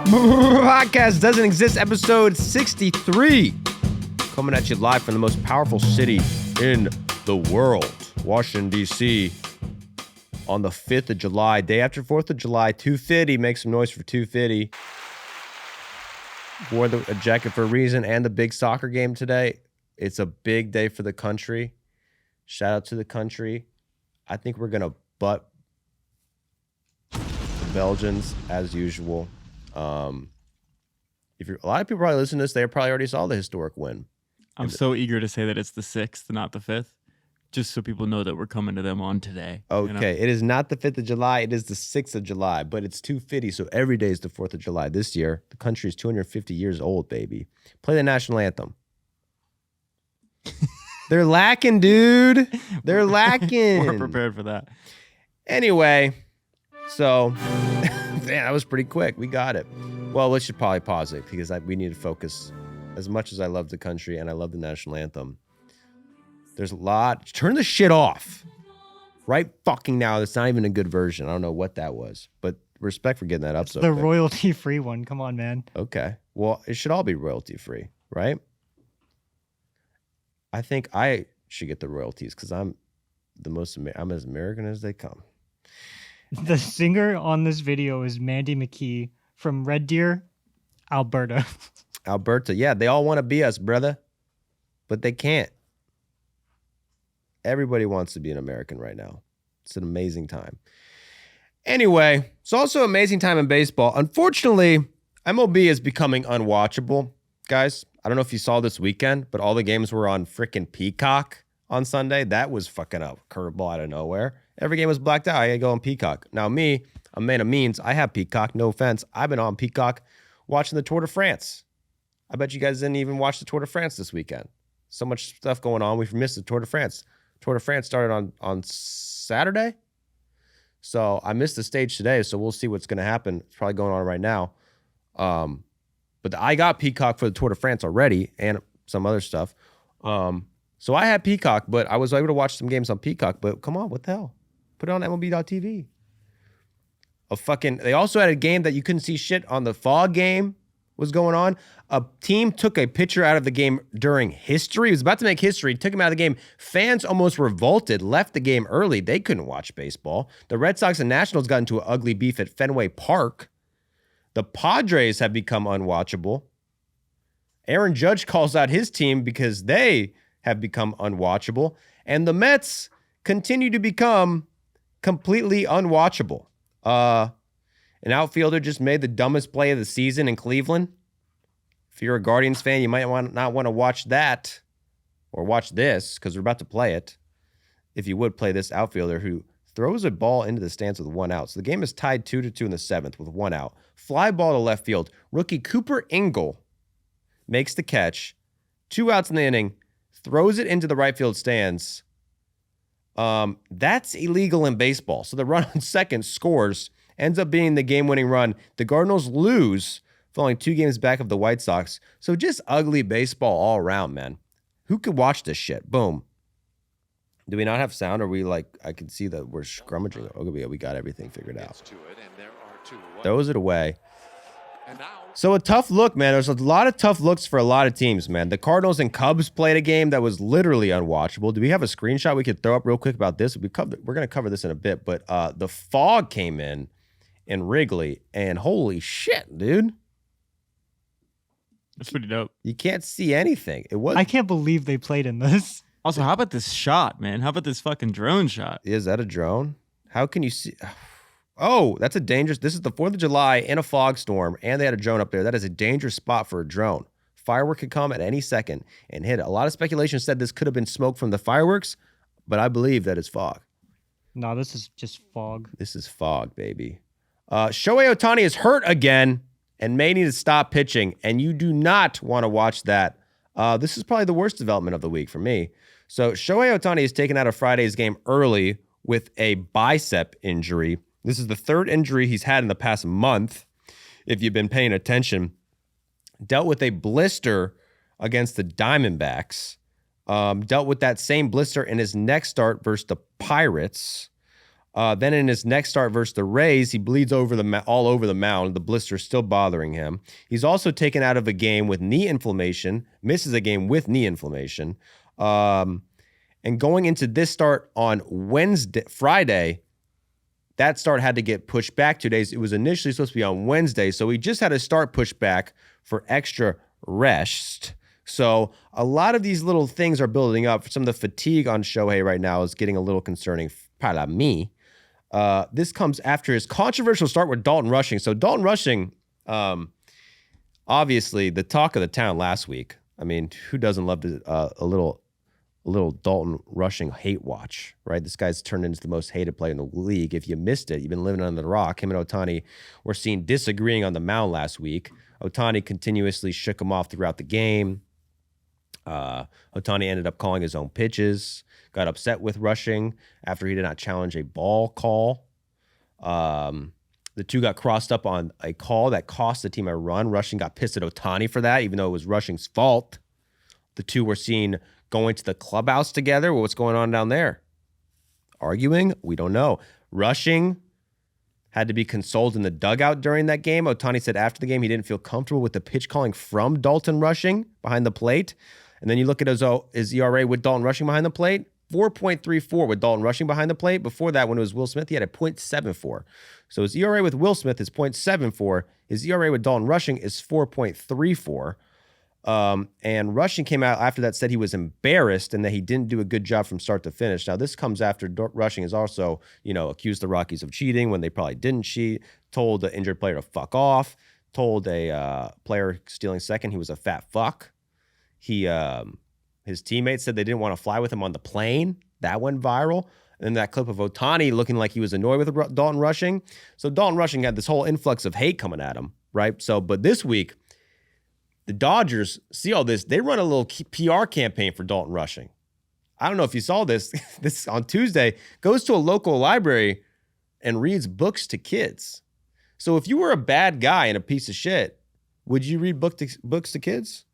Podcast Doesn't Exist, episode 63. Coming at you live from the most powerful city in the world, Washington, D.C. on the 5th of July, day after 4th of July, 250. Make some noise for 250. Wore a jacket for a reason and the big soccer game today. It's a big day for the country. Shout out to the country. I think we're going to butt the Belgians as usual. If you're, a lot of people probably listen to this, they probably already saw the historic win. I'm so eager to say that it's the 6th, not the 5th, just so people know that we're coming to them on today. Okay, you know? It is not the 5th of July, it is the 6th of July, but it's 250, so every day is the 4th of July. This year, the country is 250 years old, baby. Play the national anthem. They're lacking, dude. They're lacking. We're prepared for that. Anyway, so, damn, that was pretty quick. We got it. Well, we should probably pause it because we need to focus. As much as I love the country and I love the national anthem, there's a lot. Turn the shit off. Right fucking now. That's not even a good version. I don't know what that was, but respect for getting that up so the quick. royalty-free one. Come on, man. Okay. Well, it should all be royalty-free, right? I think I should get the royalties because I'm I'm as American as they come. The singer on this video is Mandy McKee from Red Deer, Alberta. Alberta. Yeah, they all want to be us, brother, but they can't. Everybody wants to be an American right now. It's an amazing time. Anyway, it's also an amazing time in baseball. Unfortunately, MLB is becoming unwatchable, guys. I don't know if you saw this weekend, but all the games were on freaking Peacock on Sunday. That was fucking a curveball out of nowhere. Every game was blacked out. I gotta go on Peacock. Now me, a man of means, I have Peacock. No offense. I've been on Peacock watching the Tour de France. I bet you guys didn't even watch the Tour de France this weekend. So much stuff going on. We've missed the Tour de France. Tour de France started on Saturday. So I missed the stage today, so we'll see what's going to happen. It's probably going on right now. But I got Peacock for the Tour de France already and some other stuff. So I had Peacock, but I was able to watch some games on Peacock. But come on, what the hell? Put it on MLB.tv. They also had a game that you couldn't see shit on. The fog game was going on. A team took a pitcher out of the game during history. He was about to make history. Took him out of the game. Fans almost revolted, left the game early. They couldn't watch baseball. The Red Sox and Nationals got into an ugly beef at Fenway Park. The Padres have become unwatchable. Aaron Judge calls out his team because they have become unwatchable. And the Mets continue to become completely unwatchable. An outfielder just made the dumbest play of the season in Cleveland. If you're a Guardians fan, you might not want to watch that or watch this because we're about to play it. If you would play this outfielder who throws a ball into the stands with 1 out. So the game is tied 2-2 in the 7th with 1 out. Fly ball to left field. Rookie Cooper Engel makes the catch. 2 outs in the inning. Throws it into the right field stands. That's illegal in baseball. So the run on second scores. Ends up being the game-winning run. The Cardinals lose, falling 2 games back of the White Sox. So just ugly baseball all around, man. Who could watch this shit? Boom. Do we not have sound? Or we I can see that we're scrummaging. Okay, we got everything figured out. Throws it away. So a tough look, man. There's a lot of tough looks for a lot of teams, man. The Cardinals and Cubs played a game that was literally unwatchable. Do we have a screenshot we could throw up real quick about this? We're going to cover this in a bit, but the fog came in Wrigley, and holy shit, dude. That's pretty dope. You can't see anything. I can't believe they played in this. Also, how about this shot, man? How about this fucking drone shot? Is that a drone? How can you see? Oh, that's a dangerous. This is the 4th of July in a fog storm, and they had a drone up there. That is a dangerous spot for a drone. Firework could come at any second and hit it. A lot of speculation said this could have been smoke from the fireworks, but I believe that it's fog. No, this is just fog. This is fog, baby. Shohei Ohtani is hurt again and may need to stop pitching, and you do not want to watch that. This is probably the worst development of the week for me. So Shohei Ohtani is taken out of Friday's game early with a bicep injury. This is the 3rd injury he's had in the past month, if you've been paying attention. Dealt with a blister against the Diamondbacks. Dealt with that same blister in his next start versus the Pirates. Then in his next start versus the Rays, he bleeds all over the mound. The blister's still bothering him. He's also taken out of a game with knee inflammation, misses a game with knee inflammation. And going into this start on Friday, that start had to get pushed back 2 days. It was initially supposed to be on Wednesday, so he just had a start pushed back for extra rest. So a lot of these little things are building up. Some of the fatigue on Shohei right now is getting a little concerning. Para mí. This comes after his controversial start with Dalton rushing. So Dalton rushing, obviously the talk of the town last week. I mean, who doesn't love a little Dalton rushing hate watch, right? This guy's turned into the most hated player in the league. If you missed it, you've been living under the rock. Him and Ohtani were seen disagreeing on the mound last week. Ohtani continuously shook him off throughout the game. Ohtani ended up calling his own pitches, got upset with rushing after he did not challenge a ball call. The two got crossed up on a call that cost the team a run. Rushing got pissed at Ohtani for that, even though it was Rushing's fault. The two were seen going to the clubhouse together. What's going on down there? Arguing? We don't know. Rushing had to be consoled in the dugout during that game. Ohtani said after the game he didn't feel comfortable with the pitch calling from Dalton rushing behind the plate. And then you look at his ERA with Dalton rushing behind the plate, 4.34 with Dalton rushing behind the plate. Before that, when it was Will Smith, he had a 0.74. So his ERA with Will Smith is 0.74. His ERA with Dalton rushing is 4.34. And Rushing came out after that, said he was embarrassed and that he didn't do a good job from start to finish. Now, this comes after Rushing has also, accused the Rockies of cheating when they probably didn't cheat, told the injured player to fuck off, told a player stealing second he was a fat fuck. His teammates said they didn't want to fly with him on the plane. That went viral. And then that clip of Ohtani looking like he was annoyed with Dalton Rushing. So Dalton Rushing had this whole influx of hate coming at him, right? So, but this week, the Dodgers see all this. They run a little PR campaign for Dalton Rushing. I don't know if you saw this. This on Tuesday, goes to a local library and reads books to kids. So if you were a bad guy and a piece of shit, would you read books to kids?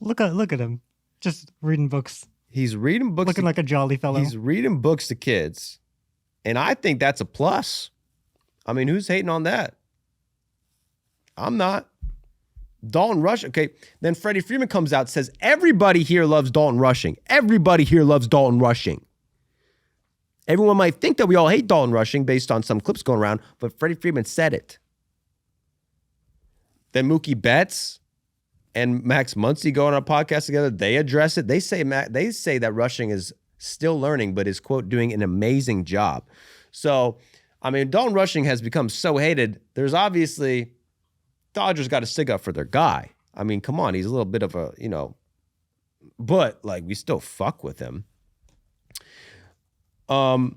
Look at him, just reading books. He's reading books. Looking like a jolly fellow. He's reading books to kids, and I think that's a plus. I mean, who's hating on that? I'm not. Dalton Rushing. Okay, then Freddie Freeman comes out and says, everybody here loves Dalton Rushing. Everybody here loves Dalton Rushing. Everyone might think that we all hate Dalton Rushing based on some clips going around, but Freddie Freeman said it. Then Mookie Betts and Max Muncy go on a podcast together. They address it. They say that Rushing is still learning, but is, quote, doing an amazing job. So, I mean, Dalton Rushing has become so hated. There's obviously... Dodgers got to stick up for their guy. I mean, come on. He's a little bit of a, but like we still fuck with him. And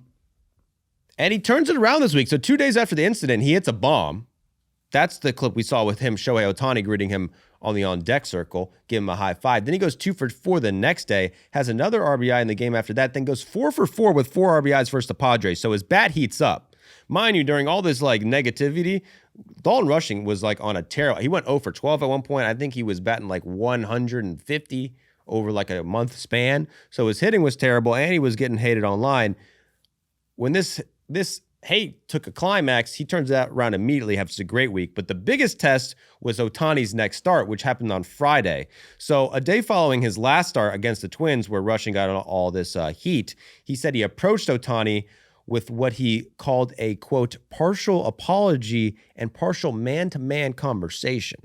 he turns it around this week. So 2 days after the incident, he hits a bomb. That's the clip we saw with him, Shohei Ohtani greeting him on the on-deck circle, give him a high five. Then he goes 2 for 4 the next day, has another RBI in the game after that, then goes 4 for 4 with 4 RBIs versus the Padres. So his bat heats up. Mind you, during all this like negativity, Dalton Rushing was like on a tear. He went 0 for 12 at one point. I think he was batting like 150 over like a month span. So his hitting was terrible and he was getting hated online. When this hate took a climax, he turns that around immediately, has a great week. But the biggest test was Ohtani's next start, which happened on Friday. So a day following his last start against the Twins, where Rushing got all this heat, he said he approached Ohtani with what he called a, quote, partial apology and partial man-to-man conversation.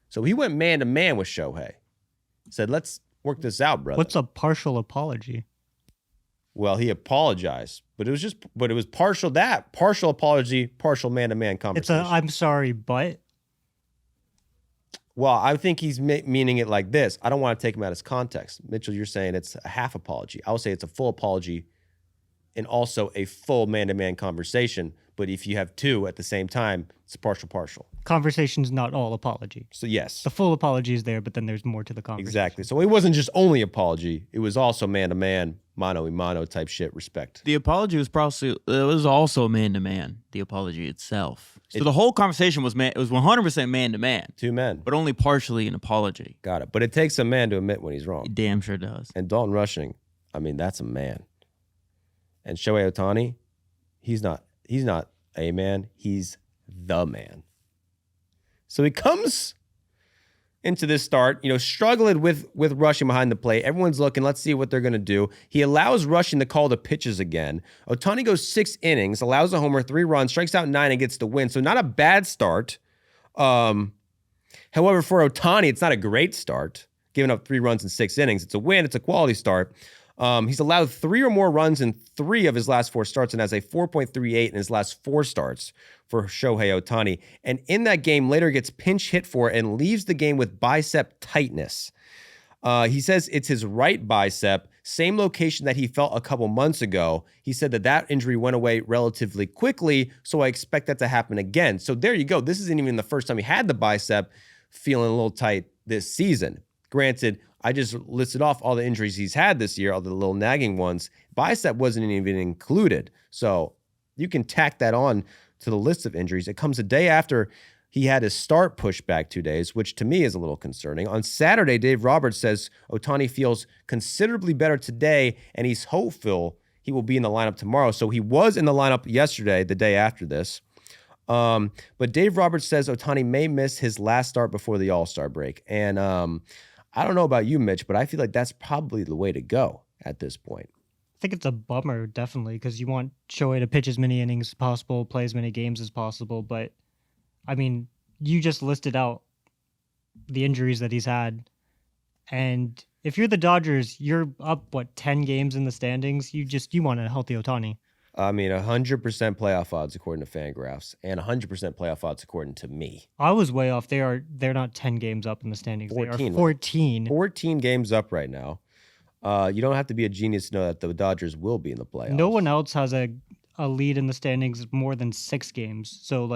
So he went man-to-man with Shohei. Said, let's work this out, brother. What's a partial apology? Well, he apologized, but it was partial apology, partial man-to-man conversation. It's a, I'm sorry, but. Well, I think he's meaning it like this. I don't want to take him out of his context. Mitchell, you're saying it's a half apology. I would say it's a full apology and also a full man-to-man conversation. But if you have two at the same time, it's partial. Conversation's not all apology. So yes. The full apology is there, but then there's more to the conversation. Exactly. So it wasn't just only apology. It was also man-to-man, mano-a-mano type shit, respect. The apology was also man-to-man, the apology itself. So the whole conversation was 100% man-to-man. Two men. But only partially an apology. Got it. But it takes a man to admit when he's wrong. It damn sure does. And Dalton Rushing, I mean, that's a man. And Shohei Ohtani, He's not a man. He's the man. So he comes into this start, struggling with rushing behind the plate. Everyone's looking. Let's see what they're going to do. He allows rushing to call the pitches again. Ohtani goes 6 innings, allows a homer, 3 runs, strikes out 9, and gets the win. So not a bad start. However, for Ohtani, it's not a great start. Giving up 3 runs in 6 innings. It's a win. It's a quality start. He's allowed 3 or more runs in 3 of his last 4 starts and has a 4.38 in his last 4 starts for Shohei Ohtani. And in that game, later gets pinch hit for and leaves the game with bicep tightness. He says it's his right bicep, same location that he felt a couple months ago. He said that injury went away relatively quickly, so I expect that to happen again. So there you go. This isn't even the first time he had the bicep feeling a little tight this season. Granted, I just listed off all the injuries he's had this year, all the little nagging ones. Bicep wasn't even included. So you can tack that on to the list of injuries. It comes a day after he had his start pushed back 2 days, which to me is a little concerning. On Saturday, Dave Roberts says Ohtani feels considerably better today, and he's hopeful he will be in the lineup tomorrow. So he was in the lineup yesterday, the day after this. But Dave Roberts says Ohtani may miss his last start before the All-Star break. And I don't know about you, Mitch, but I feel like that's probably the way to go at this point. I think it's a bummer, definitely, because you want Shohei to pitch as many innings as possible, play as many games as possible. But, I mean, you just listed out the injuries that he's had. And if you're the Dodgers, you're up, 10 games in the standings? You want a healthy Ohtani. I mean, 100% playoff odds according to Fangraphs, and 100% playoff odds according to me. I was way off. They're not 10 games up in the standings. 14. They are 14. 14 games up right now. You don't have to be a genius to know that the Dodgers will be in the playoffs. No one else has a lead in the standings more than 6 games. So,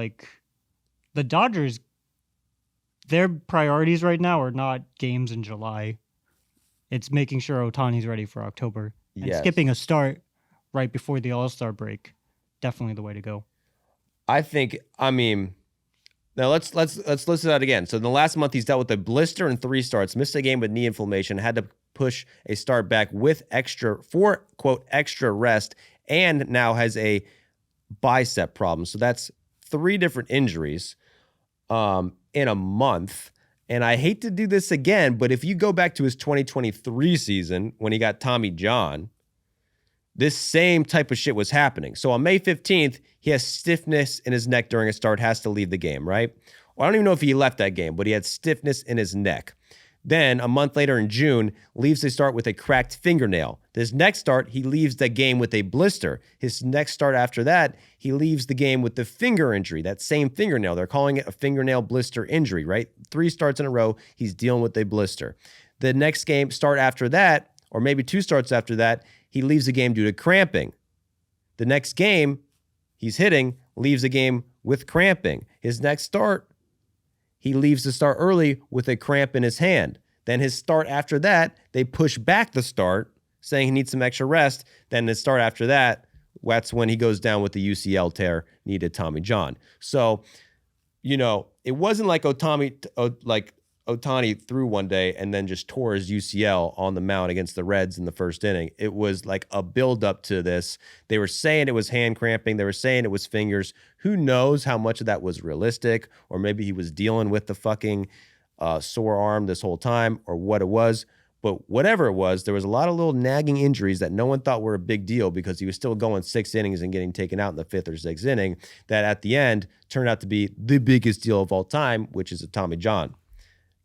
the Dodgers, their priorities right now are not games in July. It's making sure Ohtani's ready for October. And skipping a start right before the All-Star break, definitely the way to go. Now let's list it out again. So in the last month, he's dealt with a blister and 3 starts, missed a game with knee inflammation, had to push a start back with extra rest, and now has a bicep problem. So that's 3 different injuries in a month. And I hate to do this again, but if you go back to his 2023 season when he got Tommy John, this same type of shit was happening. So on May 15th, he has stiffness in his neck during a start, has to leave the game, right? Well, I don't even know if he left that game, but he had stiffness in his neck. Then a month later in June, leaves the start with a cracked fingernail. This next start, he leaves the game with a blister. His next start after that, he leaves the game with the finger injury, that same fingernail. They're calling it a fingernail blister injury, right? 3 starts in a row, he's dealing with a blister. The next game, start after that, or maybe 2 starts after that, he leaves the game due to cramping. The next game he's hitting, leaves the game with cramping. His next start, he leaves the start early with a cramp in his hand. Then his start after that, they push back the start, saying he needs some extra rest. Then his start after that, that's when he goes down with the UCL tear, needed Tommy John. So, it wasn't like Ohtani threw one day and then just tore his UCL on the mound against the Reds in the first inning. It was like a build-up to this. They were saying it was hand cramping. They were saying it was fingers. Who knows how much of that was realistic, or maybe he was dealing with the fucking sore arm this whole time, or what it was. But whatever it was, there was a lot of little nagging injuries that no one thought were a big deal because he was still going 6 innings and getting taken out in the 5th or 6th inning that at the end turned out to be the biggest deal of all time, which is a Tommy John.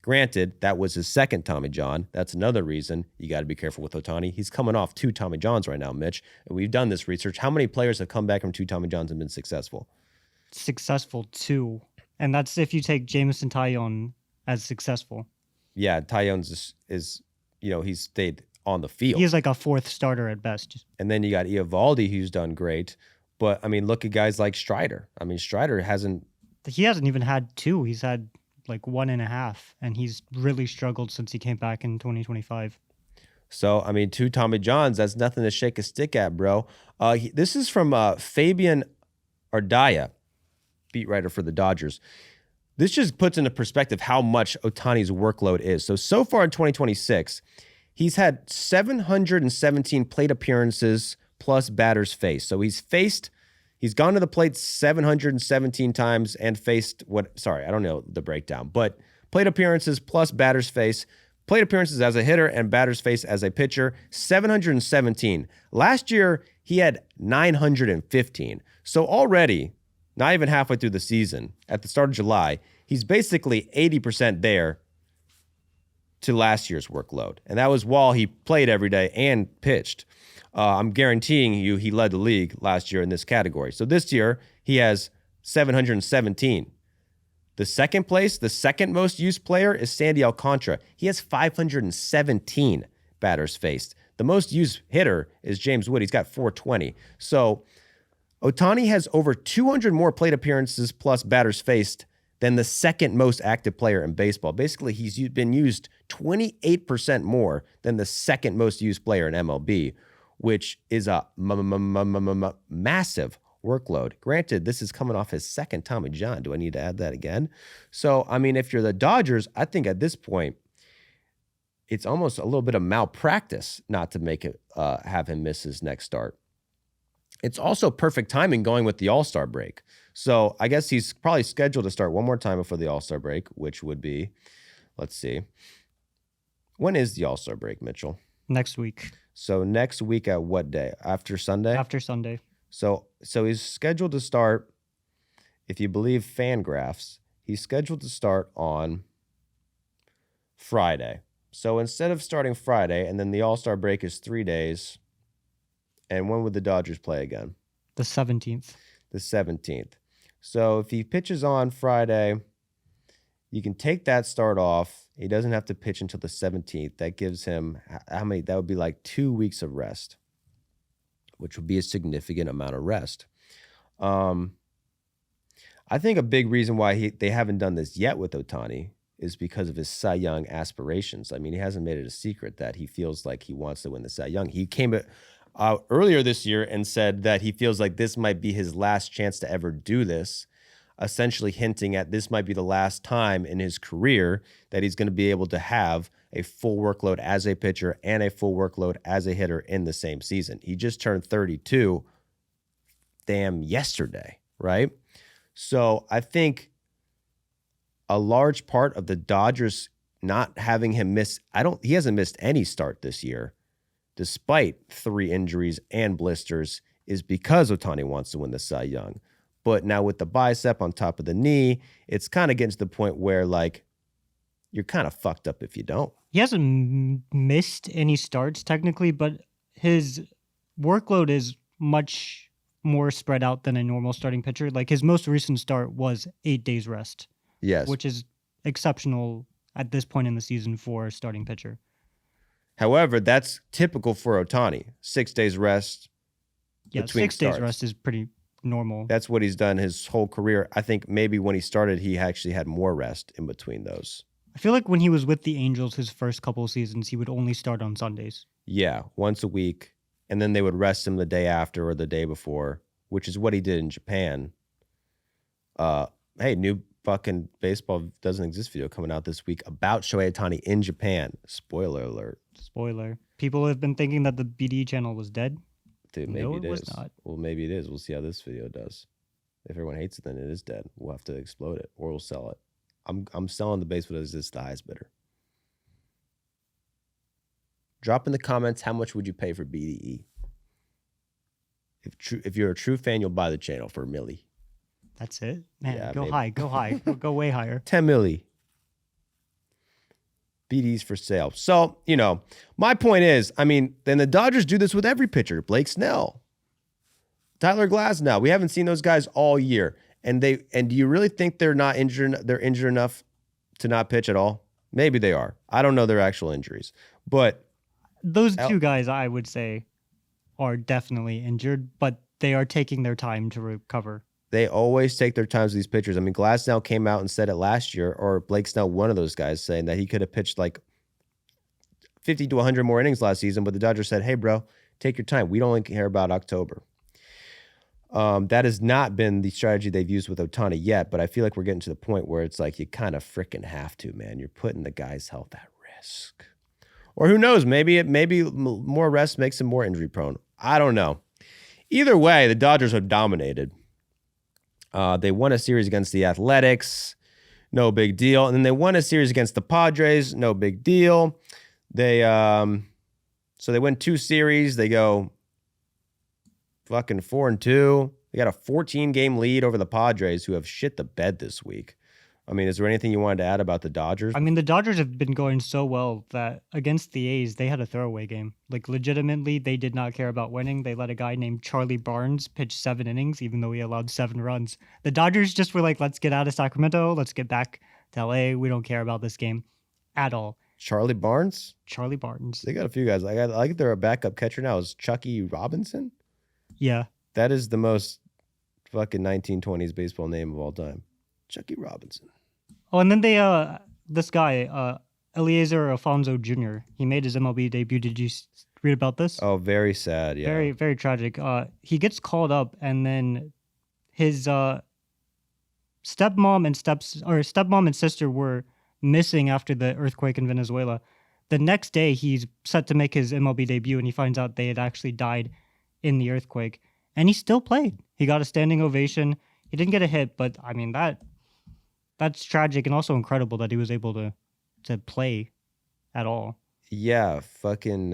Granted, that was his second Tommy John. That's another reason you got to be careful with Ohtani. He's coming off 2 Tommy Johns right now, Mitch. And we've done this research. How many players have come back from 2 Tommy Johns and been successful? Successful 2. And that's if you take Jameson Taillon as successful. Yeah, Taillon's is he's stayed on the field. He's like a 4th starter at best. And then you got Eovaldi, who's done great. But, look at guys like Strider. Strider hasn't... He hasn't even had 2. He's had 1.5, and he's really struggled since he came back in 2025. So, 2 Tommy Johns, that's nothing to shake a stick at, bro. This is from Fabian Ardaya, beat writer for the Dodgers. This just puts into perspective how much Ohtani's workload is. So far in 2026, he's had 717 plate appearances plus batters faced. So he's faced He's gone to the plate 717 times and faced I don't know the breakdown, but plate appearances plus batters face, plate appearances as a hitter and batters face as a pitcher, 717. Last year, he had 915. So already, not even halfway through the season, at the start of July, he's basically 80% there to last year's workload. And that was while he played every day and pitched. I'm guaranteeing you he led the league last year in this category. So this year, he has 717. The second most used player is Sandy Alcantara. He has 517 batters faced. The most used hitter is James Wood. He's got 420. So Ohtani has over 200 more plate appearances plus batters faced than the second most active player in baseball. Basically, he's been used 28% more than the second most used player in MLB, which is a massive workload. Granted, this is coming off his second Tommy John. Do I need to add that again? So, I mean, if you're the Dodgers, I think at this point, it's almost a little bit of malpractice not to make it have him miss his next start. It's also perfect timing going with the All-Star break. So I guess he's probably scheduled to start one more time before the All-Star break, which would be, let's see. When is the All-Star break, Mitchell? Next week. So next week at what day? After Sunday? After Sunday. So he's scheduled to start, if you believe Fangraphs, he's scheduled to start on Friday. So instead of starting Friday, and then the All-Star break is 3 days, and when would the Dodgers play again? The 17th. The 17th. So if he pitches on Friday, you can take that start off. He doesn't have to pitch until the 17th. That gives him how many? That would be like 2 weeks of rest, which would be a significant amount of rest. I think a big reason why they haven't done this yet with Ohtani is because of his Cy Young aspirations. I mean, he hasn't made it a secret that he feels like he wants to win the Cy Young. He came out earlier this year and said that he feels like this might be his last chance to ever do this, essentially hinting at this might be the last time in his career that he's going to be able to have a full workload as a pitcher and a full workload as a hitter in the same season. He just turned 32 yesterday, right? So I think a large part of the Dodgers not having him miss, he hasn't missed any start this year, despite 3 injuries and blisters, is because Ohtani wants to win the Cy Young. But now with the bicep on top of the knee, it's kind of getting to the point where, like, you're kind of fucked up if you don't. He hasn't missed any starts technically, but his workload is much more spread out than a normal starting pitcher. Like, his most recent start was 8 days rest. Yes. Which is exceptional at this point in the season for a starting pitcher. However, that's typical for Ohtani. 6 days rest. Yeah, between 6 starts. days rest is pretty normal. That's what he's done his whole career. I think maybe when he started, he actually had more rest in between those. I feel like when he was with the Angels his first couple of seasons, he would only start on Sundays. Yeah, once a week. And then they would rest him the day after or the day before, which is what he did in Japan. Hey, new fucking Baseball Doesn't Exist video coming out this week about Shohei Ohtani in Japan. Spoiler alert. Spoiler. People have been thinking that the BD channel was dead. Dude, maybe No, it it was is. not. Well, maybe it is. We'll see how this video does. If everyone hates it, then it is dead. We'll have to explode it or we'll sell it. I'm selling the Baseball Doesn't Exist the highest bidder. Drop in the comments how much would you pay for BDE. If you're a true fan, you'll buy the channel for $1 million. That's it? Man, Yeah, go maybe. high, go high. Go way higher. 10 milli. BD's for sale. So, my point is, then the Dodgers do this with every pitcher. Blake Snell, Tyler Glasnow. We haven't seen those guys all year. And do you really think they're not injured? They're injured enough to not pitch at all? Maybe they are. I don't know their actual injuries. But Those two guys, I would say, are definitely injured, but they are taking their time to recover. they always take their time with these pitchers. Glasnow came out and said it last year, or Blake Snell, one of those guys, saying that he could have pitched like 50 to 100 more innings last season, but the Dodgers said, hey, bro, take your time. We don't only care about October. That has not been the strategy they've used with Ohtani yet, but I feel like we're getting to the point where it's like you kind of freaking have to, man. You're putting the guy's health at risk. Or who knows, maybe more rest makes him more injury prone. I don't know. Either way, the Dodgers have dominated. They won a series against the Athletics. No big deal. And then they won a series against the Padres. No big deal. They so they win 2 series. They go fucking 4-2. They got a 14-game lead over the Padres, who have shit the bed this week. I mean, is there anything you wanted to add about the Dodgers? I mean, the Dodgers have been going so well that against the A's, they had a throwaway game. Like, legitimately, they did not care about winning. They let a guy named Charlie Barnes pitch 7 innings, even though he allowed 7 runs. The Dodgers just were like, let's get out of Sacramento. Let's get back to LA. We don't care about this game at all. Charlie Barnes? Charlie Barnes. They got a few guys. I like their backup catcher now is Chucky Robinson. Yeah. That is the most fucking 1920s baseball name of all time. Chucky Robinson. Oh, and then they, this guy, Eliezer Alfonso Jr., he made his MLB debut. Did you read about this? Oh, very sad. Yeah. Very, very tragic. He gets called up, and then his stepmom and sister were missing after the earthquake in Venezuela. The next day, he's set to make his MLB debut, and he finds out they had actually died in the earthquake. And he still played. He got a standing ovation. He didn't get a hit, but I mean that's tragic and also incredible that he was able to play at all. Yeah, fucking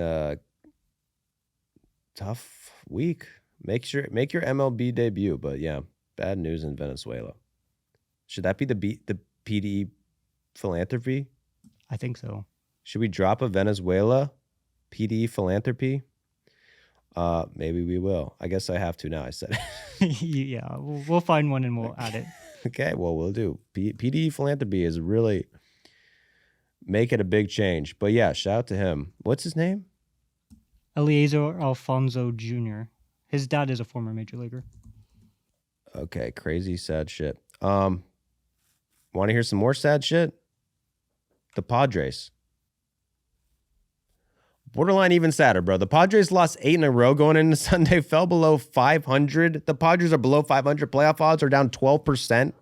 tough week. Make your MLB debut, but yeah, bad news in Venezuela. Should that be the PD philanthropy? I think so. Should we drop a Venezuela PD philanthropy? Maybe we will. I guess I have to now. I said it. Yeah, we'll find one and we'll add it. Okay, well, we'll do. PD philanthropy is really making a big change. But yeah, shout out to him. What's his name? Eliezer Alfonso Jr. His dad is a former major leaguer. Okay, crazy sad shit. Want to hear some more sad shit? The Padres. Borderline even sadder, bro. The Padres lost 8 in a row going into Sunday, fell below 500. The Padres are below 500. Playoff odds are down 12%.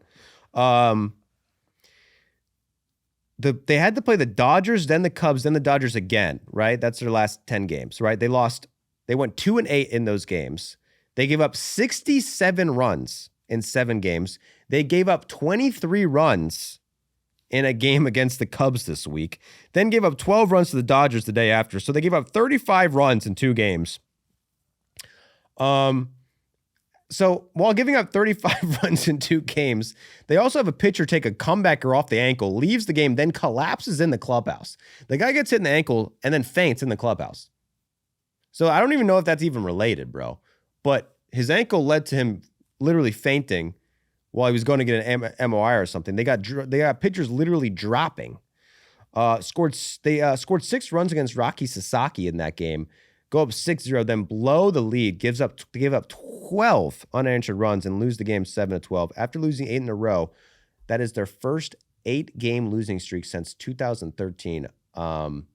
They had to play the Dodgers, then the Cubs, then the Dodgers again, right? That's their last 10 games, right? They went 2-8 in those games. They gave up 67 runs in 7 games. They gave up 23 runs in a game against the Cubs this week, then gave up 12 runs to the Dodgers the day after. So they gave up 35 runs in 2 games. So while giving up 35 runs in 2 games, they also have a pitcher take a comebacker off the ankle, leaves the game, then collapses in the clubhouse. The guy gets hit in the ankle and then faints in the clubhouse. So I don't even know if that's even related, bro. But his ankle led to him literally fainting while he was going to get an MOI or something. They got pitchers literally dropping. Scored 6 runs against Rocky Sasaki in that game. Go up 6-0, then blow the lead. Give up 12 unanswered runs and lose the game 7-12. After losing 8 in a row, that is their first 8-game losing streak since 2013. Then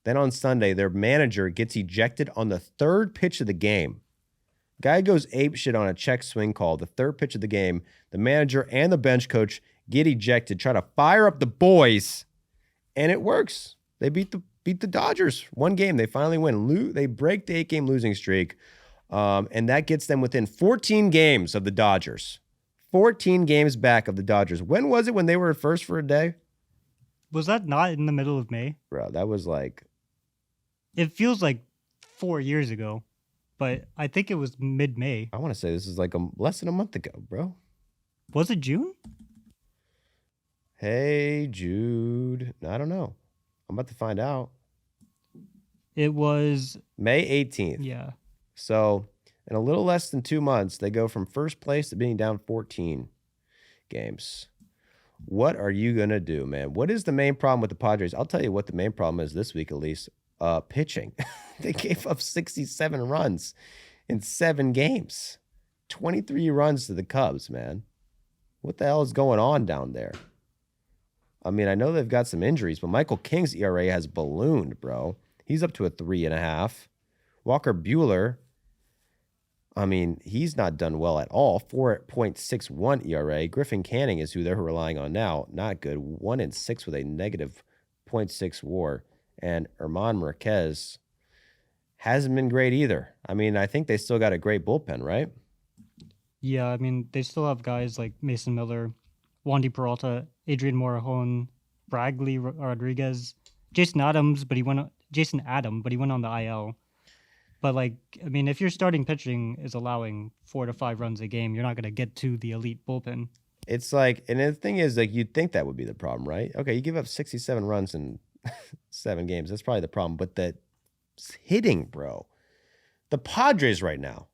on Sunday, their manager gets ejected on the 3rd pitch of the game. Guy goes apeshit on a check swing call. The 3rd pitch of the game, the manager and the bench coach get ejected, try to fire up the boys, and it works. They beat the Dodgers. 1 game, they finally win. They break the 8-game losing streak, and that gets them within 14 games of the Dodgers. 14 games back of the Dodgers. When was it when they were first for a day? Was that not in the middle of May? Bro, that was like... It feels like 4 years ago. But I think it was mid-May. I want to say this is like less than a month ago, bro. Was it June? Hey, Jude. I don't know. I'm about to find out. It was... May 18th. Yeah. So in a little less than 2 months, they go from first place to being down 14 games. What are you going to do, man? What is the main problem with the Padres? I'll tell you what the main problem is this week, at least. Pitching. They gave up 67 runs in 7 games. 23 runs to the Cubs, man. What the hell is going on down there? I mean, I know they've got some injuries, but Michael King's ERA has ballooned, bro. He's up to a 3.5. Walker Buehler, I mean, he's not done well at all. 4.61 ERA. Griffin Canning is who they're relying on now. Not good. 1-6 with a negative .6 WAR. And Herman Marquez hasn't been great either. I mean, I think they still got a great bullpen, right? Yeah, I mean, they still have guys like Mason Miller, Wandy Peralta, Adrian Morejon, Bradley Rodriguez, Jason Adam, but he went on the IL. But like, I mean, if your starting pitching is allowing 4 to 5 runs a game, you're not going to get to the elite bullpen. It's like, and the thing is, like, you'd think that would be the problem, right? Okay, you give up 67 runs in 7 games. That's probably the problem. But the hitting, bro. The Padres right now.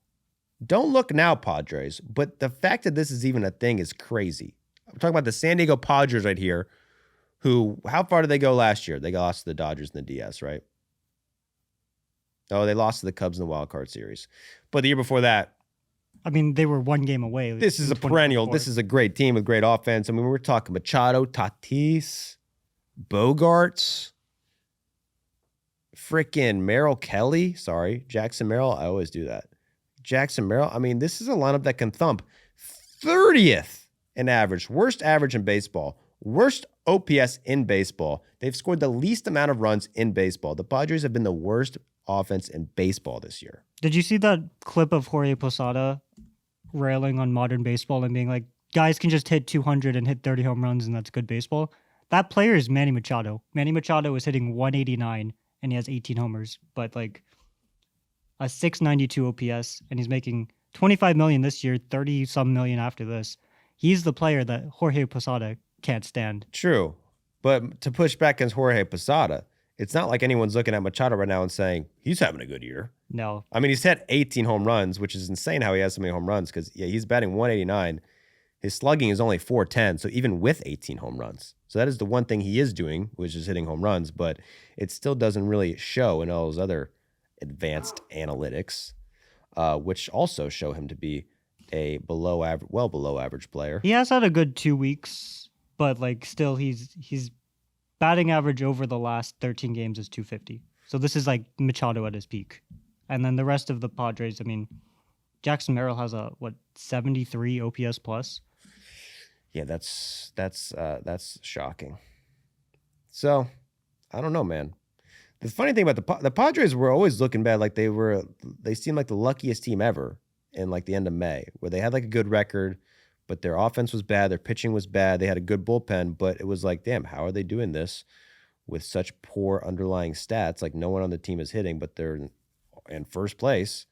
Don't look now, Padres. But the fact that this is even a thing is crazy. I'm talking about the San Diego Padres right here, who, how far did they go last year? They lost to the Dodgers in the DS, right? Oh, they lost to the Cubs in the wild card series. But the year before that, I mean, they were 1 game away. this is a perennial. This is a great team with great offense. I mean, we're talking Machado, Tatis, Bogarts, freaking Merrill Kelly. Sorry, Jackson Merrill. I always do that. Jackson Merrill. I mean, this is a lineup that can thump 30th in average, worst average in baseball, worst OPS in baseball. They've scored the least amount of runs in baseball. The Padres have been the worst offense in baseball this year. Did you see that clip of Jorge Posada railing on modern baseball and being like, guys can just hit 200 and hit 30 home runs and that's good baseball? That player is Manny Machado. Manny Machado is hitting 189 and he has 18 homers, but like a 692 OPS, and he's making 25 million this year, 30 some million after this. He's the player that Jorge Posada can't stand. True. But to push back against Jorge Posada, it's not like anyone's looking at Machado right now and saying, he's having a good year. No. I mean, he's hit 18 home runs, which is insane how he has so many home runs because, yeah, he's batting 189. His slugging is only 410, so even with 18 home runs. So that is the one thing he is doing, which is hitting home runs, but it still doesn't really show in all those other advanced analytics, which also show him to be a below average, well below average player. He has had a good 2 weeks, but like still he's batting average over the last 13 games is 250. So this is like Machado at his peak. And then the rest of the Padres, I mean, Jackson Merrill has a 73 OPS plus. Yeah, that's shocking. So, I don't know, man. The funny thing about the Padres were always looking bad, like they seemed like the luckiest team ever in like the end of May, where they had like a good record, but their offense was bad, their pitching was bad, they had a good bullpen, but it was like, damn, how are they doing this with such poor underlying stats? Like no one on the team is hitting, but they're in first place.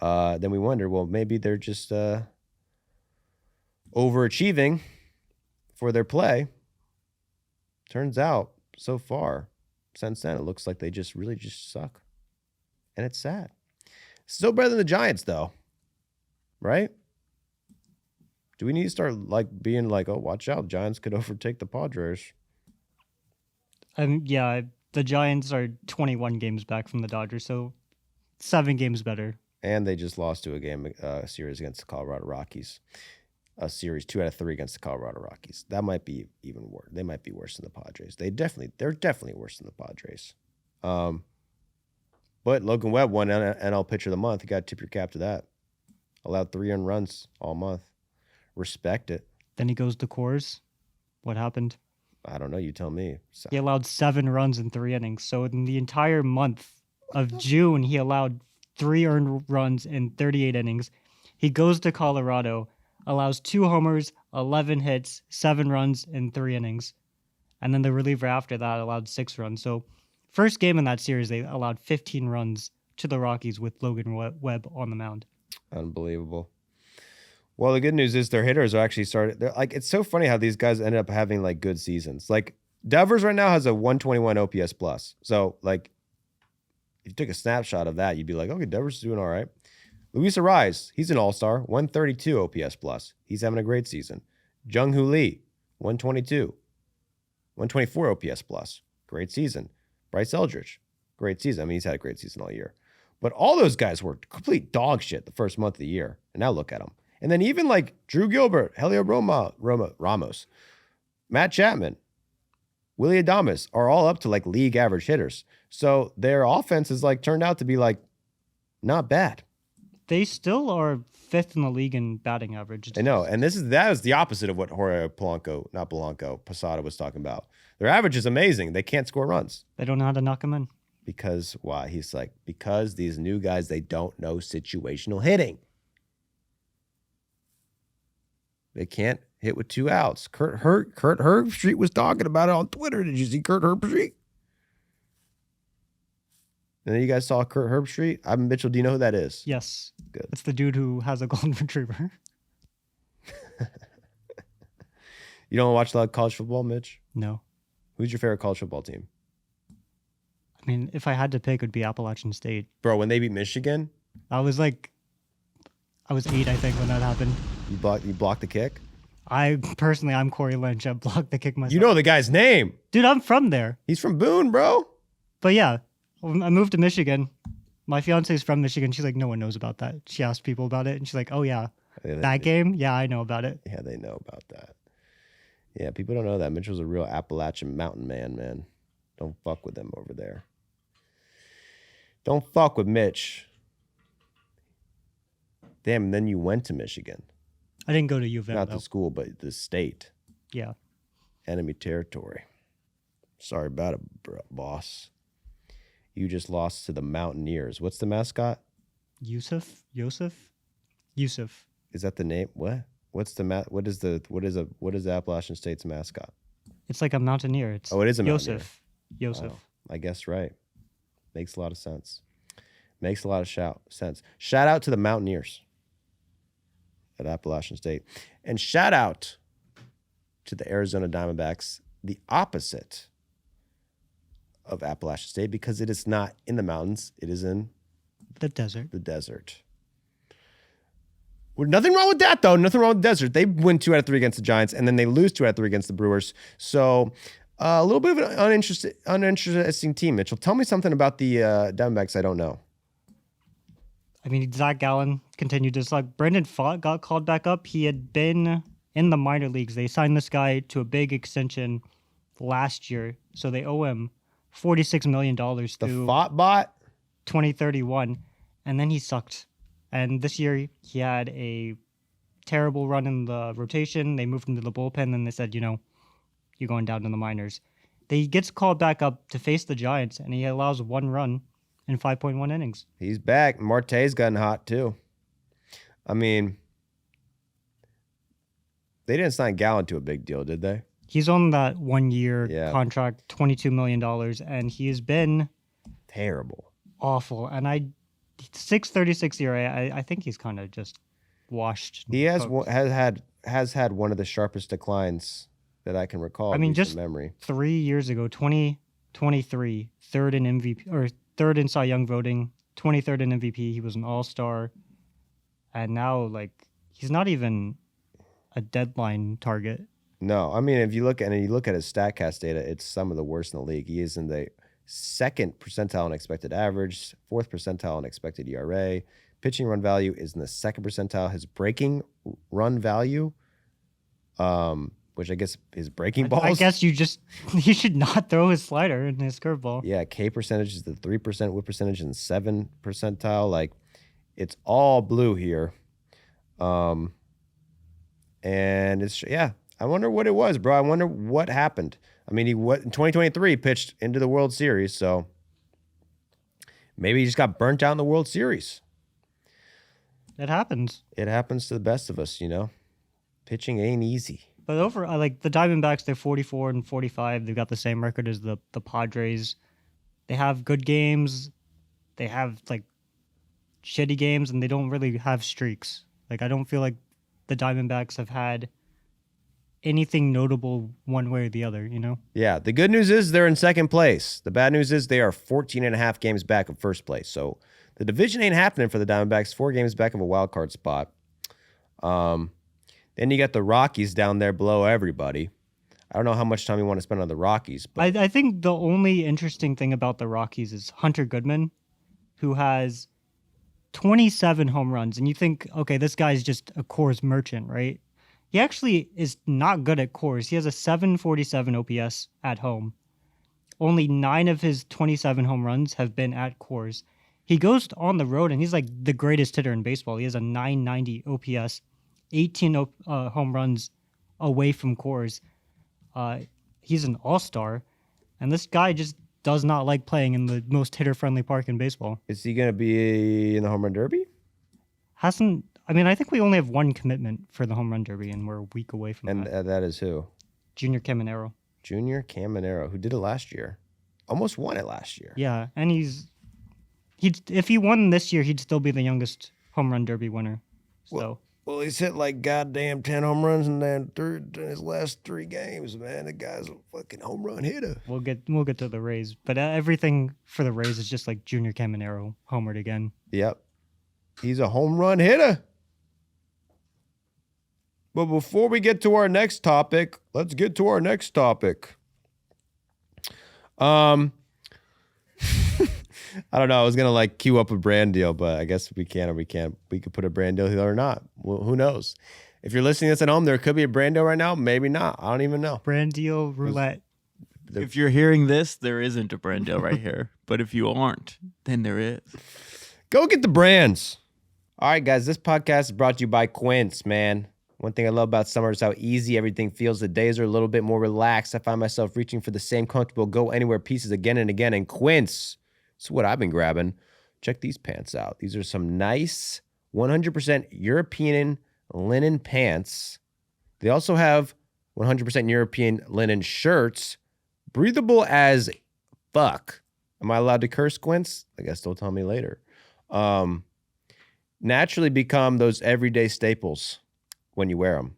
Then we wonder, well, maybe they're just overachieving for their play. Turns out, so far, since then, it looks like they just really just suck. And it's sad. Still better than the Giants, though. Right? Do we need to start like being like, oh, watch out, Giants could overtake the Padres? Yeah, the Giants are 21 games back from the Dodgers, so 7 games better. And they just lost to a series against the Colorado Rockies. A series 2 out of 3 against the Colorado Rockies. That might be even worse. They might be worse than the Padres. They're definitely worse than the Padres. But Logan Webb won NL Pitcher of the Month. You got to tip your cap to that. Allowed 3 earned runs all month. Respect it. Then he goes to Coors. What happened? I don't know. You tell me. So. He allowed 7 runs in 3 innings. So in the entire month of June, he allowed 3 earned runs in 38 innings. He goes to Colorado, allows 2 homers, 11 hits, 7 runs in 3 innings. And then the reliever after that allowed 6 runs. So first game in that series, they allowed 15 runs to the Rockies with Logan Webb on the mound. Unbelievable. Well, the good news is their hitters are actually started. They're like, it's so funny how these guys ended up having like good seasons. Like Devers right now has a 121 OPS plus. So like, if you took a snapshot of that, you'd be like, okay, Devers is doing all right. Luis Ariz, he's an all-star, 132 OPS plus. He's having a great season. Jung-Hoo Lee, 122, 124 OPS plus. Great season. Bryce Eldridge, great season. I mean, he's had a great season all year. But all those guys were complete dog shit the first month of the year. And now look at them. And then even like Drew Gilbert, Helio Ramos, Matt Chapman, Willie Adames are all up to like league average hitters. So their offense is like turned out to be like not bad. They still are 5th in the league in batting average. I know. And that is the opposite of what Jorge Posada was talking about. Their average is amazing. They can't score runs. They don't know how to knock them in. Because why? He's like, because these new guys, they don't know situational hitting. They can't hit with 2 outs. Kurt Herbstreit was talking about it on Twitter. Did you see Kurt Herbstreit? And then you guys saw Kurt Herbstreit? I'm Mitchell. Do you know who that is? Yes. Good. It's the dude who has a golden retriever. You don't watch a lot of college football, Mitch? No. Who's your favorite college football team? I mean, if I had to pick, it would be Appalachian State. Bro, when they beat Michigan, I was 8, I think, when that happened. you blocked the kick? I'm Corey Lynch. I blocked the kick myself. You know the guy's name. Dude, I'm from there. He's from Boone, bro. But yeah, when I moved to Michigan. My fiance's from Michigan. She's like, no one knows about that. She asked people about it, and she's like, oh yeah, that game? Yeah, I know about it. Yeah, they know about that. Yeah, people don't know that. Mitchell's a real Appalachian mountain man. Don't fuck with them over there. Don't fuck with Mitch. Damn, and then you went to Michigan. I didn't go to U of M, Not though. the school, but the state. Yeah. Enemy territory. Sorry about it, boss. You just lost to the Mountaineers. What's the mascot? Yusuf. Is that the name? What? What is the Appalachian State's mascot? It's like a mountaineer. It is a mountaineer. Yosef. Oh, I guess right. Makes a lot of sense. Makes a lot of sense. Shout out to the Mountaineers at Appalachian State. And shout out to the Arizona Diamondbacks, the opposite of Appalachian State, because it is not in the mountains. It is in the desert. Well, nothing wrong with that, though. Nothing wrong with the desert. They win 2 out of 3 against the Giants, and then they lose 2 out of 3 against the Brewers. So a little bit of an uninteresting team, Mitchell. Tell me something about the Diamondbacks I don't know. I mean, Zach Gallen continued to suck. Brendan Pfaadt got called back up. He had been in the minor leagues. They signed this guy to a big extension last year, so they owe him $46 million through The Pfaadt bot? 2031, and then he sucked. And this year, he had a terrible run in the rotation. They moved him to the bullpen, and they said, you're going down to the minors. He gets called back up to face the Giants, and he allows 1 run in 5.1 innings. He's back. Marte's gotten hot, too. I mean, they didn't sign Gallen to a big deal, did they? He's on that 1-year contract, $22 million, and he has been terrible. Awful. And 6.36 ERA, I think he's kind of just washed. He has had one of the sharpest declines that I can recall. I mean, just memory. 3 years ago, 2023, third in MVP or third in Cy Young voting, 23rd in MVP. He was an All-Star, and now he's not even a deadline target. No, I mean, if you look at his StatCast data, it's some of the worst in the league. He is in the 2nd percentile in expected average, 4th percentile in expected ERA. Pitching run value is in the 2nd percentile. His breaking run value, which I guess is breaking balls. I guess you should not throw his slider and his curveball. Yeah, K percentage is the 3%, whip percentage in 7th percentile. It's all blue here. And it's, I wonder what it was, bro. I wonder what happened. I mean, in 2023 pitched into the World Series, so maybe he just got burnt out in the World Series. It happens. It happens to the best of us, Pitching ain't easy. But the Diamondbacks, they're 44 and 45. They've got the same record as the Padres. They have good games. They have shitty games, and they don't really have streaks. I don't feel like the Diamondbacks have had anything notable one way or the other, Yeah, the good news is they're in 2nd place. The bad news is they are 14 and a half games back of 1st place. So the division ain't happening for the Diamondbacks, 4 games back of a wild card spot. Then you got the Rockies down there below everybody. I don't know how much time you want to spend on the Rockies. But I think the only interesting thing about the Rockies is Hunter Goodman, who has 27 home runs. And you think, okay, this guy's just a Coors merchant, right? He actually is not good at Coors. He has a 747 OPS at home. Only 9 of his 27 home runs have been at Coors. He goes on the road, and he's the greatest hitter in baseball. He has a 990 OPS, 18 home runs away from Coors. He's an all-star, and this guy just does not like playing in the most hitter-friendly park in baseball. Is he going to be in the home run derby? I think we only have one commitment for the home run derby, and we're a week away from And that. that is who? Junior Caminero. Junior Caminero, who did it last year. Almost won it last year. Yeah, and if he won this year, he'd still be the youngest home run derby winner. So Well, he's hit like goddamn 10 home runs in his last 3 games, man. The guy's a fucking home run hitter. we'll get to the Rays, but everything for the Rays is just like Junior Caminero homered again. Yep. He's a home run hitter. But before we get to our next topic, let's get to our next topic. I don't know. I was going to like queue up a brand deal, but I guess we can or we can't. We could put a brand deal here or not. Well, who knows? If you're listening to this at home, there could be a brand deal right now. Maybe not. I don't even know. Brand deal roulette. If you're hearing this, there isn't a brand deal right here. But if you aren't, then there is. Go get the brands. All right, guys. This podcast is brought to you by Quince, man. One thing I love about summer is how easy everything feels. The days are a little bit more relaxed. I find myself reaching for the same comfortable go-anywhere pieces again and again. And Quince, it's what I've been grabbing. Check these pants out. These are some nice 100% European linen pants. They also have 100% European linen shirts. Breathable as fuck. Am I allowed to curse, Quince? I guess they'll tell me later. Naturally become those everyday staples when you wear them.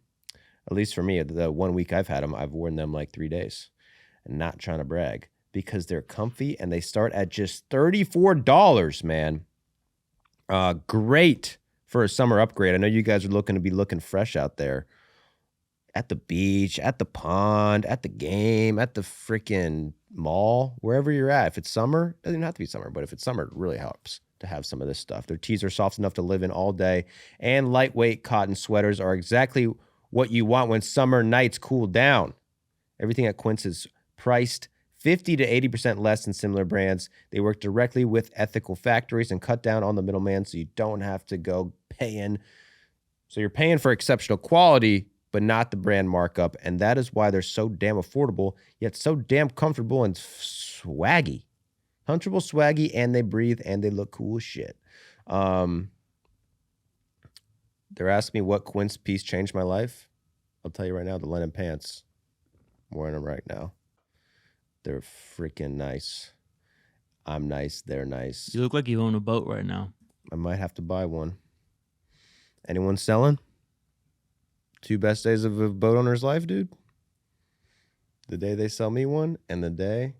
At least for me, the 1 week I've had them, I've worn them like 3 days. And not trying to brag, because they're comfy and they start at just $34, man. Great for a summer upgrade. I know you guys are looking fresh out there. At the beach, at the pond, at the game, at the freaking mall, wherever you're at. If it's summer, it doesn't have to be summer, but if it's summer, it really helps to have some of this stuff. Their tees are soft enough to live in all day, and lightweight cotton sweaters are exactly what you want when summer nights cool down. Everything at Quince is priced 50 to 80% less than similar brands. They work directly with ethical factories and cut down on the middleman, so you don't have to go paying. So you're paying for exceptional quality, but not the brand markup, and that is why they're so damn affordable, yet so damn comfortable and swaggy. Comfortable, swaggy, and they breathe, and they look cool as shit. They're asking me what Quince piece changed my life. I'll tell you right now, the linen pants. I'm wearing them right now. They're freaking nice. I'm nice. They're nice. You look like you own a boat right now. I might have to buy one. Anyone selling? 2 best days of a boat owner's life, dude. The day they sell me one and the day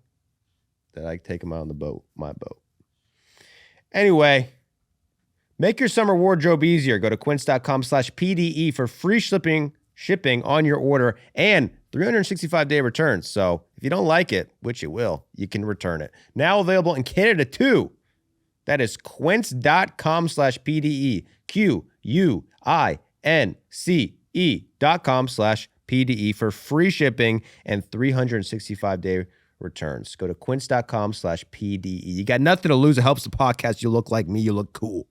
that I take them out on the boat, my boat. Anyway, make your summer wardrobe easier. Go to quince.com/PDE for free shipping on your order and 365-day returns. So if you don't like it, which you will, you can return it. Now available in Canada too. That is quince.com/PDE. QUINCE.com/PDE for free shipping and 365-day returns. Go to quince.com/PDE. You got nothing to lose. It helps the podcast. You look like me. You look cool.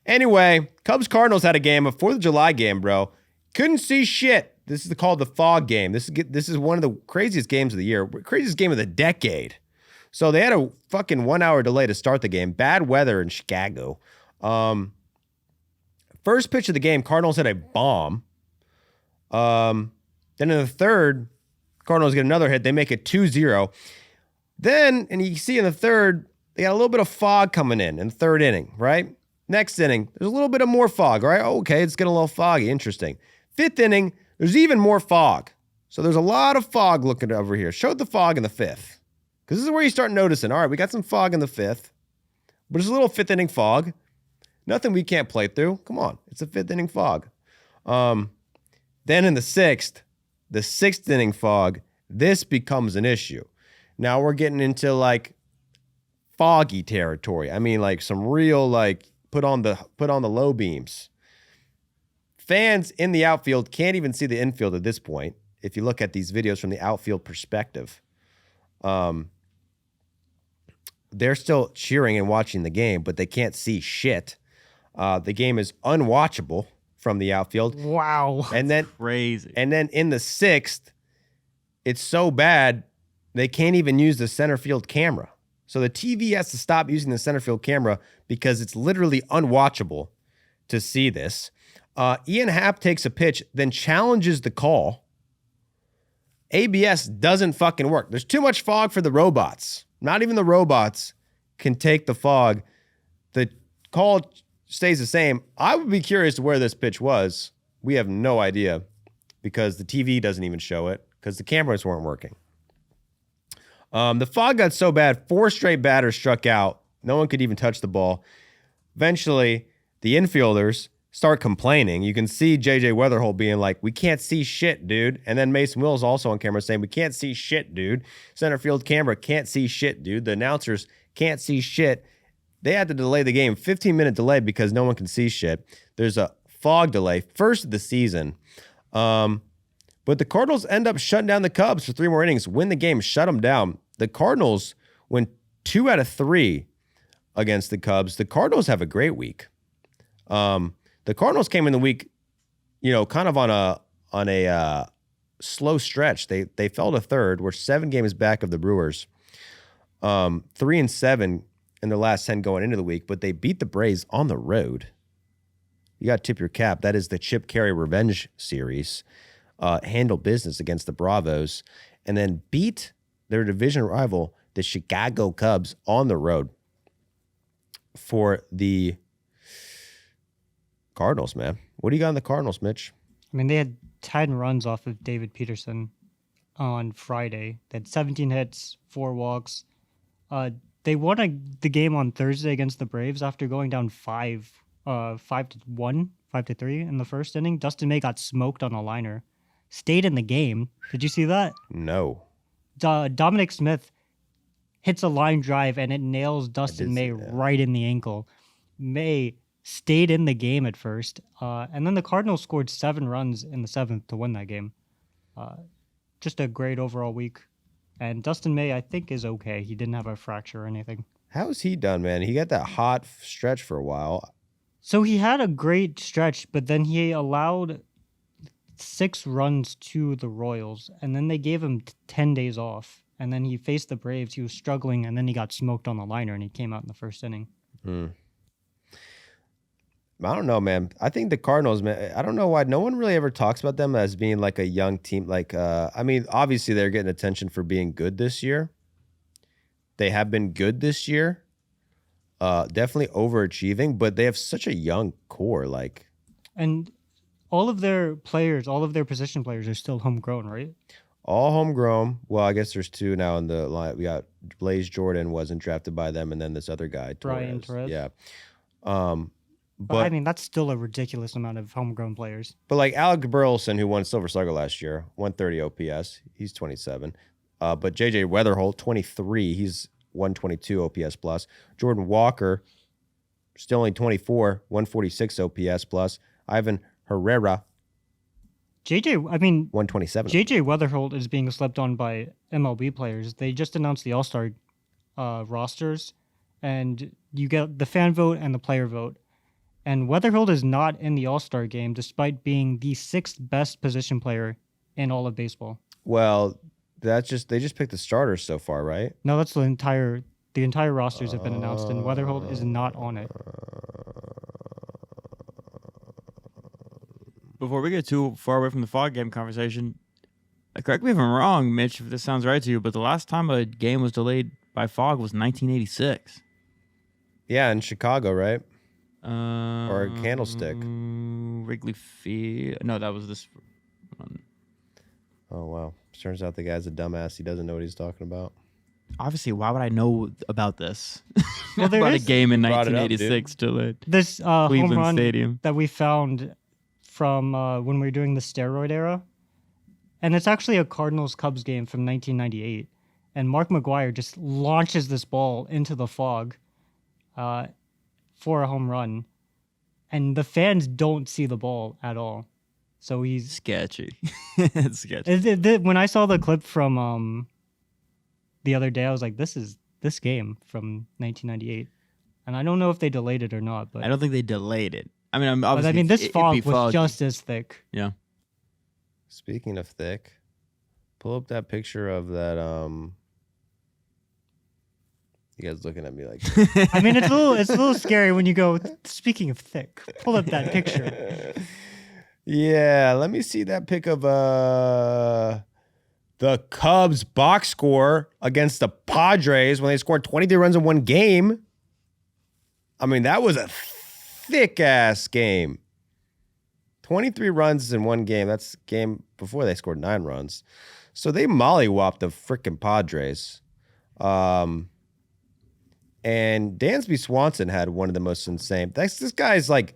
Anyway, Cubs-Cardinals had a game, a 4th of July game, bro. Couldn't see shit. This is called the fog game. This is one of the craziest games of the year, craziest game of the decade. So they had a fucking 1 hour delay to start the game. Bad weather in Chicago. First pitch of the game, Cardinals hit a bomb. Then in the third, Cardinals get another hit. They make it 2-0. Then, and you see in the third, they got a little bit of fog coming in the third inning, right? Next inning, there's a little bit of more fog, right? Okay, it's getting a little foggy. Interesting. 5th inning, there's even more fog. So there's a lot of fog looking over here. Showed the fog in the 5th. Because this is where you start noticing, all right, we got some fog in the 5th, but there's a little 5th inning fog. Nothing we can't play through. Come on. It's a 5th inning fog. Then in the 6th inning fog, this becomes an issue. Now we're getting into like foggy territory. I mean, like some real like put on the low beams. Fans in the outfield can't even see the infield at this point. If you look at these videos from the outfield perspective, they're still cheering and watching the game, but they can't see shit. The game is unwatchable from the outfield. Wow. And then Crazy. And then in the 6th, it's so bad they can't even use the center field camera. So the TV has to stop using the center field camera because it's literally unwatchable to see this. Ian Happ takes a pitch, then challenges the call. ABS doesn't fucking work. There's too much fog for the robots. Not even the robots can take the fog. The call stays the same. I would be curious to where this pitch was. We have no idea because the TV doesn't even show it because the cameras weren't working. The fog got so bad, 4 straight batters struck out. No one could even touch the ball. Eventually, the infielders start complaining. You can see JJ Weatherholt being like, we can't see shit, dude. And then Mason Wills also on camera saying, we can't see shit, dude. Center field camera can't see shit, dude. The announcers can't see shit. They had to delay the game, 15-minute delay because no one can see shit. There's a fog delay, first of the season. But the Cardinals end up shutting down the Cubs for 3 more innings, win the game, shut them down. The Cardinals win 2 out of 3 against the Cubs. The Cardinals have a great week. The Cardinals came in the week, kind of on a slow stretch. They fell to 3rd. We're 7 games back of the Brewers. 3-7 in their last 10 going into the week, but they beat the Braves on the road. You got to tip your cap. That is the Chip Carey Revenge Series. Handle business against the Bravos, and then beat their division rival, the Chicago Cubs, on the road for the Cardinals, man. What do you got on the Cardinals, Mitch? I mean, they had 10 runs off of David Peterson on Friday. They had 17 hits, 4 walks. They won the game on Thursday against the Braves after going down 5-1, 5-3 in the first inning. Dustin May got smoked on a liner. Stayed in the game. Did you see that? No. Dominic Smith hits a line drive and it nails Dustin May right in the ankle. May stayed in the game at first, and then the Cardinals scored 7 runs in the 7th to win that game. Just a great overall week. And Dustin May, I think, is okay. He didn't have a fracture or anything. How's he done, man? He got that hot stretch for a while. So he had a great stretch, but then he allowed 6 runs to the Royals, and then they gave him 10 days off. And then he faced the Braves. He was struggling, and then he got smoked on the liner, and he came out in the first inning. I don't know, man. I think the Cardinals, man, I don't know why no one really ever talks about them as being like a young team. Obviously they're getting attention for being good this year. They have been good this year. Definitely overachieving, but they have such a young core. And all of their players, all of their position players are still homegrown, right? All homegrown. Well, I guess there's 2 now in the line. We got Blaze Jordan wasn't drafted by them, and then this other guy, Brian Torres. Yeah. But I mean, that's still a ridiculous amount of homegrown players. But like Alec Burleson, who won Silver Slugger last year, 130 OPS. He's 27. But JJ Weatherholt, 23. He's 122 OPS plus. Jordan Walker, still only 24, 146 OPS plus. Ivan Herrera, 127. JJ Weatherholt is being slept on by MLB players. They just announced the All-Star rosters, and you get the fan vote and the player vote. And Weatherholt is not in the All-Star game, despite being the 6th best position player in all of baseball. Well, they just picked the starters so far, right? No, that's the entire rosters have been announced, and Weatherholt is not on it. Before we get too far away from the fog game conversation, correct me if I'm wrong, Mitch, if this sounds right to you, but the last time a game was delayed by fog was 1986. Yeah, in Chicago, right? Or Candlestick. Wrigley Field. No, that was this one. Oh, wow. Turns out the guy's a dumbass. He doesn't know what he's talking about. Obviously, why would I know about this? Well, about a game in Brought it up, 1986 delayed. This home Cleveland run Stadium. that we found from when we were doing the steroid era. And it's actually a Cardinals-Cubs game from 1998. And Mark McGwire just launches this ball into the fog for a home run. And the fans don't see the ball at all. So he's... Sketchy. It's sketchy. When I saw the clip from the other day, I was like, this is this game from 1998. And I don't know if they delayed it or not. But I don't think they delayed it. I mean, obviously, this fog was foggy. just as thick. Yeah. Speaking of thick, pull up that picture of that You guys looking at me like I mean, it's a little scary when you go. Speaking of thick, pull up that picture. Yeah, let me see that pic of the Cubs box score against the Padres when they scored 23 runs in one game. I mean, that was a thick ass game. 23 runs in one game. That's the game before they scored 9 runs. So they mollywopped the freaking Padres. And Dansby Swanson had one of the most insane. This guy's like,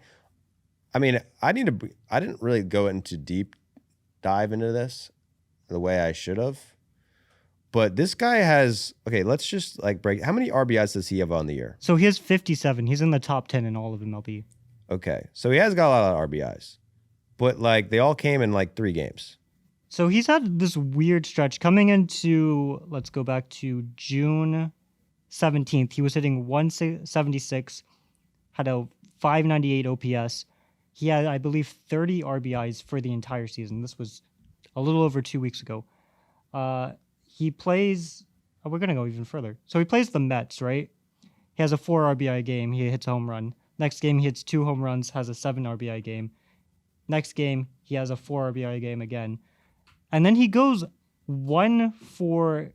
I mean, I didn't really go into deep dive into this the way I should have. But this guy has, okay, let's just like break. How many RBIs does he have on the year? So he has 57. He's in the top 10 in all of MLB. Okay. So he has got a lot of RBIs. But like they all came in like 3 games. So he's had this weird stretch coming into, let's go back to June 17th. He was hitting 176, had a 598 OPS. He had, I believe, 30 RBIs for the entire season. This was a little over 2 weeks ago. He plays, we're going to go even further. So he plays the Mets, right? He has a 4 RBI game. He hits a home run. Next game, he hits 2 home runs, has a 7 RBI game. Next game, he has a 4 RBI game again. And then he goes 1 for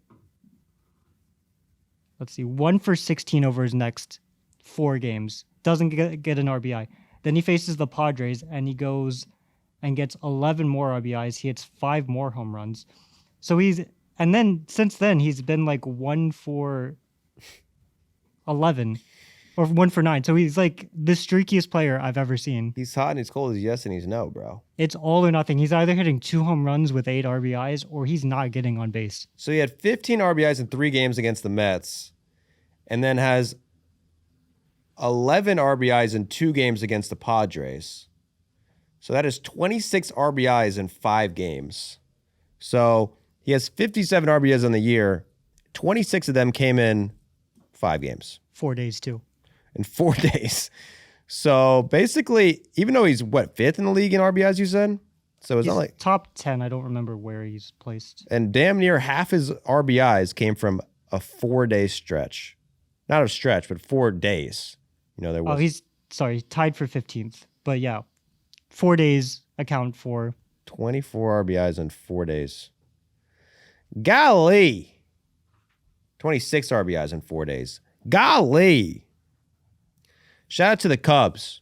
16 over his next 4 games. Doesn't get an RBI. Then he faces the Padres, and he goes and gets 11 more RBIs. He hits 5 more home runs. So since then, he's been like 1 for 11 or 1 for 9. So he's like the streakiest player I've ever seen. He's hot and he's cold as yes and he's no, bro. It's all or nothing. He's either hitting 2 home runs with 8 RBIs or he's not getting on base. So he had 15 RBIs in 3 games against the Mets and then has 11 RBIs in 2 games against the Padres. So that is 26 RBIs in 5 games. So he has 57 RBIs on the year. 26 of them came in 5 games. 4 days, too. In 4 days. So basically, even though he's, 5th in the league in RBIs, you said? So it's He's not like... top 10. I don't remember where he's placed. And damn near half his RBIs came from a 4-day stretch. Not a stretch, but 4 days. You know, there was... Oh, he's, tied for 15th. But yeah, 4 days account for... 24 RBIs in 4 days. Golly! 26 RBIs in 4 days. Golly! Shout out to the Cubs.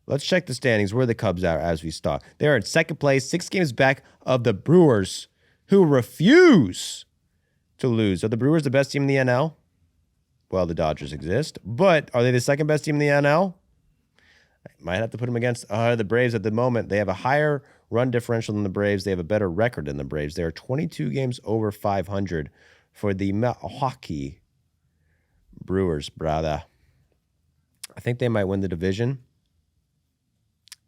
Let's check the standings. Where the Cubs are as we start. They are in second place, 6 games back of the Brewers, who refuse to lose. Are the Brewers the best team in the NL? Well, the Dodgers exist. But are they the second best team in the NL? I might have to put them against the Braves at the moment. They have a higher run differential than the Braves. They have a better record than the Braves. They are 22 games over 500 for the Milwaukee Brewers, brother. I think they might win the division.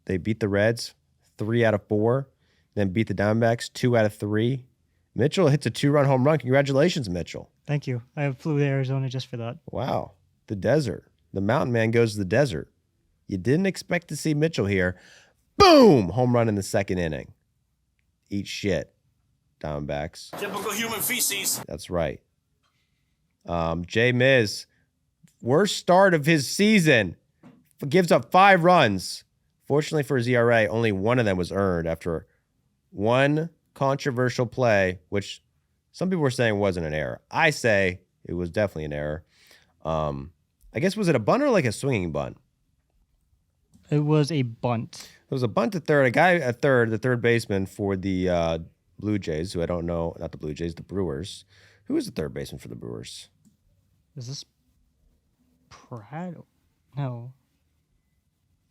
They beat the Reds 3 out of 4, then beat the Diamondbacks 2 out of 3. Mitchell hits a 2-run home run. Congratulations, Mitchell. Thank you. I flew to Arizona just for that. Wow. The desert. The mountain man goes to the desert. You didn't expect to see Mitchell here. Boom! Home run in the 2nd inning. Eat shit, Diamondbacks. Typical human feces. That's right. Jay Miz, worst start of his season. Gives up 5 runs. Fortunately for his ERA, only 1 of them was earned after 1 controversial play, which some people were saying wasn't an error. I say it was definitely an error. I guess, was it a bunt or like a swinging bunt? It was a bunt. It was a bunt to third. A guy at third, the third baseman for the Blue Jays, who I don't know, not the Blue Jays, the Brewers. Who is the third baseman for the Brewers? Is this Pratt? No.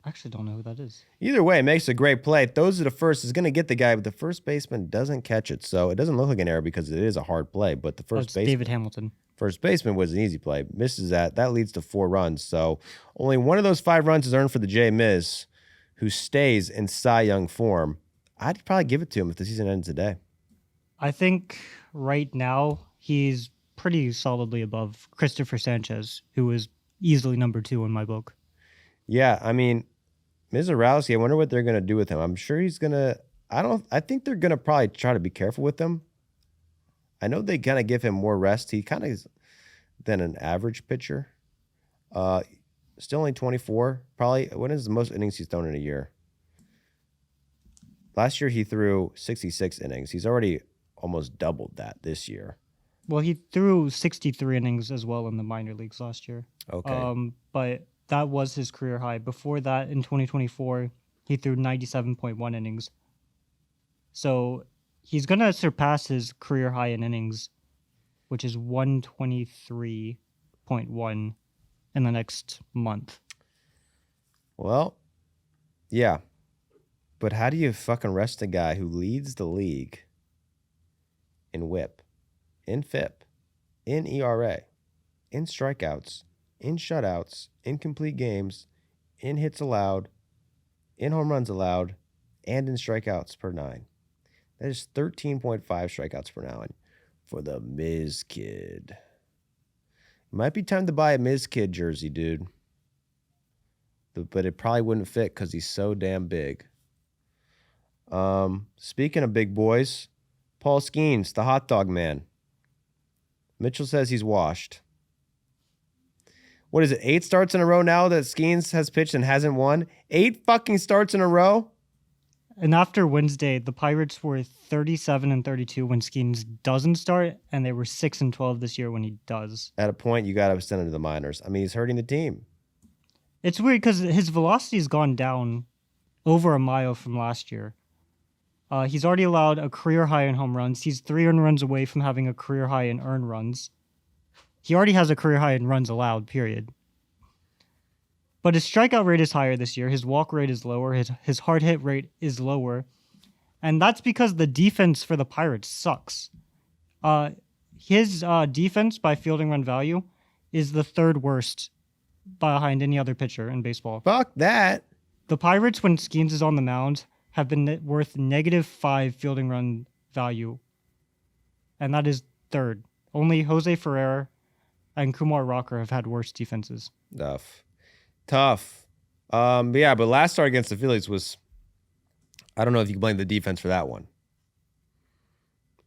I actually don't know who that is. Either way, makes a great play. Throws to the first, is going to get the guy, but the first baseman doesn't catch it. So it doesn't look like an error because it is a hard play. But the first baseman, David Hamilton. First baseman was an easy play. Misses that. That leads to 4 runs. So only 1 of those 5 runs is earned for the J Miz, who stays in Cy Young form. I'd probably give it to him if the season ends today. I think right now he's pretty solidly above Christopher Sanchez, who is easily number 2 in my book. Yeah, I mean, Mizorowski, I wonder what they're going to do with him. I'm sure he's going to... I think they're going to probably try to be careful with him. I know they kind of give him more rest. He kind of than an average pitcher. Still only 24. Probably, when is the most innings he's thrown in a year? Last year he threw 66 innings. He's already almost doubled that this year. Well, he threw 63 innings as well in the minor leagues last year. Okay. But that was his career high. Before that, in 2024, he threw 97.1 innings. So he's going to surpass his career high in innings, which is 123.1 in the next month. Well, yeah. But how do you fucking rest a guy who leads the league in WHIP, in FIP, in ERA, in strikeouts, in shutouts, in complete games, in hits allowed, in home runs allowed, and in strikeouts per 9? That is 13.5 strikeouts per 9 for the Miz Kid. Might be time to buy a Miz Kid jersey, dude. But it probably wouldn't fit because he's so damn big. Speaking of big boys, Paul Skeens, the hot dog man. Mitchell says he's washed. What is it, 8 starts in a row now that Skeens has pitched and hasn't won? 8 fucking starts in a row? And after Wednesday, the Pirates were 37-32 when Skeens doesn't start, and they were 6-12 this year when he does. At a point, you got to send him to the minors. I mean, he's hurting the team. It's weird because his velocity's gone down over a mile from last year. He's already allowed a career high in home runs. He's 3 earned runs away from having a career high in earned runs. He already has a career high in runs allowed, period. But his strikeout rate is higher this year. His walk rate is lower. His hard hit rate is lower. And that's because the defense for the Pirates sucks. His defense by fielding run value is the 3rd worst behind any other pitcher in baseball. Fuck that. The Pirates, when Skeens is on the mound, have been worth -5 fielding run value. And that is 3rd. Only Jose Ferrer and Kumar Rocker have had worse defenses. Tough. Yeah, but last start against the Phillies was, I don't know if you can blame the defense for that one.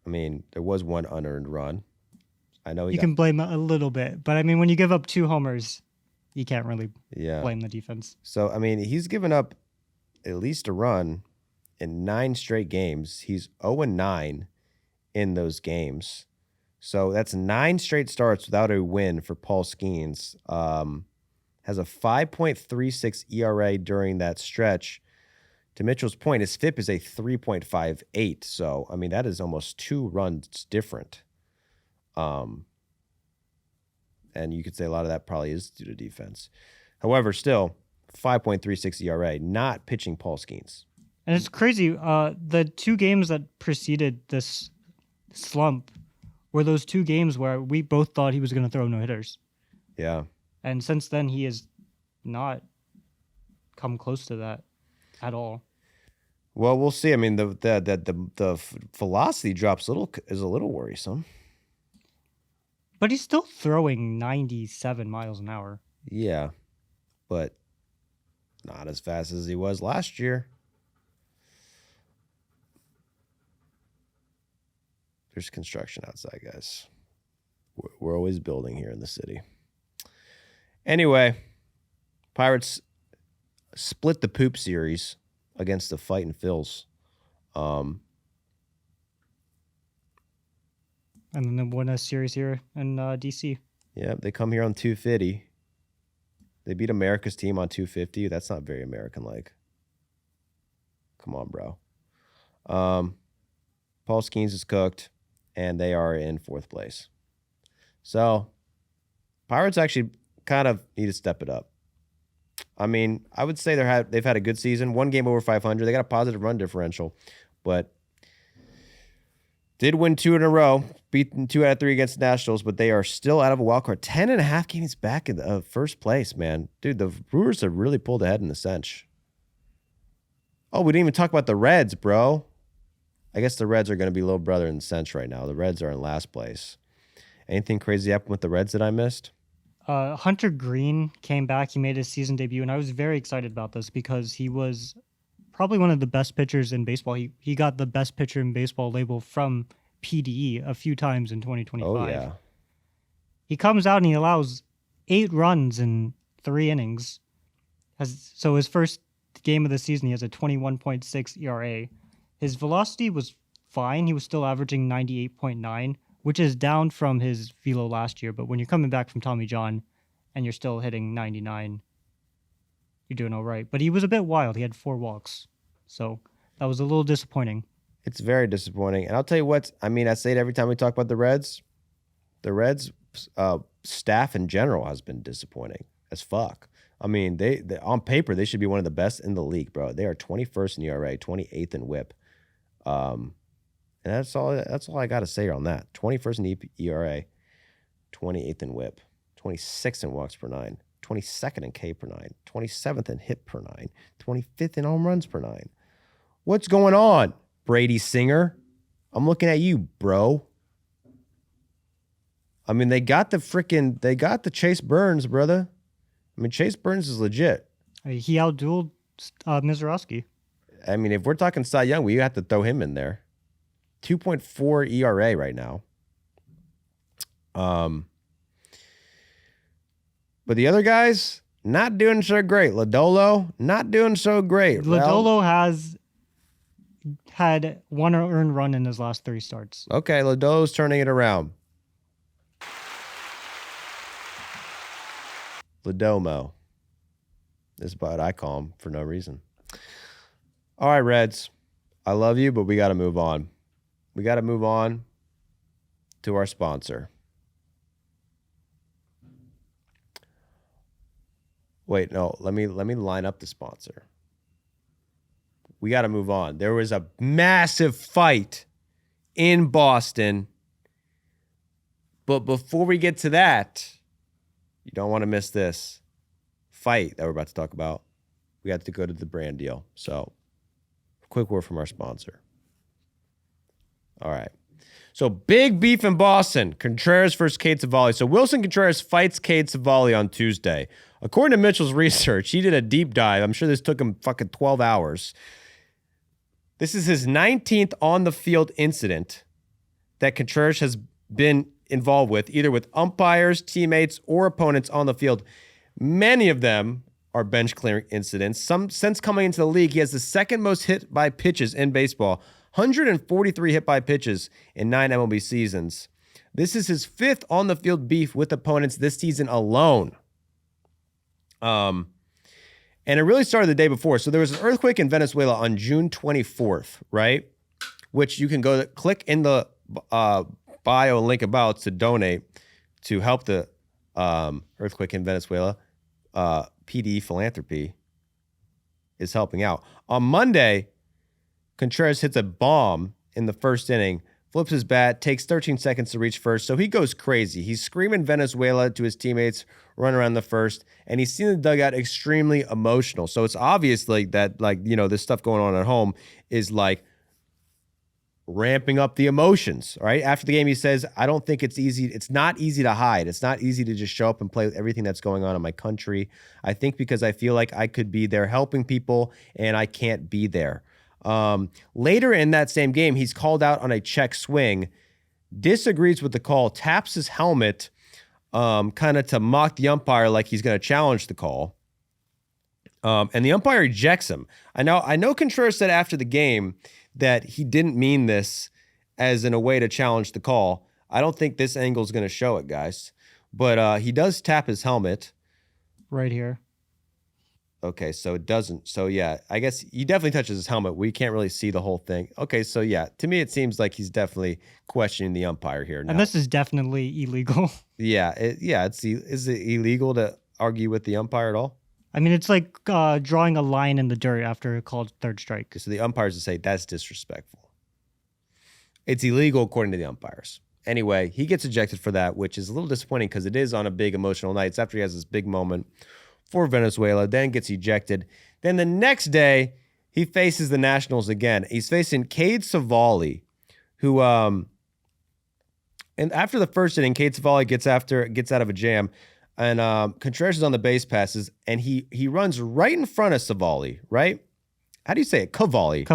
I mean, there was one unearned run. I know you can blame a little bit, but I mean, when you give up 2 homers, you can't really blame the defense. So, I mean, he's given up at least a run in 9 straight games. He's 0-9 in those games. So that's 9 straight starts without a win for Paul Skeens. Has a 5.36 ERA during that stretch. To Mitchell's point, his FIP is a 3.58. So, I mean, that is almost 2 runs different. And you could say a lot of that probably is due to defense. However, still, 5.36 ERA, not pitching Paul Skeens. And it's crazy. The 2 games that preceded this slump were those 2 games where we both thought he was going to throw no-hitters. Yeah. And since then, he has not come close to that at all. Well, we'll see. I mean, the velocity drops is a little worrisome. But he's still throwing 97 miles an hour. Yeah, but not as fast as he was last year. There's construction outside, guys. We're always building here in the city. Anyway, Pirates split the poop series against the Fightin' Phils. And then they won a series here in D.C. Yeah, they come here on 250. They beat America's team on 250. That's not very American-like. Come on, bro. Paul Skeens is cooked, and they are in 4th place. So, Pirates actually kind of need to step it up. I mean, I would say they've had a good season. 1 game over 500. They got a positive run differential, but did win 2 in a row. Beat 2 out of 3 against the Nationals, but they are still out of a wild card. 10.5 games back in the 1st place, man. Dude, the Brewers have really pulled ahead in the cinch. Oh, we didn't even talk about the Reds, bro. I guess the Reds are going to be little brother in the cinch right now. The Reds are in last place. Anything crazy happened with the Reds that I missed? Hunter Green came back. He made his season debut, and I was very excited about this because he was probably one of the best pitchers in baseball. He got the best pitcher in baseball label from PDE a few times in 2025. Oh, yeah. He comes out and he allows 8 runs in 3 innings. So his first game of the season, he has a 21.6 ERA. His velocity was fine. He was still averaging 98.9, which is down from his velo last year. But when you're coming back from Tommy John and you're still hitting 99, you're doing all right. But he was a bit wild. He had 4 walks. So that was a little disappointing. It's very disappointing. And I'll tell you what, I mean, I say it every time we talk about the Reds. The Reds staff in general has been disappointing as fuck. I mean, they on paper, they should be one of the best in the league, bro. They are 21st in ERA, 28th in WHIP. And that's all I got to say on that. 21st in ERA, 28th in WHIP, 26th in walks per 9, 22nd in K per 9, 27th in hit per 9, 25th in home runs per 9. What's going on, Brady Singer? I'm looking at you, bro. I mean, they got the Chase Burns, brother. I mean, Chase Burns is legit. He outdueled Mizorowski. I mean, if we're talking Cy Young, we have to throw him in there. 2.4 ERA right now. But the other guys, not doing so great. Lodolo, not doing so great. Lodolo has had 1 earned run in his last 3 starts. Okay, Lodolo's turning it around. Lodomo is what I call him for no reason. All right, Reds. I love you, but we got to move on. We got to move on to our sponsor. Wait, no, let me line up the sponsor. We got to move on. There was a massive fight in Boston. But before we get to that, you don't want to miss this fight that we're about to talk about. We have to go to the brand deal. So, quick word from our sponsor. All right. So, big beef in Boston. Contreras versus Cade Cavali. So, Wilson Contreras fights Cade Cavali on Tuesday. According to Mitchell's research, he did a deep dive. I'm sure this took him fucking 12 hours. This is his 19th on-the-field incident that Contreras has been involved with, either with umpires, teammates, or opponents on the field. Many of them are bench clearing incidents. Since coming into the league, he has the second most hit by pitches in baseball, 143 hit by pitches in 9 MLB seasons. This is his 5th on the field beef with opponents this season alone. And it really started the day before. So there was an earthquake in Venezuela on June 24th, right? Which you can go click in the bio link about to donate to help the earthquake in Venezuela. PD Philanthropy is helping out. On Monday, Contreras hits a bomb in the first inning, flips his bat, takes 13 seconds to reach first, so he goes crazy. He's screaming Venezuela to his teammates, run around the first, and he's seen the dugout extremely emotional. So it's obviously that, this stuff going on at home is ramping up the emotions, right? After the game, he says, I don't think it's easy. It's not easy to hide. It's not easy to just show up and play with everything that's going on in my country. I think because I feel like I could be there helping people and I can't be there. Later in that same game, he's called out on a check swing, disagrees with the call, taps his helmet, kind of to mock the umpire like he's going to challenge the call. And the umpire ejects him. I know Contreras said after the game that he didn't mean this as in a way to challenge the call. I don't think this angle is going to show it, guys. But he does tap his helmet. Right here. Okay, so it doesn't. So, yeah, I guess he definitely touches his helmet. We can't really see the whole thing. Okay, so, yeah, to me it seems like he's definitely questioning the umpire here now. And this is definitely illegal. Yeah, is it illegal to argue with the umpire at all? I mean, it's like drawing a line in the dirt after a called third strike. So the umpires would say that's disrespectful. It's illegal according to the umpires. Anyway, he gets ejected for that, which is a little disappointing because it is on a big emotional night. It's after he has this big moment for Venezuela, then gets ejected. Then the next day, he faces the Nationals again. He's facing Cade Cavali, who, and after the first inning, Cade Cavali gets out of a jam. And Contreras is on the base passes, and he runs right in front of Cavali, right? How do you say it? Cavali.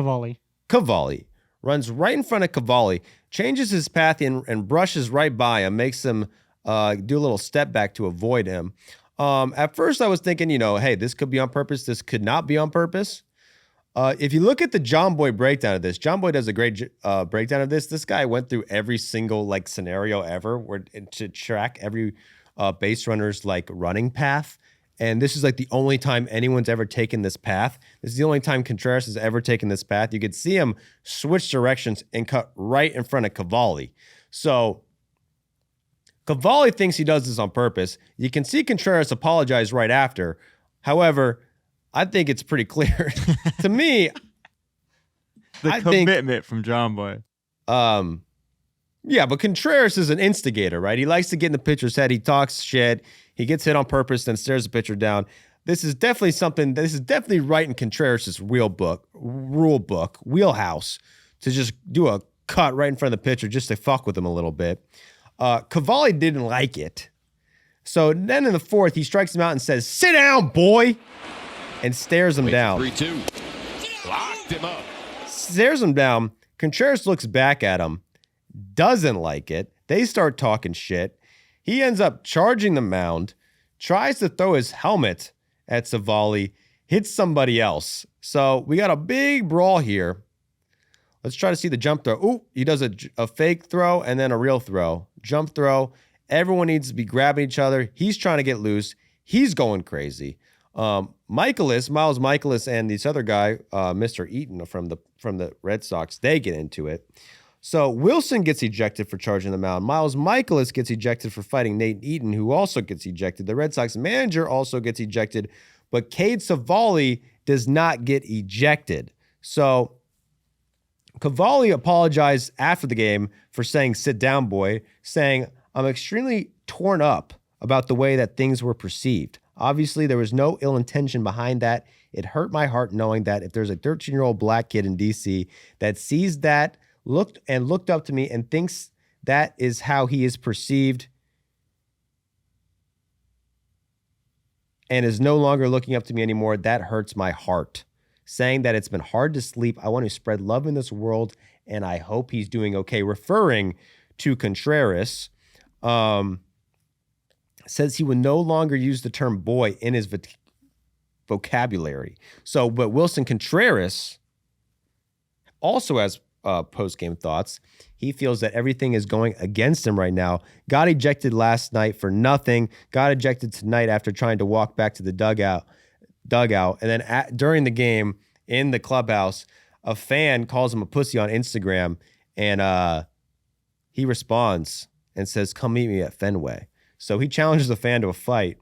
Cavali. Runs right in front of Cavali, changes his path and brushes right by him, makes him do a little step back to avoid him. At first, I was thinking, hey, this could be on purpose. This could not be on purpose. If you look at the John Boy breakdown of this, John Boy does a great breakdown of this. This guy went through every single scenario ever to track every base runner's running path. And this is the only time anyone's ever taken this path. This is the only time Contreras has ever taken this path. You could see him switch directions and cut right in front of Cavali. So Cavali thinks he does this on purpose. You can see Contreras apologize right after. However, I think it's pretty clear. To me, the commitment from John Boy. Yeah, but Contreras is an instigator, right? He likes to get in the pitcher's head. He talks shit. He gets hit on purpose, then stares the pitcher down. This is definitely right in Contreras' rule book, wheelhouse, to just do a cut right in front of the pitcher just to fuck with him a little bit. Cavali didn't like it. So then in the fourth, he strikes him out and says, "Sit down, boy," and stares him down. 3-2. Locked him up. Stares him down. Contreras looks back at him, doesn't like it. They start talking shit. He ends up charging the mound, tries to throw his helmet at Cavali, hits somebody else. So we got a big brawl here. Let's try to see the jump throw. Ooh, he does a fake throw and then a real throw. Jump throw. Everyone needs to be grabbing each other. He's trying to get loose. He's going crazy. Miles Michaelis, and this other guy, Mr. Eaton from the Red Sox, they get into it. So Wilson gets ejected for charging the mound. Miles Michaelis gets ejected for fighting Nate Eaton, who also gets ejected. The Red Sox manager also gets ejected, but Cade Cavali does not get ejected. So Cavali apologized after the game for saying, "Sit down, boy," saying, "I'm extremely torn up about the way that things were perceived. Obviously, there was no ill intention behind that. It hurt my heart knowing that if there's a 13-year-old black kid in D.C. that sees that, looked up to me and thinks that is how he is perceived and is no longer looking up to me anymore, that hurts my heart. Saying that it's been hard to sleep. I want to spread love in this world, and I hope he's doing okay." Referring to Contreras, says he would no longer use the term boy in his vocabulary. So, but Wilson Contreras also has post-game thoughts. He feels that everything is going against him right now. Got ejected last night for nothing. Got ejected tonight after trying to walk back to the dugout. And then during the game in the clubhouse, a fan calls him a pussy on Instagram, and he responds and says, "Come meet me at Fenway." So he challenges the fan to a fight.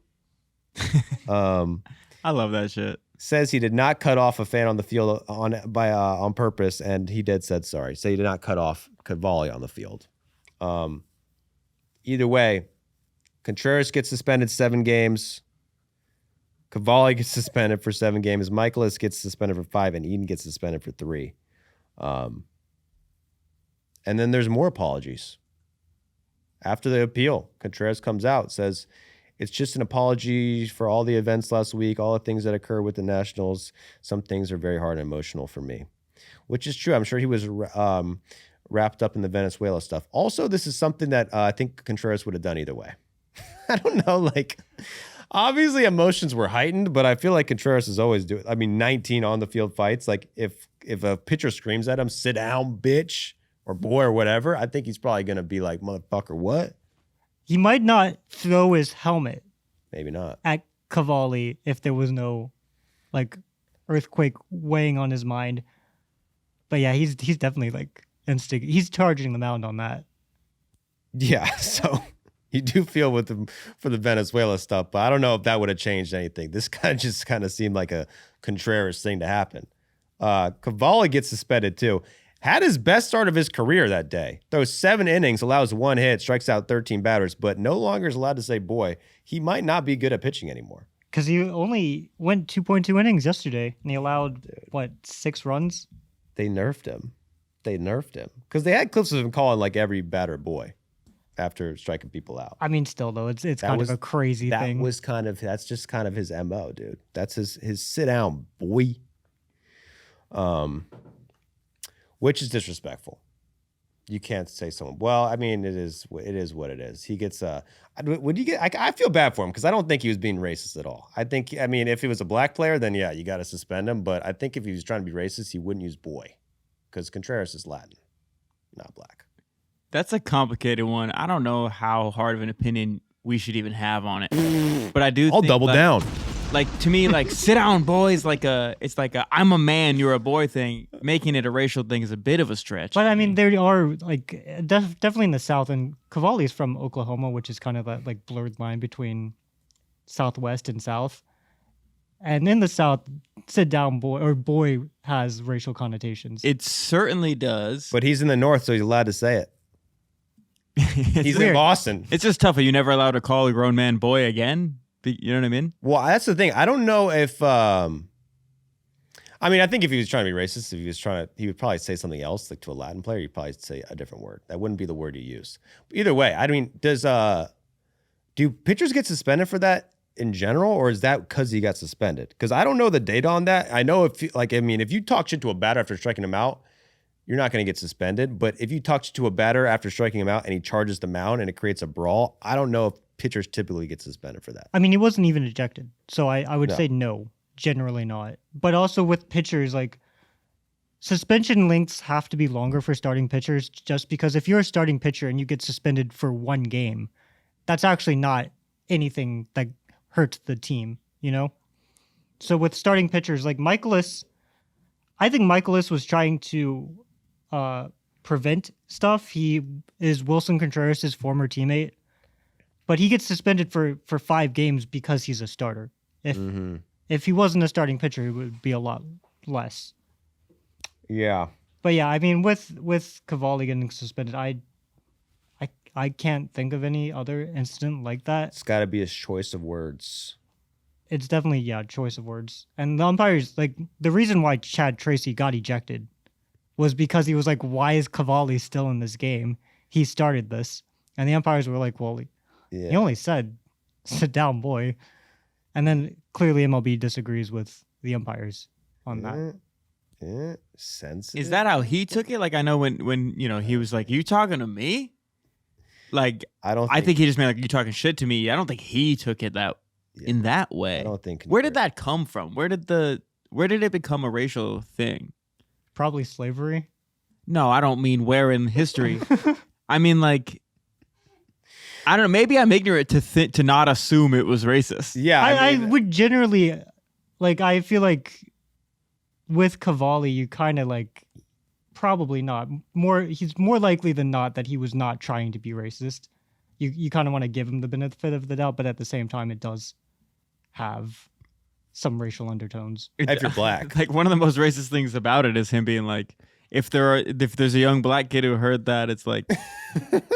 I love that shit. Says he did not cut off a fan on the field on purpose, and he said sorry. So he did not cut off Cavali on the field. Either way, Contreras gets suspended 7 games. Cavali gets suspended for 7 games. Michaelis gets suspended for 5, and Eden gets suspended for 3. And then there's more apologies. After the appeal, Contreras comes out, says, "It's just an apology for all the events last week, all the things that occur with the Nationals. Some things are very hard and emotional for me," which is true. I'm sure he was wrapped up in the Venezuela stuff. Also, this is something that I think Contreras would have done either way. I don't know, obviously emotions were heightened, but I feel like Contreras is always doing. 19 on the field fights. If a pitcher screams at him, "Sit down, bitch," or "boy," or whatever, I think he's probably gonna be like, "Motherfucker, what?" He might not throw his helmet Maybe not at Cavali if there was no earthquake weighing on his mind. But yeah, he's definitely he's charging the mound on that. Yeah, so you do feel for the Venezuela stuff, but I don't know if that would have changed anything. This just kind of seemed like a Contreras thing to happen. Cavali gets suspended too. Had his best start of his career that day. Throws 7 innings, allows 1 hit, strikes out 13 batters, but no longer is allowed to say boy. He might not be good at pitching anymore. Because he only went 2.2 innings yesterday, and he allowed, 6 runs? They nerfed him. Because they had clips of him calling every batter boy after striking people out. Still, though, it's kind of a crazy thing. That's just kind of his MO, dude. That's his sit down, boy. Which is disrespectful. You can't say someone. Well, I mean, it is what it is. He gets would you get? I feel bad for him because I don't think he was being racist at all. I mean, if he was a black player, then yeah, you got to suspend him. But I think if he was trying to be racist, he wouldn't use boy because Contreras is Latin, not black. That's a complicated one. I don't know how hard of an opinion we should even have on it, but I do. I'll double down. Like to me, like sit down, boys. It's like a I'm a man, you're a boy thing. Making it a racial thing is a bit of a stretch. But I mean, there are like definitely in the South, and Cavali is from Oklahoma, which is kind of that like blurred line between Southwest and South. And in the South, sit down, boy or boy has racial connotations. It certainly does. But he's in the North, so he's allowed to say it. He's in Boston. It's just tough. Are you never allowed to call a grown man boy again? You know what I mean? Well, that's the thing. I don't know if. I mean, I think if he was trying to be racist, if he was trying to, he would probably say something else, like to a Latin player. He'd probably say a different word. That wouldn't be the word you use. But either way, I mean, do pitchers get suspended for that in general, or is that because he got suspended? Because I don't know the data on that. I know if you talk shit to a batter after striking him out, you're not going to get suspended. But if you talk shit to a batter after striking him out and he charges the mound and it creates a brawl, I don't know if pitchers typically get suspended for that. I mean, he wasn't even ejected, so I would say no, generally not. But also with pitchers, like suspension lengths have to be longer for starting pitchers, just because if you're a starting pitcher and you get suspended for one game, that's actually not anything that hurts the team, you know? So with starting pitchers like Michaelis, I think Michaelis was trying to prevent stuff. He is Wilson Contreras' former teammate. But he gets suspended for 5 games because he's a starter. If he wasn't a starting pitcher, it would be a lot less. Yeah. But yeah, I mean, with Cavali getting suspended, I can't think of any other incident like that. It's got to be his choice of words. It's definitely, choice of words. And the umpires, like, the reason why Chad Tracy got ejected was because he was like, why is Cavali still in this game? He started this. And the umpires were like, well, he only said, sit down, boy. And then clearly MLB disagrees with the umpires on that. Sensitive. Is that how he took it? Like, I know when he was like, you talking to me? Like, I think he just meant like, you talking shit to me. I don't think he took it in that way. I don't think. Where did that come from? Where did it become a racial thing? Probably slavery. No, I don't mean where in history. I mean, like, I don't know. Maybe I'm ignorant to not assume it was racist. Yeah, I would generally, like, I feel like with Cavali, you kind of like probably not. He's more likely than not that he was not trying to be racist. You kind of want to give him the benefit of the doubt, but at the same time, it does have some racial undertones. If you're black, like one of the most racist things about it is him being like, if there's a young black kid who heard that, it's like,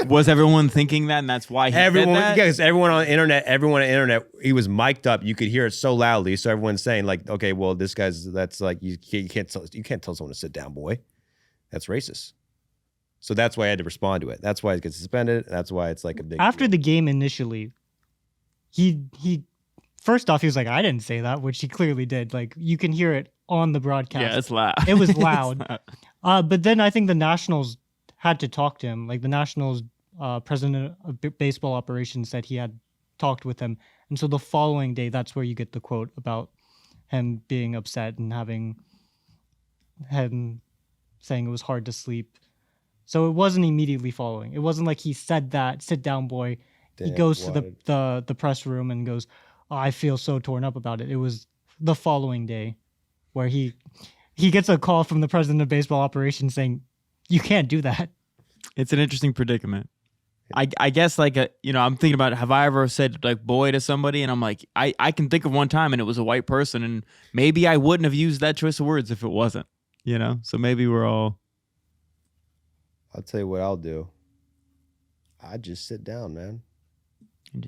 was everyone thinking that, and that's why he said that? Yeah, because everyone on the internet, he was mic'd up. You could hear it so loudly, so everyone's saying like, okay, well, that's like you can't tell someone to sit down, boy. That's racist. So that's why I had to respond to it. That's why it gets suspended. That's why it's like a big. After the game initially, he first off he was like, I didn't say that, which he clearly did. Like you can hear it on the broadcast. Yeah, it's loud. It was loud. But then I think the Nationals had to talk to him. Like the Nationals president of baseball operations said he had talked with him. And so the following day, that's where you get the quote about him being upset and having him saying it was hard to sleep. So it wasn't immediately following. It wasn't like he said that, sit down, boy. He goes to the press room and goes, oh, I feel so torn up about it. It was the following day where he gets a call from the president of baseball operations saying, you can't do that. It's an interesting predicament. I guess like, I'm thinking about, have I ever said like boy to somebody? And I'm like, I can think of one time and it was a white person and maybe I wouldn't have used that choice of words if it wasn't, So maybe we're all. I'll tell you what I'll do. I'd just sit down, man.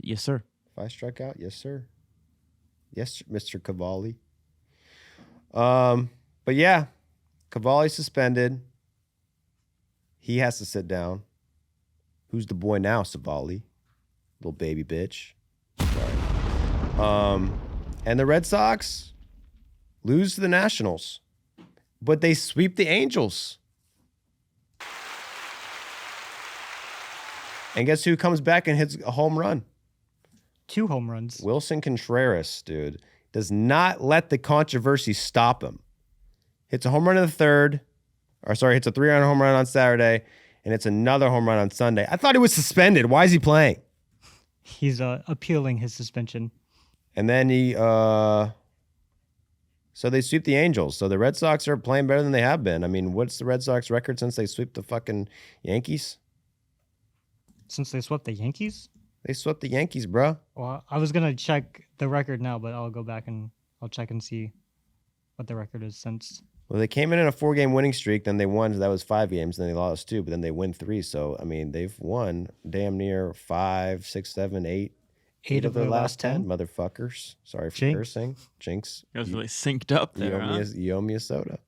Yes, sir. If I struck out, yes, sir. Yes, Mr. Cavali. But yeah, Cavali suspended. He has to sit down. Who's the boy now, Cavali? Little baby bitch. Sorry. And the Red Sox lose to the Nationals, but they sweep the Angels. And guess who comes back and hits a home run? 2 home runs. Wilson Contreras, dude. Does not let the controversy stop him. Hits a home run in the third. Hits a 3-run home run on Saturday. And it's another home run on Sunday. I thought he was suspended. Why is he playing? He's appealing his suspension. And then so they sweep the Angels. So the Red Sox are playing better than they have been. I mean, what's the Red Sox record since they swept the fucking Yankees? Since they swept the Yankees? They swept the Yankees, bro. Well, I was going to check the record now, but I'll go back and I'll check and see what the record is since. Well, they came in a 4-game winning streak. Then they won. That was 5 games. Then they lost 2, but then they win 3. So, I mean, they've won damn near 5, 6, 7, 8. 8 of their last 10, motherfuckers. Sorry for cursing. Jinx. You guys really synced up there, you owe me a soda.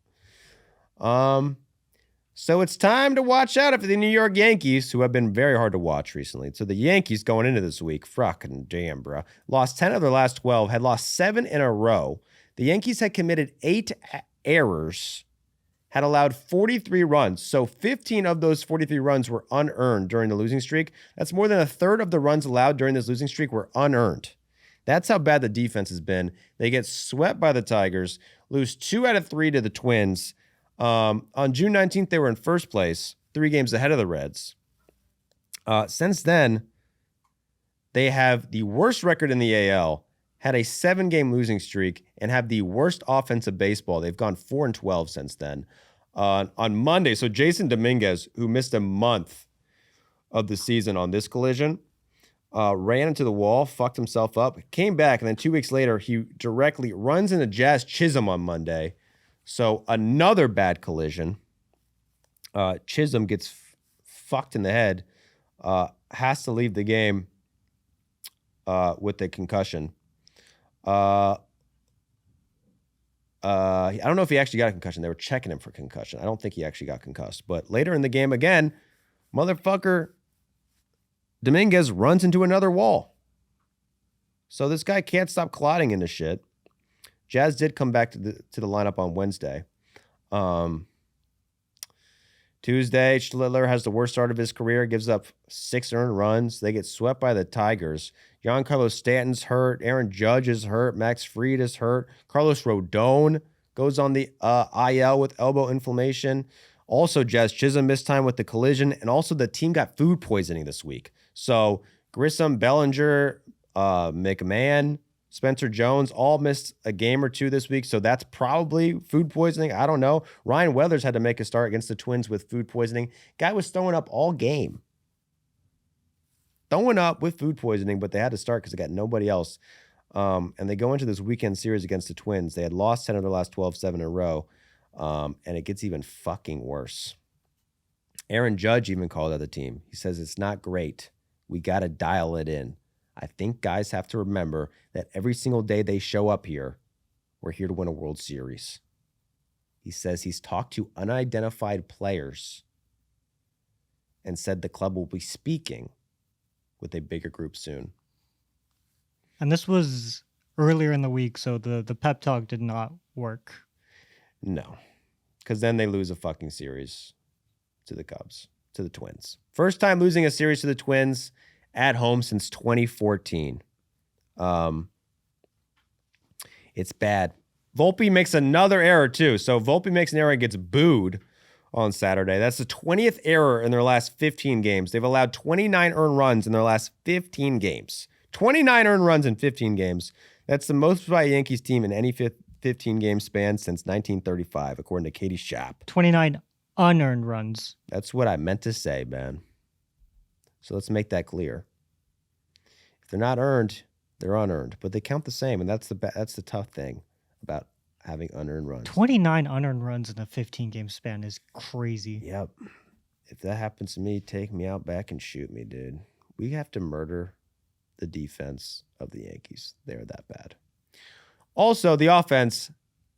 So it's time to watch out for the New York Yankees, who have been very hard to watch recently. So the Yankees going into this week, fucking damn, bro. Lost 10 of their last 12, had lost 7 in a row. The Yankees had committed 8 errors, had allowed 43 runs. So 15 of those 43 runs were unearned during the losing streak. That's more than a third of the runs allowed during this losing streak were unearned. That's how bad the defense has been. They get swept by the Tigers, lose 2 out of 3 to the Twins. On June 19th, they were in first place, 3 games ahead of the Reds. Since then, they have the worst record in the AL, had a 7-game losing streak, and have the worst offense of baseball. They've gone 4-12 since then. On Monday, so Jason Dominguez, who missed a month of the season on this collision, ran into the wall, fucked himself up, came back, and then 2 weeks later, he directly runs into Jazz Chisholm on Monday. So another bad collision. Chisholm gets fucked in the head, has to leave the game with a concussion. I don't know if he actually got a concussion. They were checking him for concussion. I don't think he actually got concussed. But later in the game again, motherfucker Dominguez runs into another wall. So this guy can't stop clotting into shit. Jazz did come back to the lineup on Wednesday. Tuesday, Schlittler has the worst start of his career, gives up 6 earned runs. They get swept by the Tigers. Giancarlo Stanton's hurt. Aaron Judge is hurt. Max Fried is hurt. Carlos Rodon goes on the IL with elbow inflammation. Also, Jazz Chisholm missed time with the collision. And also, the team got food poisoning this week. So, Grissom, Bellinger, McMahon, Spencer Jones all missed a game or 2 this week, so that's probably food poisoning. I don't know. Ryan Weathers had to make a start against the Twins with food poisoning. Guy was throwing up all game. Throwing up with food poisoning, but they had to start because they got nobody else. And they go into this weekend series against the Twins. They had lost 10 of their last 12, 7 in a row, and it gets even fucking worse. Aaron Judge even called out the team. He says, it's not great. We got to dial it in. I think guys have to remember that every single day they show up here, we're here to win a World Series. He says he's talked to unidentified players and said the club will be speaking with a bigger group soon. And this was earlier in the week, so the pep talk did not work. No, because then they lose a fucking series to the Cubs, to the Twins. First time losing a series to the Twins at home since 2014. It's bad. Volpe makes another error too. So Volpe makes an error and gets booed on Saturday. That's the 20th error in their last 15 games. They've allowed 29 earned runs in their last 15 games. 29 earned runs in 15 games. That's the most by a Yankees team in any 15-game span since 1935, according to Katie Schaap. 29 unearned runs. That's what I meant to say, man. So let's make that clear. If they're not earned, they're unearned, but they count the same, and that's the tough thing about having unearned runs. 29 unearned runs in a 15-game span is crazy. Yep. If that happens to me, take me out back and shoot me, dude. We have to murder the defense of the Yankees. They're that bad. Also, the offense,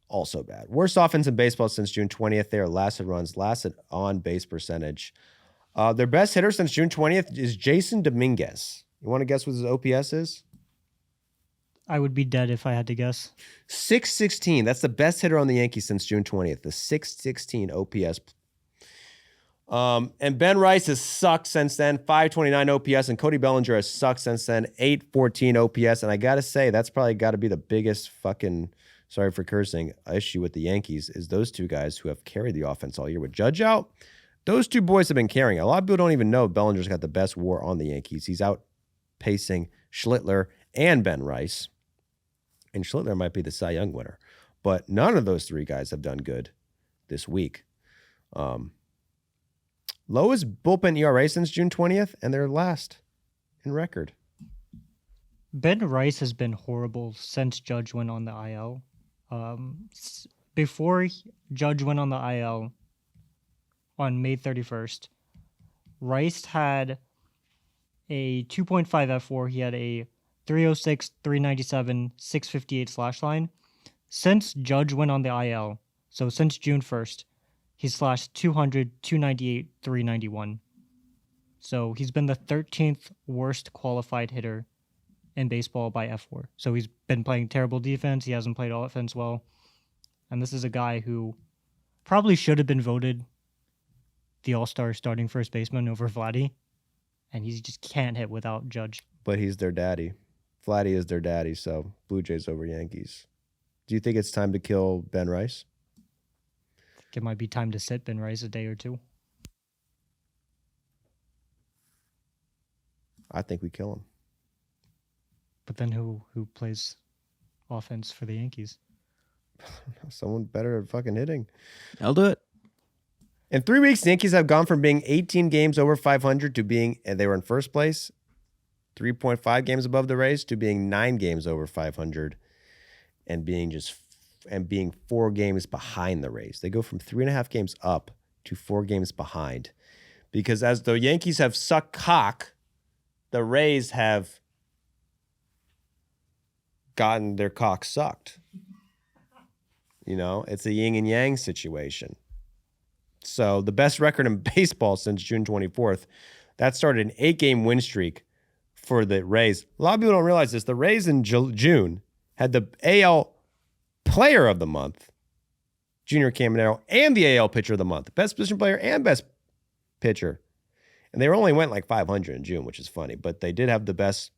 also bad. Worst offense in baseball since June 20th. They are last in runs, last in on-base percentage. Their best hitter since June 20th is Jason Dominguez. You want to guess what his OPS is? I would be dead if I had to guess. 616. That's the best hitter on the Yankees since June 20th. The 616 OPS. And Ben Rice has sucked since then, 529 OPS, and Cody Bellinger has sucked since then, 814 OPS. And I got to say, that's probably got to be the biggest fucking, sorry for cursing, issue with the Yankees is those two guys who have carried the offense all year. With Judge out, those two boys have been carrying. A lot of people don't even know Bellinger's got the best WAR on the Yankees. He's outpacing Schlittler and Ben Rice. And Schlittler might be the Cy Young winner. But none of those three guys have done good this week. Lowest bullpen ERA since June 20th, and they're last in record. Ben Rice has been horrible since Judge went on the IL. Before Judge went on the IL on May 31st, Rice had a 2.5 F4. He had a 306, 397, 658 slash line. Since Judge went on the IL, so since June 1st, he's slashed 200, 298, 391. So he's been the 13th worst qualified hitter in baseball by F4. So he's been playing terrible defense. He hasn't played offense well. And this is a guy who probably should have been voted the All-Star starting first baseman over Vladdy. And he just can't hit without Judge. But he's their daddy. Vladdy is their daddy, so Blue Jays over Yankees. Do you think it's time to kill Ben Rice? I think it might be time to sit Ben Rice a day or two. I think we kill him. But then who plays offense for the Yankees? Someone better at fucking hitting. I'll do it. In 3 weeks, the Yankees have gone from being 18 games over 500 to being, and they were in first place, 3.5 games above the Rays, to being 9 games over 500 and being 4 games behind the Rays. They go from 3.5 games up to 4 games behind. Because as the Yankees have sucked cock, the Rays have gotten their cock sucked. You know, it's a yin and yang situation. So the best record in baseball since June 24th, that started an 8-game win streak for the Rays. A lot of people don't realize this. The Rays in June had the AL Player of the Month, Junior Caminero, and the AL Pitcher of the Month, best position player and best pitcher. And they only went like 500 in June, which is funny, but they did have the best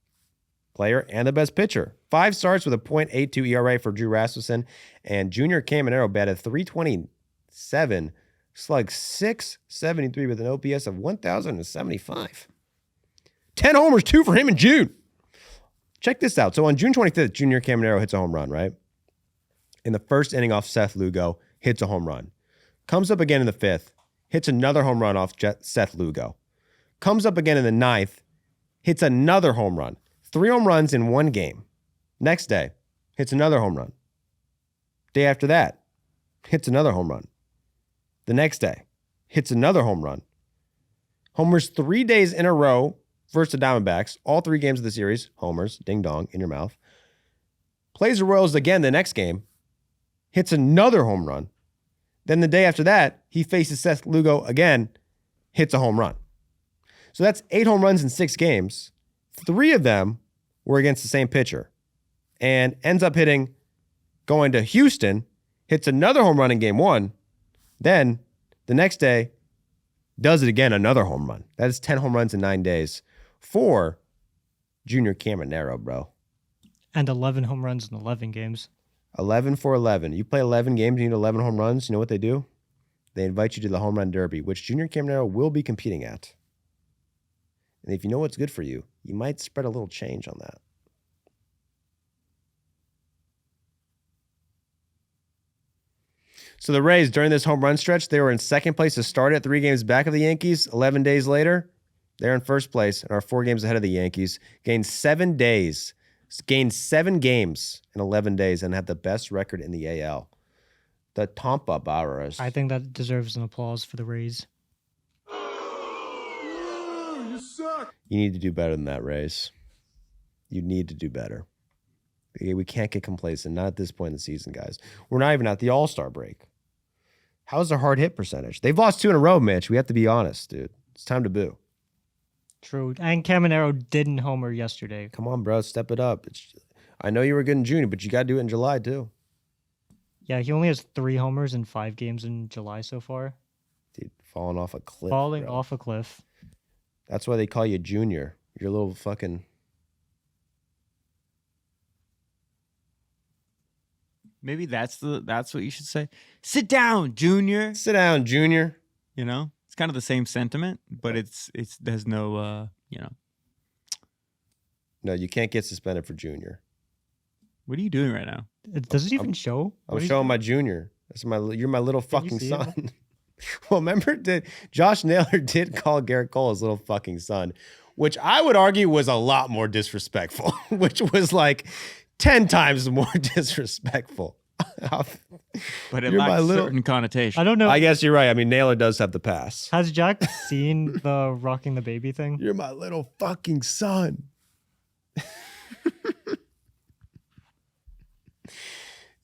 player and the best pitcher. 5 starts with a .82 ERA for Drew Rasmussen, and Junior Caminero batted .327, slugged .673 with an OPS of 1,075. 10 homers, 2 for him in June. Check this out. So on June 25th, Junior Caminero hits a home run, right? In the first inning off Seth Lugo, hits a home run. Comes up again in the 5th, hits another home run off Seth Lugo. Comes up again in the 9th, hits another home run. 3 home runs in 1 game. Next day, hits another home run. Day after that, hits another home run. The next day, hits another home run. Homers 3 days in a row versus the Diamondbacks. All 3 games of the series, homers, ding dong, in your mouth. Plays the Royals again the next game. Hits another home run. Then the day after that, he faces Seth Lugo again, hits a home run. So that's 8 home runs in 6 games. 3 of them were against the same pitcher. And ends up going to Houston, hits another home run in game 1. Then the next day, does it again, another home run. That is 10 home runs in 9 days for Junior Caminero, bro. And 11 home runs in 11 games. 11 for 11. You play 11 games, you need 11 home runs. You know what they do? They invite you to the home run derby, which Junior Caminero will be competing at. And if you know what's good for you, you might spread a little change on that. So the Rays, during this home run stretch, they were in second place to start at 3 games back of the Yankees. 11 days later, they're in first place and are 4 games ahead of the Yankees. Gained 7 games in 11 days and have the best record in the AL. The Tampa Barras. I think that deserves an applause for the Rays. You need to do better than that, Rays. You need to do better. We can't get complacent. Not at this point in the season, guys. We're not even at the All-Star break. How's their hard hit percentage? They've lost 2 in a row, Mitch. We have to be honest, dude. It's time to boo. True. And Caminero didn't homer yesterday. Come on, bro. Step it up. I know you were good in June, but you got to do it in July, too. Yeah, he only has 3 homers in 5 games in July so far. Dude, Falling off a cliff. Falling bro. off a cliff. That's why they call you Junior. You're a little fucking. Maybe that's what you should say. Sit down, Junior. Sit down, Junior. You know, it's kind of the same sentiment, but there's no No, you can't get suspended for Junior. What are you doing right now? Does it even show? I'm showing my Junior. You're my little Can you fucking see son. it? Well, remember Josh Naylor did call Garrett Cole his little fucking son, which I would argue was a lot more disrespectful, which was like 10 times more disrespectful. But it You're my lacks little- certain connotation. I don't know. I guess you're right. I mean, Naylor does have the pass. Has Jack seen the rocking the baby thing? You're my little fucking son.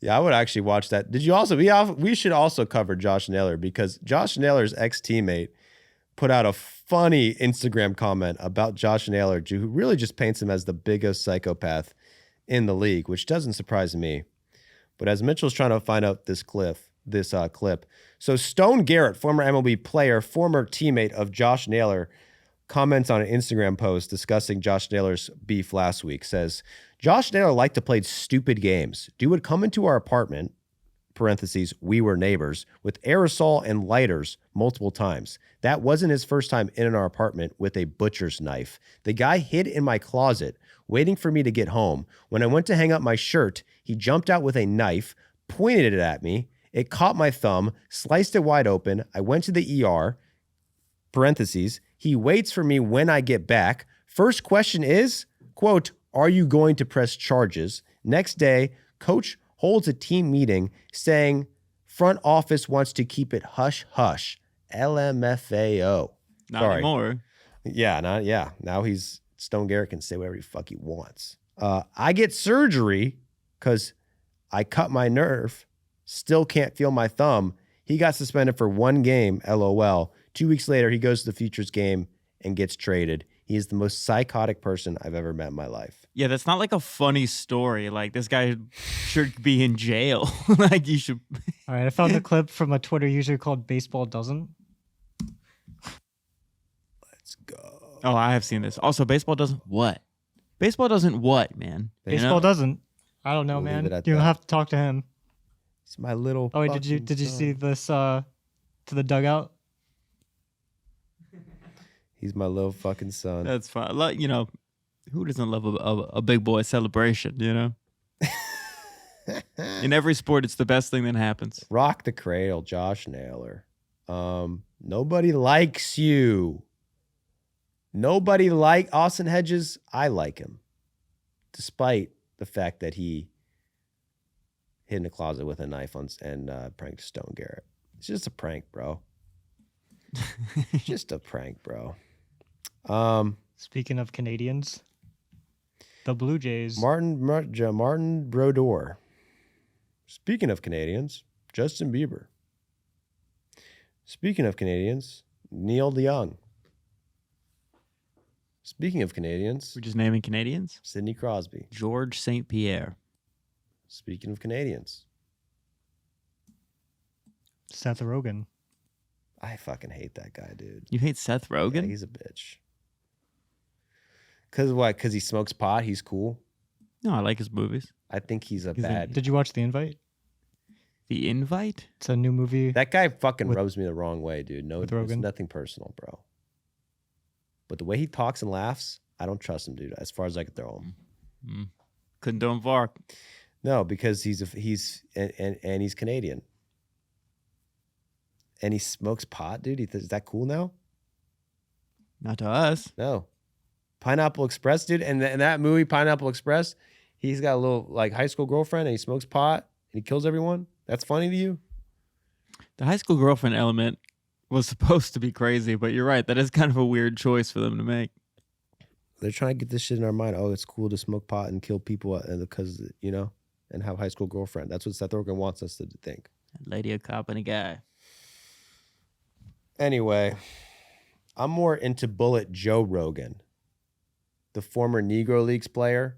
Yeah, I would actually watch that. Did you also? We should also cover Josh Naylor because Josh Naylor's ex-teammate put out a funny Instagram comment about Josh Naylor, who really just paints him as the biggest psychopath in the league, which doesn't surprise me. But as Mitchell's trying to find out this clip, so Stone Garrett, former MLB player, former teammate of Josh Naylor, comments on an Instagram post discussing Josh Naylor's beef last week, says, Josh Naylor liked to play stupid games. Dude would come into our apartment, parentheses, we were neighbors, with aerosol and lighters multiple times. That wasn't his first time in our apartment with a butcher's knife. The guy hid in my closet, waiting for me to get home. When I went to hang up my shirt, he jumped out with a knife, pointed it at me. It caught my thumb, sliced it wide open. I went to the ER, parentheses, he waits for me when I get back. First question is, quote, are you going to press charges? Next day, coach holds a team meeting saying front office wants to keep it hush hush. LMFAO. Not Sorry. anymore. Yeah. Now he's Stone Garrett can say whatever the fuck he wants. I get surgery because I cut my nerve. Still can't feel my thumb. He got suspended for 1 game, LOL. 2 weeks later, he goes to the Futures game and gets traded. He is the most psychotic person I've ever met in my life. Yeah, that's not like a funny story. Like, this guy should be in jail. Like, you should. All right, I found a clip from a Twitter user called Baseball Doesn't. Let's go. Oh, I have seen this. Also, baseball doesn't what? Baseball doesn't what, man? You Baseball know? Doesn't. I don't know, We'll leave man. it at You that. have to talk to him. It's my little. Oh wait, did you fucking see son. this to the dugout? He's my little fucking son. That's fine. Like, you know, who doesn't love a big boy celebration, you know? In every sport, it's the best thing that happens. Rock the cradle, Josh Naylor. Nobody likes you. Nobody like Austin Hedges. I like him, despite the fact that he hid in a closet with a knife and pranked Stone Garrett. It's just a prank, bro. Just a prank, bro. Speaking of Canadians, the Blue Jays. Martin Brodeur. Speaking of Canadians, Justin Bieber. Speaking of Canadians, Neil DeYoung. Speaking of Canadians, We're just naming Canadians. Sidney Crosby. George St. Pierre. Speaking of Canadians, Seth Rogen. I fucking hate that guy, dude. You hate Seth Yeah, Rogen? he's a bitch. Cause what? Cause he smokes pot. He's cool. No, I like his movies. I think he's a He's a- bad. Did you watch The Invite? The Invite? It's a new movie. That guy fucking With- rubs me the wrong way, dude. No, with it's Rogan? nothing personal, bro. But the way he talks and laughs, I don't trust him, dude. As far as I can throw him. Couldn't do him far. No, because he's Canadian, and he smokes pot, dude. Is that cool now? Not to us. No. Pineapple Express, dude, and that movie Pineapple Express, he's got a little like high school girlfriend, and he smokes pot and he kills everyone. That's funny to you? The high school girlfriend element was supposed to be crazy, but you're right. That is kind of a weird choice for them to make. They're trying to get this shit in our mind. Oh, it's cool to smoke pot and kill people because and have a high school girlfriend. That's what Seth Rogen wants us to think. A lady, a cop, and a guy. Anyway, I'm more into Bullet Joe Rogan, the former Negro Leagues player,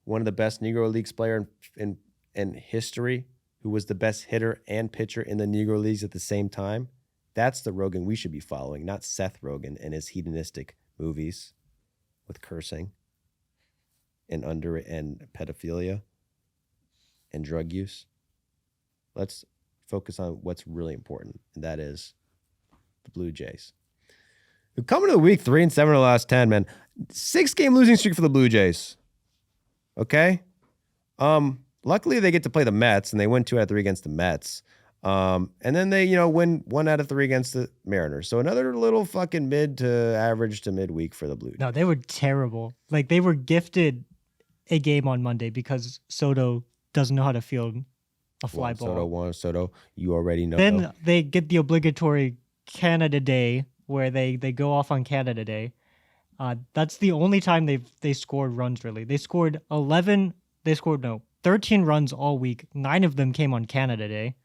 one of the best Negro Leagues player in history, who was the best hitter and pitcher in the Negro Leagues at the same time. That's the Rogan we should be following, not Seth Rogen and his hedonistic movies with cursing and pedophilia and drug use. Let's focus on what's really important, and that is the Blue Jays. Who come into the week 3-7 of the last 10, man. 6-game losing streak for the Blue Jays. Okay? Luckily they get to play the Mets, and they win 2 out of 3 against the Mets. And then they, win 1 out of 3 against the Mariners. So another little fucking mid to average to midweek for the Blue Jays. No, they were terrible. Like, they were gifted a game on Monday because Soto doesn't know how to field a fly ball. Soto, you already know. Then they get the obligatory Canada Day where they go off on Canada Day. That's the only time they scored runs, really. They scored 13 runs all week. 9 of them came on Canada Day.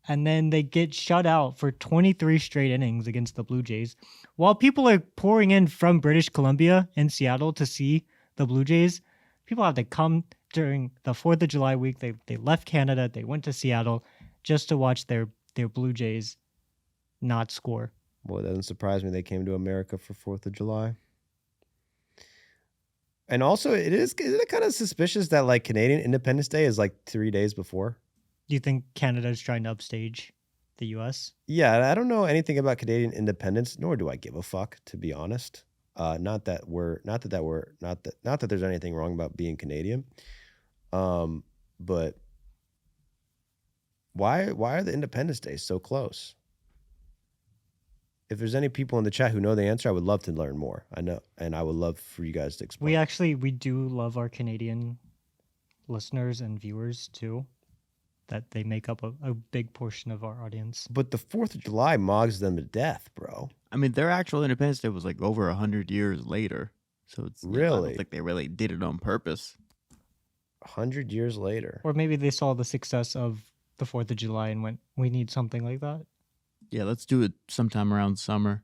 And then they get shut out for 23 straight innings against the Blue Jays. While people are pouring in from British Columbia and Seattle to see the Blue Jays, people have to come during the 4th of July week. They left Canada. They went to Seattle just to watch their Blue Jays not score. Well, it doesn't surprise me they came to America for 4th of July. And also, isn't it kind of suspicious that like Canadian Independence Day is like 3 days before? Do you think Canada is trying to upstage the U.S.? Yeah, I don't know anything about Canadian independence, nor do I give a fuck, to be honest. Not that there's anything wrong about being Canadian. But why are the Independence Days so close? If there's any people in the chat who know the answer, I would love to learn more. I know, and I would love for you guys to explain. We do love our Canadian listeners and viewers too. That they make up a big portion of our audience. But the 4th of July mogs them to death, bro. I mean, their actual Independence Day was like over 100 years later. So it's really, I don't think they really did it on purpose. 100 years later. Or maybe they saw the success of the 4th of July and went, we need something like that. Yeah, let's do it sometime around summer.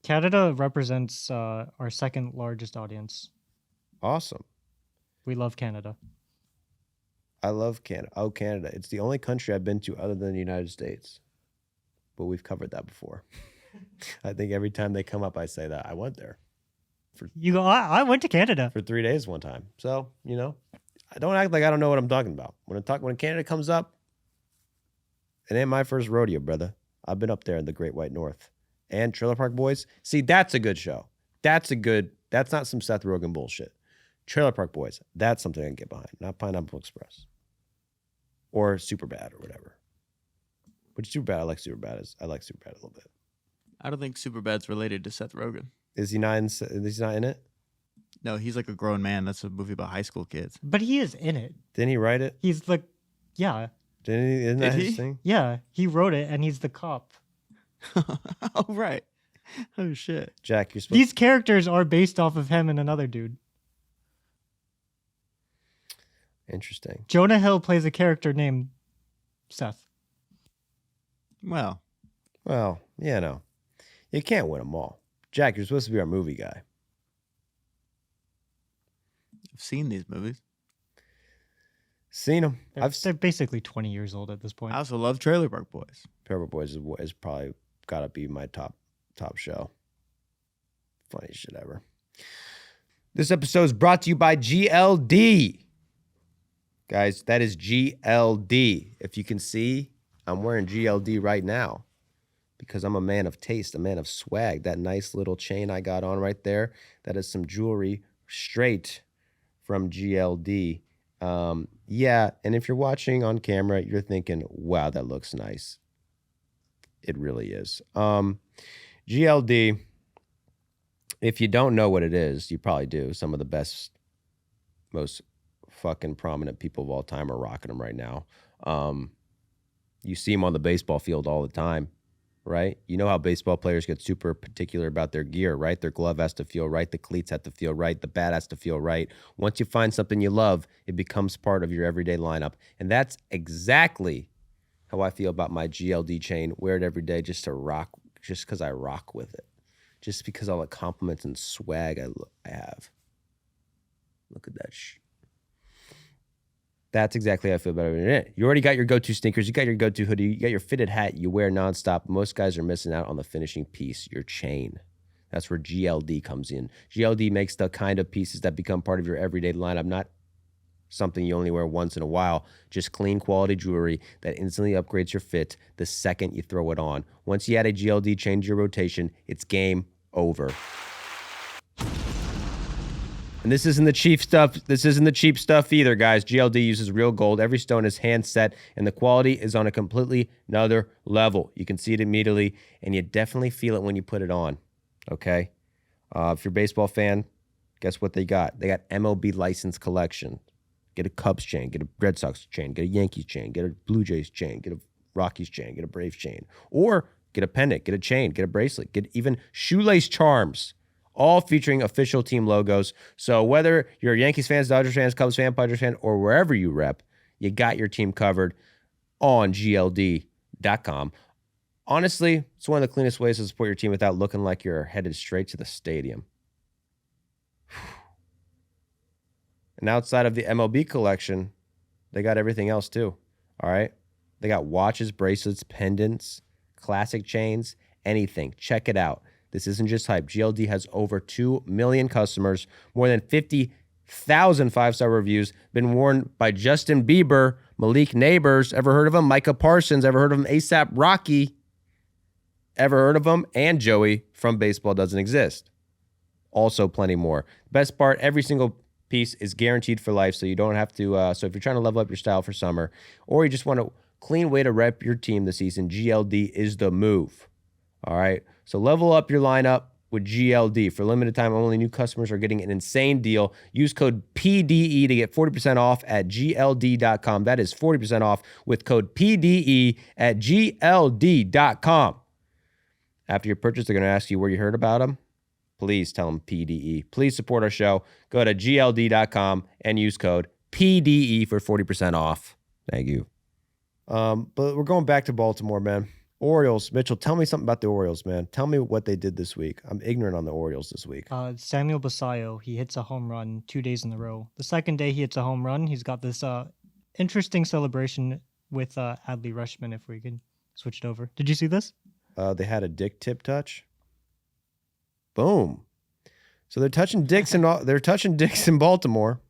Canada represents our second largest audience. Awesome. We love Canada. I love Canada. Oh, Canada. It's the only country I've been to other than the United States. But we've covered that before. I think every time they come up, I say that. I went there. I went to Canada. For 3 days one time. So, I don't act like I don't know what I'm talking about. When Canada comes up, it ain't my first rodeo, brother. I've been up there in the Great White North. And Trailer Park Boys. See, that's a good show. That's not some Seth Rogen bullshit. Trailer Park Boys. That's something I can get behind. Not Pineapple Express. Or Superbad or whatever. Which Superbad, I like Superbad a little bit. I don't think Superbad's related to Seth Rogen. Is he not in it? No, he's like a grown man. That's a movie about high school kids. But he is in it. Didn't he write it? He's like, yeah. Isn't that his thing? Yeah, he wrote it and he's the cop. Oh, right. Oh, shit. Jack, you're supposed These characters are based off of him and another dude. Interesting. Jonah Hill plays a character named Seth. Well, no. You can't win them all. Jack, you're supposed to be our movie guy. I've seen these movies. Seen them. They're basically 20 years old at this point. I also love Trailer Park Boys. Trailer Park Boys is probably got to be my top show. Funniest shit ever. This episode is brought to you by GLD. Guys, that is GLD. If you can see, I'm wearing GLD right now because I'm a man of taste, a man of swag. That nice little chain I got on right there, that is some jewelry straight from GLD. Yeah, and if you're watching on camera, you're thinking, wow, that looks nice. It really is. GLD, if you don't know what it is, you probably do. Some of the best, most fucking prominent people of all time are rocking them right now. You see them on the baseball field all the time, right? You know how baseball players get super particular about their gear, right? Their glove has to feel right. The cleats have to feel right. The bat has to feel right. Once you find something you love, it becomes part of your everyday lineup. And that's exactly how I feel about my GLD chain. Wear it every day just to rock, just because I rock with it. Just because all the compliments and swag I have. Look at that That's exactly how I feel about it. You already got your go-to sneakers. You got your go-to hoodie. You got your fitted hat you wear nonstop. Most guys are missing out on the finishing piece, your chain. That's where GLD comes in. GLD makes the kind of pieces that become part of your everyday lineup, not something you only wear once in a while. Just clean quality jewelry that instantly upgrades your fit the second you throw it on. Once you add a GLD chain to your rotation, it's game over. And this isn't the cheap stuff. This isn't the cheap stuff either, guys. GLD uses real gold. Every stone is hand set, and the quality is on a completely another level. You can see it immediately, and you definitely feel it when you put it on. Okay? If you're a baseball fan, guess what they got? They got MLB license collection. Get a Cubs chain, get a Red Sox chain, get a Yankees chain, get a Blue Jays chain, get a Rockies chain, get a Braves chain, or get a pendant, get a chain, get a bracelet, get even shoelace charms. All featuring official team logos. So whether you're a Yankees fans, Dodgers fans, Cubs fan, Padres fan, or wherever you rep, you got your team covered on GLD.com. Honestly, it's one of the cleanest ways to support your team without looking like you're headed straight to the stadium. And outside of the MLB collection, they got everything else too. All right? They got watches, bracelets, pendants, classic chains, anything. Check it out. This isn't just hype. GLD has over 2 million customers, more than 50,000 five-star reviews, been worn by Justin Bieber, Malik Neighbors, ever heard of him? Micah Parsons, ever heard of him? ASAP Rocky, ever heard of him? And Joey from Baseball Doesn't Exist. Also plenty more. Best part, every single piece is guaranteed for life, so you don't have to, so if you're trying to level up your style for summer, or you just want a clean way to rep your team this season, GLD is the move. All right? So level up your lineup with GLD. For limited time only, new customers are getting an insane deal. Use code PDE to get 40% off at GLD.com. That is 40% off with code PDE at GLD.com. After your purchase, they're going to ask you where you heard about them. Please tell them PDE. Please support our show. Go to GLD.com and use code PDE for 40% off. Thank you. But we're going back to Baltimore, man. Orioles. Mitchell, tell me something about the Orioles, man. Tell me what they did this week. I'm ignorant on the Orioles this week. Samuel Basallo, he hits a home run 2 days in a row. The second day he hits a home run, he's got this interesting celebration with Adley Rutschman, if we can switch it over. Did you see this? They had a dick tip touch. Boom. So they're touching dicks in Baltimore.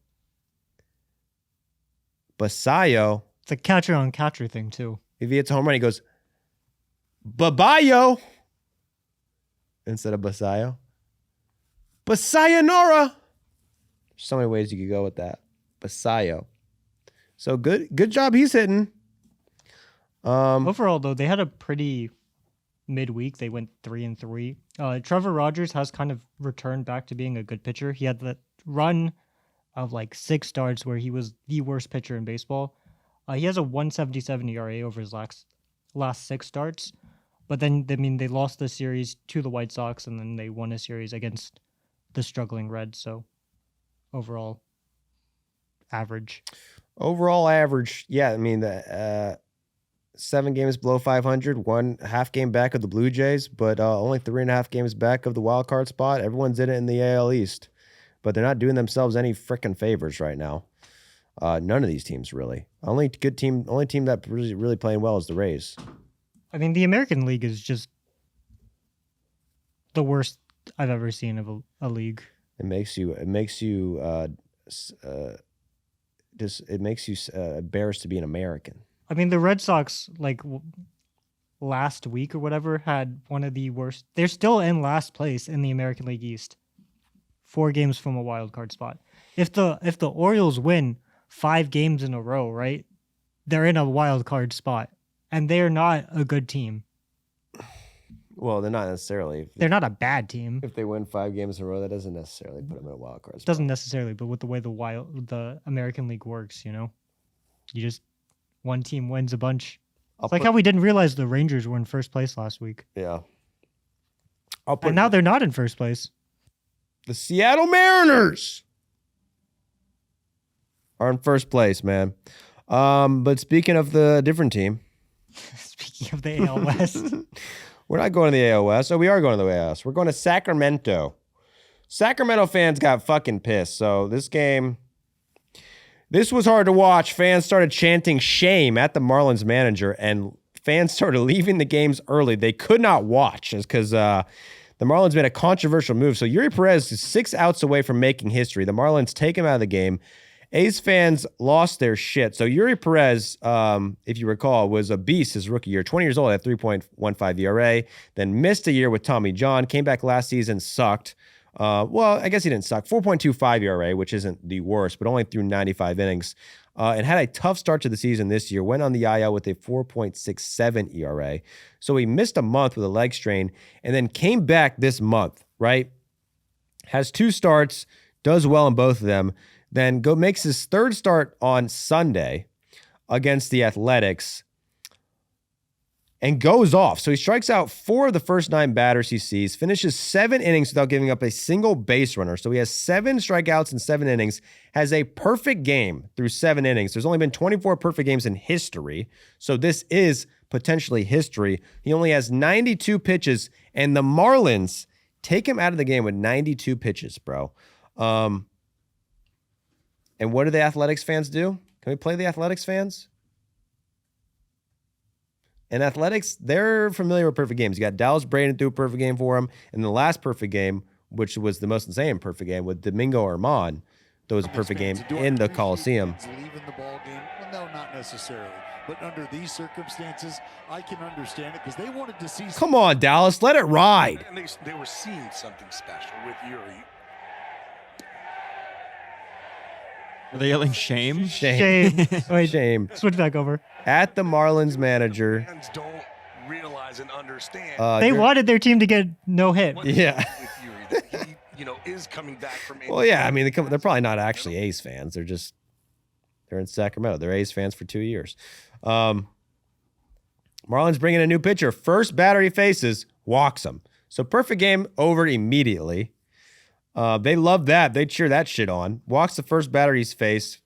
Basallo. It's a catcher on catcher thing too. If he hits a home run, he goes, Babayo, instead of Basayo. Basayonara. So many ways you could go with that. Basayo. So good job he's hitting. Overall, though, they had a pretty midweek. They went 3-3. Trevor Rogers has kind of returned back to being a good pitcher. He had that run of like 6 starts where he was the worst pitcher in baseball. He has a 1.77 ERA over his last 6 starts. But then, they lost the series to the White Sox, and then they won a series against the struggling Reds. So, overall, average. Overall average, yeah. The 7 games below 500, 1.5 game back of the Blue Jays, but only 3.5 games back of the wild card spot. Everyone's in it in the AL East, but they're not doing themselves any frickin' favors right now. None of these teams really. Only team that really playing well is the Rays. The American League is just the worst I've ever seen of a league. It makes you embarrassed to be an American. The Red Sox, last week or whatever, had one of the worst. They're still in last place in the American League East, 4 games from a wild card spot. If the Orioles win 5 games in a row, right, they're in a wild card spot. And they're not a good team. Well, they're not necessarily. They're not a bad team. If they win 5 games in a row, that doesn't necessarily put them in a wild card spot. Doesn't necessarily, but with the way the American League works, you just one team wins a bunch. It's like how we didn't realize the Rangers were in first place last week. Yeah. And now they're not in first place. The Seattle Mariners are in first place, man. But speaking of the different team. Speaking of the AL West. We're not going to the AL West. Oh, we are going to the AL West. We're going to Sacramento. Sacramento fans got fucking pissed. So this game, This was hard to watch. Fans started chanting shame at the Marlins manager, and fans started leaving the games early. They could not watch because the Marlins made a controversial move. So Yuri Perez is 6 outs away from making history. The Marlins take him out of the game. A's fans lost their shit. So Yuri Perez, if you recall, was a beast his rookie year. 20 years old at 3.15 ERA, then missed a year with Tommy John, came back last season, sucked. Well, I guess he didn't suck. 4.25 ERA, which isn't the worst, but only threw 95 innings. And had a tough start to the season this year. Went on the IL with a 4.67 ERA. So he missed a month with a leg strain and then came back this month, right? Has 2 starts, does well in both of them. Then makes his 3rd start on Sunday against the Athletics and goes off. So he strikes out 4 of the first 9 batters he sees, finishes 7 innings without giving up a single base runner. So he has 7 strikeouts in 7 innings, has a perfect game through 7 innings. There's only been 24 perfect games in history. So this is potentially history. He only has 92 pitches, and the Marlins take him out of the game with 92 pitches, bro. And what do the Athletics fans do? Can we play the Athletics fans? And Athletics, they're familiar with perfect games. You got Dallas Braden threw a perfect game for him. And the last perfect game, which was the most insane perfect game with Domingo Armand, that was a perfect game in the Coliseum. Leaving the ball game? Well, no, not necessarily. But under these circumstances, I can understand it because they wanted to see. Come on, Dallas, let it ride. And they were seeing something special with Yuri. Are they yelling shame? Shame. Wait, Shame. switch back over. At the Marlins manager. Fans don't realize and understand. They wanted their team to get no hit. Yeah. With Yuri, that he, is coming back from. Well, yeah, I mean, they're probably not actually A's fans. They're in Sacramento. They're A's fans for 2 years. Marlins bring in a new pitcher. First batter he faces, walks him. So perfect game over immediately. They love that. They cheer that shit on. Walks the first batter he's faced.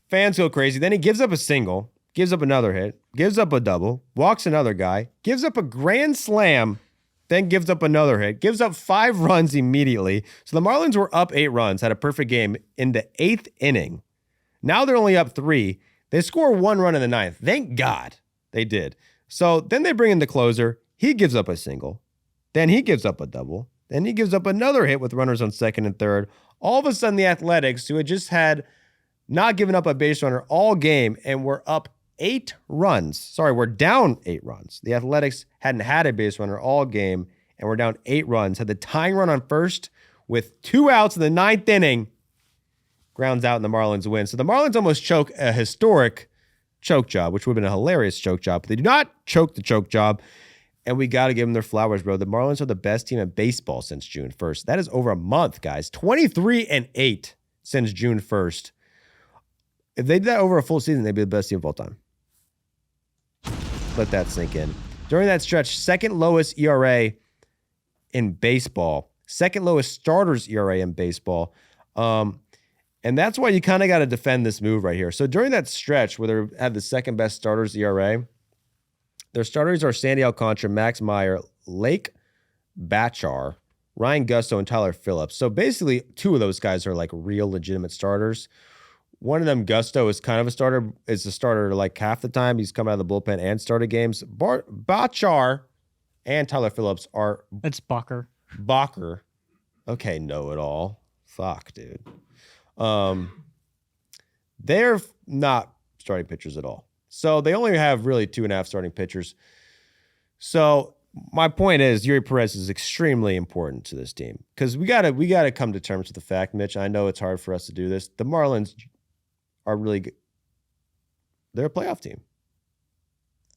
Fans go crazy. Then he gives up a single, gives up another hit, gives up a double, walks another guy, gives up a grand slam, then gives up another hit, gives up 5 runs immediately. So the Marlins were up 8 runs, had a perfect game in the 8th inning. Now they're only up 3. They score 1 run in the 9th. Thank God they did. So then they bring in the closer. He gives up a single. Then he gives up a double. Then he gives up another hit with runners on 2nd and 3rd. All of a sudden, the Athletics, who had just had not given up a base runner all game and were up 8 runs. Sorry, we're down 8 runs. The Athletics hadn't had a base runner all game and were down 8 runs. Had the tying run on first with 2 outs in the 9th inning. Grounds out and the Marlins win. So the Marlins almost choke a historic choke job, which would have been a hilarious choke job. But they do not choke the choke job. And we got to give them their flowers, bro. The Marlins are the best team in baseball since June 1st. That is over a month, guys. 23-8 since June 1st. If they did that over a full season, they'd be the best team of all time. Let that sink in. During that stretch, 2nd lowest ERA in baseball. 2nd lowest starters ERA in baseball. And that's why you kind of got to defend this move right here. So during that stretch where they had the 2nd best starters ERA, their starters are Sandy Alcantara, Max Meyer, Lake Bachar, Ryan Gusto, and Tyler Phillips. So basically, 2 of those guys are like real legitimate starters. One of them, Gusto, is kind of a starter. Is a starter like half the time. He's come out of the bullpen and started games. Bachar and Tyler Phillips are... It's Bacher. Okay, know-it-all. Fuck, dude. They're not starting pitchers at all. So they only have really 2.5 starting pitchers. So my point is, Yuri Perez is extremely important to this team because we gotta come to terms with the fact, Mitch. I know it's hard for us to do this. The Marlins are really good. They're a playoff team.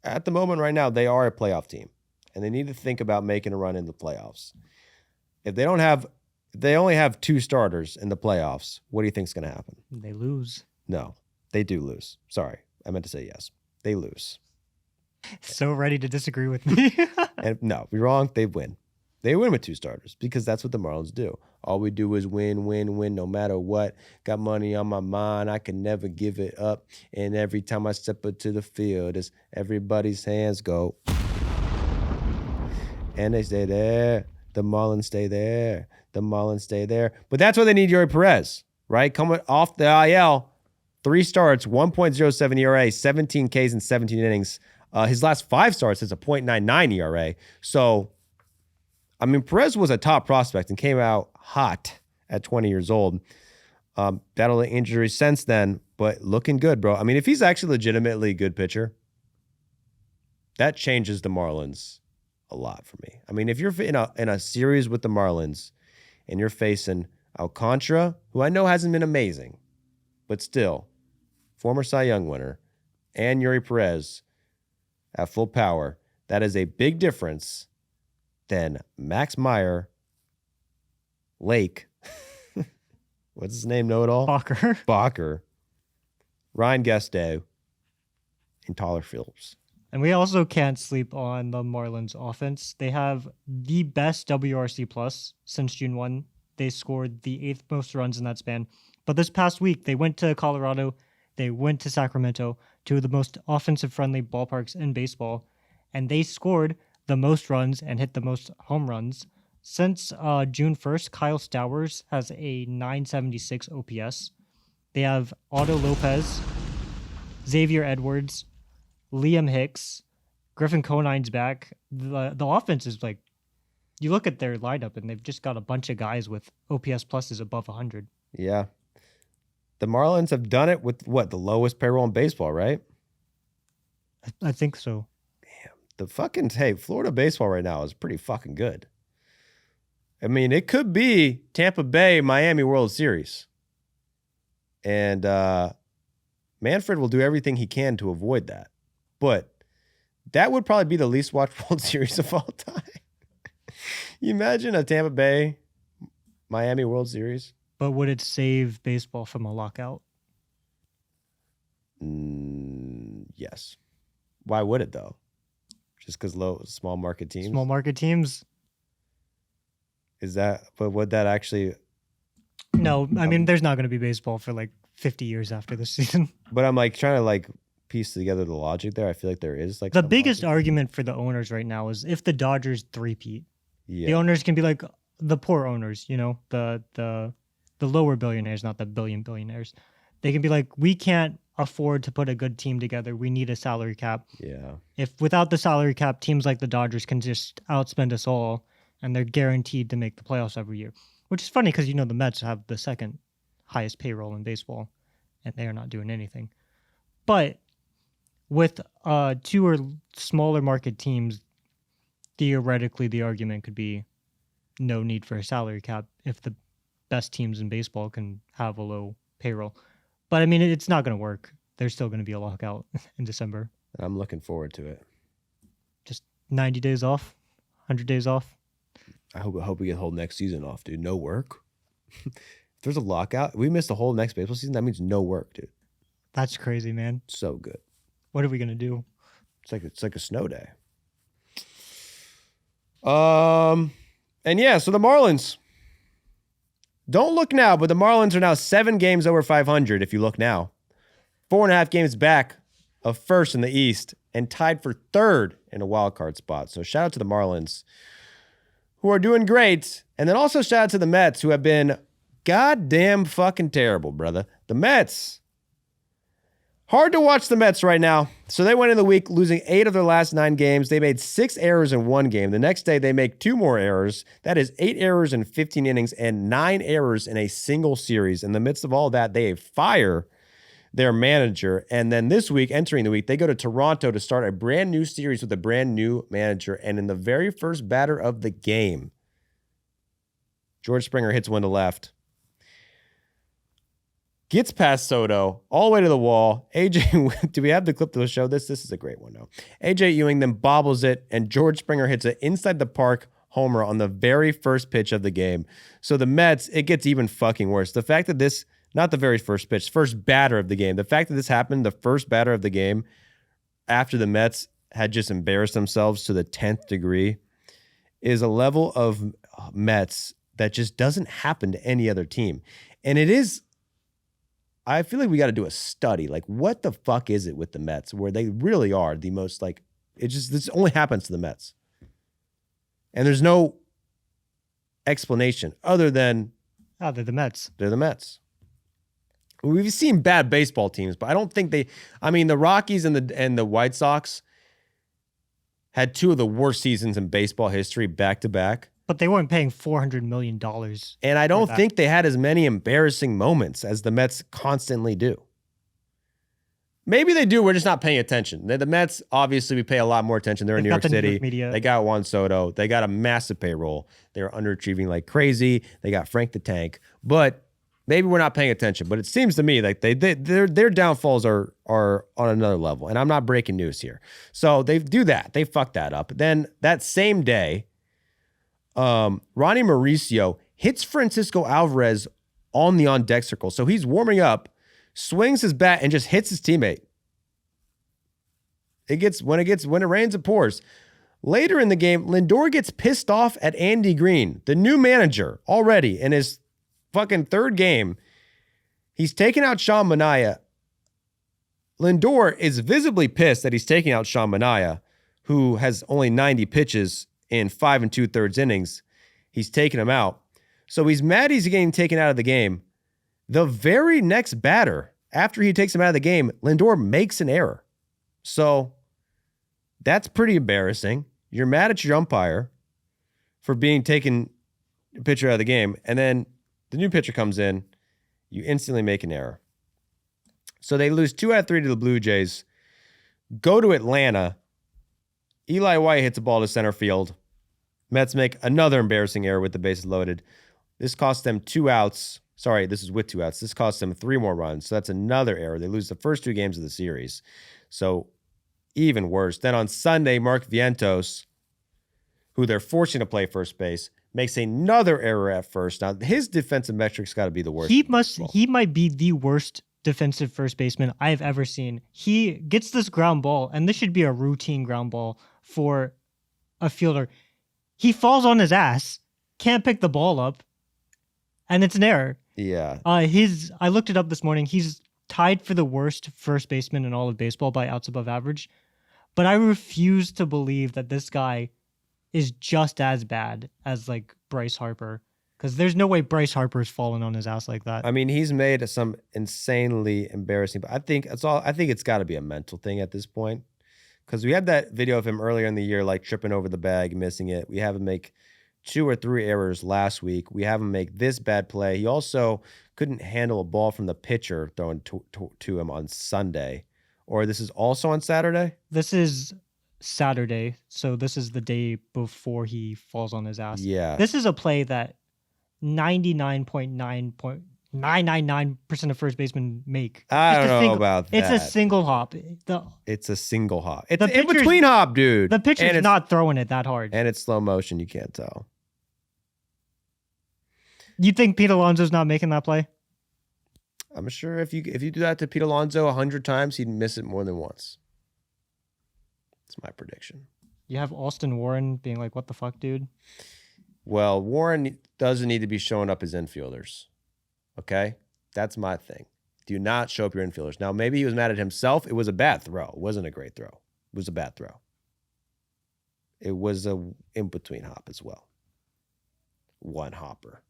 At the moment right now, they are a playoff team, and they need to think about making a run in the playoffs. If they only have 2 starters in the playoffs, what do you think is going to happen? They lose. No, they do lose. Sorry. I meant to say yes. They lose. So ready to disagree with me. And no, you're wrong. They win. They win with 2 starters because that's what the Marlins do. All we do is win, win, win, no matter what. Got money on my mind. I can never give it up. And every time I step into the field, as everybody's hands go. And they stay there. The Marlins stay there. The Marlins stay there. But that's why they need Yuri Perez, right? Coming off the IL. 3 starts, 1.07 ERA, 17 Ks in 17 innings. His last 5 starts is a .99 ERA. So, I mean, Perez was a top prospect and came out hot at 20 years old. Battled injuries since then, but looking good, bro. I mean, if he's actually legitimately a good pitcher, that changes the Marlins a lot for me. I mean, if you're in a series with the Marlins and you're facing Alcantara, who I know hasn't been amazing, but still, former Cy Young winner, and Yuri Perez at full power, that is a big difference than Max Meyer, Lake, what's his name, know-it-all? Bacher, Ryan Gusteau, and Tyler Phillips. And we also can't sleep on the Marlins offense. They have the best WRC plus since June 1. They scored the 8th most runs in that span. But this past week, they went to Colorado, they went to Sacramento, 2 of the most offensive-friendly ballparks in baseball, and they scored the most runs and hit the most home runs. Since June 1st, Kyle Stowers has a 976 OPS. They have Otto Lopez, Xavier Edwards, Liam Hicks, Griffin Conine's back. The offense is like, you look at their lineup and they've just got a bunch of guys with OPS pluses above 100. Yeah. The Marlins have done it with what? The lowest payroll in baseball, right? I think so. Hey, Florida baseball right now is pretty fucking good. I mean, it could be Tampa Bay, Miami World Series. And Manfred will do everything he can to avoid that. But that would probably be the least watched World Series of all time. You imagine a Tampa Bay, Miami World Series? But would it save baseball from a lockout? Yes. Why would it, though? Just because small market teams? Small market teams? But would that actually... No, I mean, there's not going to be baseball for like 50 years after this season. But I'm like trying to like piece together the logic there. I feel like there is like the biggest argument for the owners right now is if the Dodgers three-peat, yeah. The owners can be like the poor owners, you know, the lower billionaires, not the billionaires. They can be like, we can't afford to put a good team together. We need a salary cap. Yeah. If without the salary cap, teams like the Dodgers can just outspend us all, and they're guaranteed to make the playoffs every year. Which is funny because, you know, the Mets have the second highest payroll in baseball, and they are not doing anything. But with 2 or smaller market teams, theoretically the argument could be no need for a salary cap if the best teams in baseball can have a low payroll. But I mean, it's not going to work. There's still going to be a lockout in December. I'm looking forward to it. Just 90 days off, 100 days off. I hope we get the whole next season off, dude. No work. If there's a lockout, we missed the whole next baseball season. That means no work, dude. That's crazy, man. So good. What are we gonna do? It's like a snow day. And yeah, so the Marlins. Don't look now, but the Marlins are now 7 games over 500. If you look now, 4.5 games back of first in the East and tied for 3rd in a wild card spot. So shout out to the Marlins, who are doing great. And then also shout out to the Mets, who have been goddamn fucking terrible, brother. The Mets. Hard to watch the Mets right now. So they went in the week losing 8 of their last 9 games. They made 6 errors in 1 game. The next day, they make 2 more errors. That is 8 errors in 15 innings and 9 errors in a single series. In the midst of all that, they fire their manager. And then this week, entering the week, they go to Toronto to start a brand new series with a brand new manager. And in the very first batter of the game, George Springer hits one to left. Gets past Soto, all the way to the wall. AJ, do we have the clip to show this? This is a great one, though. AJ Ewing then bobbles it, and George Springer hits an inside the park homer on the very first pitch of the game. So the Mets, it gets even fucking worse. The fact that this, not the very first pitch, first batter of the game, the fact that this happened, the first batter of the game, after the Mets had just embarrassed themselves to the 10th degree, is a level of Mets that just doesn't happen to any other team. And it is... I feel like we got to do a study. Like, what the fuck is it with the Mets where they really are the most like, this only happens to the Mets. And there's no explanation other than. They're the Mets. They're the Mets. We've seen bad baseball teams, but I don't think the Rockies and the White Sox had two of the worst seasons in baseball history back to back. But they weren't paying $400 million. And I don't think they had as many embarrassing moments as the Mets constantly do. Maybe they do. We're just not paying attention. The Mets, obviously, we pay a lot more attention. They're in New York City. They got Juan Soto. They got a massive payroll. They're underachieving like crazy. They got Frank the Tank. But maybe we're not paying attention. But it seems to me like their downfalls are on another level. And I'm not breaking news here. So they do that. They fuck that up. Then that same day, Ronnie Mauricio hits Francisco Alvarez on the on-deck circle. So he's warming up, swings his bat, and just hits his teammate. When it rains, it pours. Later in the game, Lindor gets pissed off at Andy Green, the new manager, already in his fucking third game. He's taking out Sean Manaea. Lindor is visibly pissed that he's taking out Sean Manaea, who has only 90 pitches in 5 2/3 innings. He's taking him out. So he's mad he's getting taken out of the game. The very next batter, after he takes him out of the game, Lindor makes an error. So that's pretty embarrassing. You're mad at your umpire for being taken a pitcher out of the game, and then the new pitcher comes in, you instantly make an error. So they lose 2 out of 3 to the Blue Jays, go to Atlanta. Eli White hits a ball to center field. Mets make another embarrassing error with the bases loaded. This costs them 2 outs. Sorry, this is with 2 outs. This costs them 3 more runs. So that's another error. They lose the first 2 games of the series. So even worse. Then on Sunday, Mark Vientos, who they're forcing to play first base, makes another error at first. Now, his defensive metrics got to be the worst. He might be the worst defensive first baseman I've ever seen. He gets this ground ball, and this should be a routine ground ball for a fielder. He falls on his ass, can't pick the ball up, and it's an error. Yeah. I looked it up this morning. He's tied for the worst first baseman in all of baseball by outs above average. But I refuse to believe that this guy is just as bad as like Bryce Harper, because there's no way Bryce Harper's fallen on his ass like that. I mean, he's made some insanely embarrassing, but I think it's got to be a mental thing at this point, because we had that video of him earlier in the year, like tripping over the bag, missing it. We have him make 2 or 3 errors last week. We have him make this bad play. He also couldn't handle a ball from the pitcher thrown to him on Sunday. Or this is also on Saturday? This is Saturday, so this is the day before he falls on his ass. Yeah. This is a play that 99.999% of first basemen make. I don't know about that. It's a single hop. It's a single hop. It's an in-between hop, dude. The pitcher's not throwing it that hard. And it's slow motion. You can't tell. You think Pete Alonso's not making that play? I'm sure if you do that to Pete Alonso 100 times, he'd miss it more than once. That's my prediction. You have Austin Warren being like, what the fuck, dude? Well, Warren doesn't need to be showing up his infielders. Okay? That's my thing. Do not show up your infielders. Now, maybe he was mad at himself. It was a bad throw. It wasn't a great throw. It was a bad throw. It was a in-between hop as well. One hopper.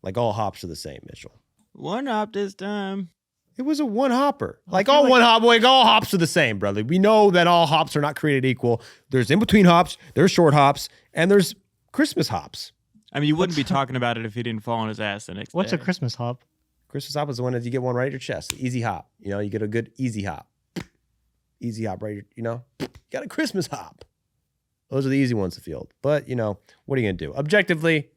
Like all hops are the same, Mitchell. One hop this time. All one hopper. All hops are the same, brother. We know that all hops are not created equal. There's in-between hops, there's short hops, and there's Christmas hops. I mean, you wouldn't be talking about it if he didn't fall on his ass the next day. What's a Christmas hop? Christmas hop is the one that you get one right at your chest. Easy hop. You get a good easy hop. Easy hop right, you got a Christmas hop. Those are the easy ones to field. But, what are you going to do? Objectively,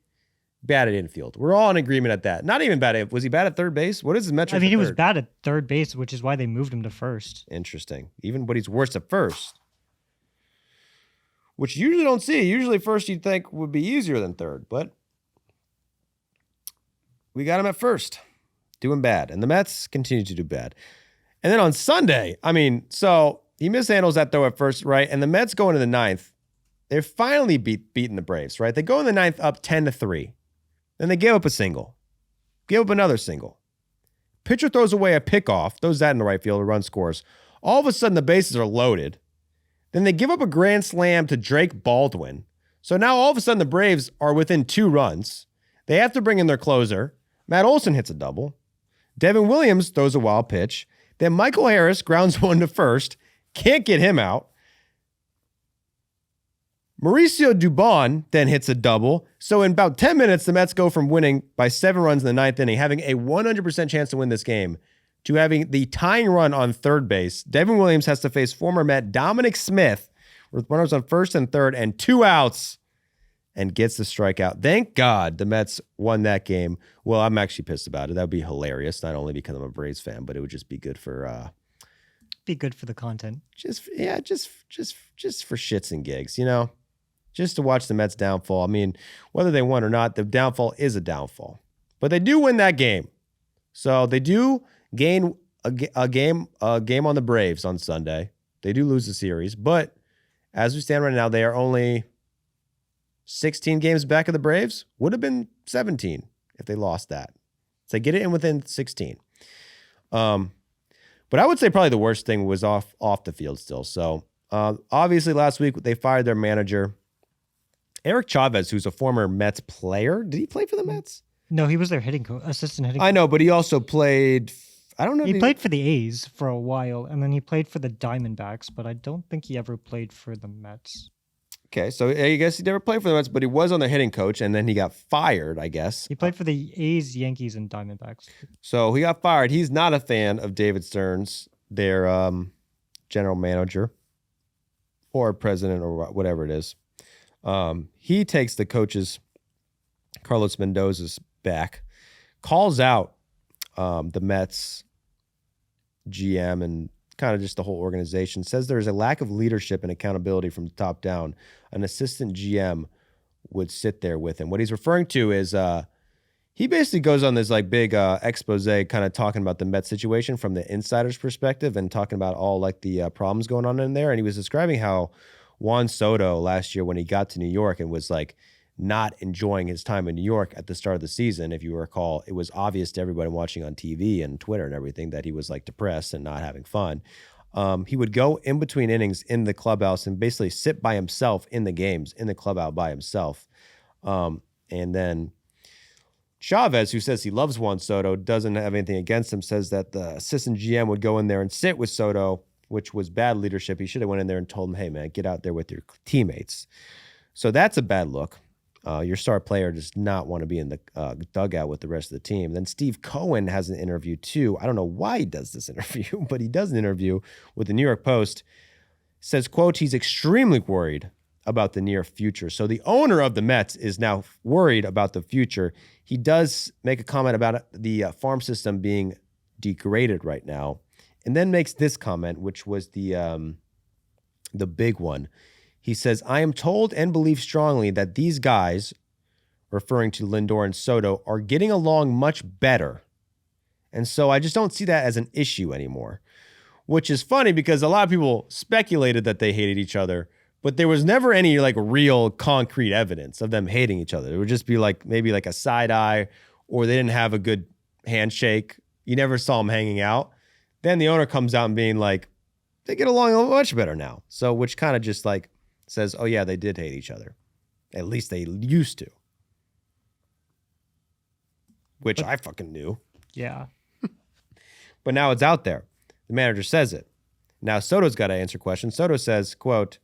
bad at infield. We're all in agreement at that. Not even bad. Was he bad at third base? What is his metric? I mean, he was bad at third base, which is why they moved him to first. Interesting. But he's worse at first, which you usually don't see. Usually first you'd think would be easier than third, but we got him at first, doing bad. And the Mets continue to do bad. And then on Sunday, so he mishandles that throw at first, right? And the Mets go into the 9th. They're finally beating the Braves, right? They go in the 9th up 10-3. Then they give up a single. Give up another single. Pitcher throws away a pickoff, throws that in the right field, a run scores. All of a sudden, the bases are loaded. Then they give up a grand slam to Drake Baldwin. So now all of a sudden, the Braves are within 2 runs. They have to bring in their closer. Matt Olson hits a double. Devin Williams throws a wild pitch. Then Michael Harris grounds one to first. Can't get him out. Mauricio Dubon then hits a double. So in about 10 minutes, the Mets go from winning by 7 runs in the 9th inning, having a 100% chance to win this game, to having the tying run on third base. Devin Williams has to face former Met Dominic Smith with runners on first and third and 2 outs and gets the strikeout. Thank God the Mets won that game. Well, I'm actually pissed about it. That would be hilarious, not only because I'm a Braves fan, but it would just be good for the content. Just for shits and gigs, just to watch the Mets downfall. I mean, whether they won or not, the downfall is a downfall, but they do win that game. So they do gain a game on the Braves on Sunday. They do lose the series, but as we stand right now, they are only 16 games back of the Braves. Would have been 17 if they lost that. So they get it in within 16. But I would say probably the worst thing was off the field still. So obviously last week they fired their manager, Eric Chavez, who's a former Mets player. Did he play for the Mets? No, he was their assistant hitting coach. I know, but he also played. I don't know. He played for the A's for a while, and then he played for the Diamondbacks, but I don't think he ever played for the Mets. Okay, so I guess he never played for the Mets, but he was on the hitting coach, and then he got fired, I guess. He played for the A's, Yankees, and Diamondbacks. So he got fired. He's not a fan of David Stearns, their general manager or president or whatever it is. He takes the coaches, Carlos Mendoza's back, calls out the Mets GM and kind of just the whole organization, says there's a lack of leadership and accountability from the top down. An assistant GM would sit there with him. What he's referring to is he basically goes on this like big expose kind of talking about the Mets situation from the insider's perspective and talking about all like the problems going on in there. And he was describing how Juan Soto last year when he got to New York and was like not enjoying his time in New York at the start of the season. If you recall, it was obvious to everybody watching on TV and Twitter and everything that he was like depressed and not having fun. He would go in between innings in the clubhouse and basically sit by himself in the games, in the clubhouse by himself. And then Chavez, who says he loves Juan Soto, doesn't have anything against him, says that the assistant GM would go in there and sit with Soto, which was bad leadership. He should have went in there and told him, hey, man, get out there with your teammates. So that's a bad look. Your star player does not want to be in the dugout with the rest of the team. Then Steve Cohen has an interview too. I don't know why he does this interview, but he does an interview with the New York Post. Says, quote, he's extremely worried about the near future. So the owner of the Mets is now worried about the future. He does make a comment about the farm system being degraded right now, and then makes this comment, which was the big one. He says, I am told and believe strongly that these guys, referring to Lindor and Soto, are getting along much better. And so I just don't see that as an issue anymore, which is funny because a lot of people speculated that they hated each other, but there was never any like real concrete evidence of them hating each other. It would just be like maybe like a side eye, or they didn't have a good handshake. You never saw them hanging out. Then the owner comes out and being like, they get along much better now. So which kind of just like says, oh yeah, they did hate each other. At least they used to. Which I fucking knew. Yeah. But now it's out there. The manager says it. Now Soto's got to answer questions. Soto says, quote,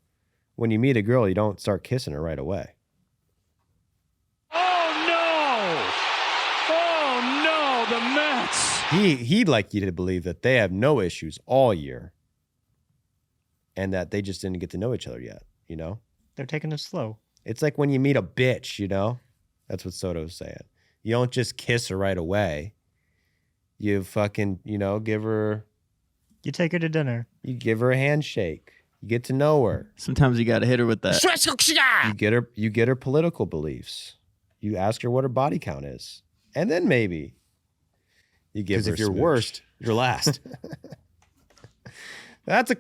when you meet a girl, you don't start kissing her right away. Oh no, the Mets. He'd like you to believe that they have no issues all year and that they just didn't get to know each other yet, you know? They're taking it slow. It's like when you meet a bitch, you know? That's what Soto's saying. You don't just kiss her right away. You fucking, give her... You take her to dinner. You give her a handshake. You get to know her. Sometimes you got to hit her with that. You get her political beliefs. You ask her what her body count is. And then maybe you give her a Because if you're smooch. worst, you're last. That's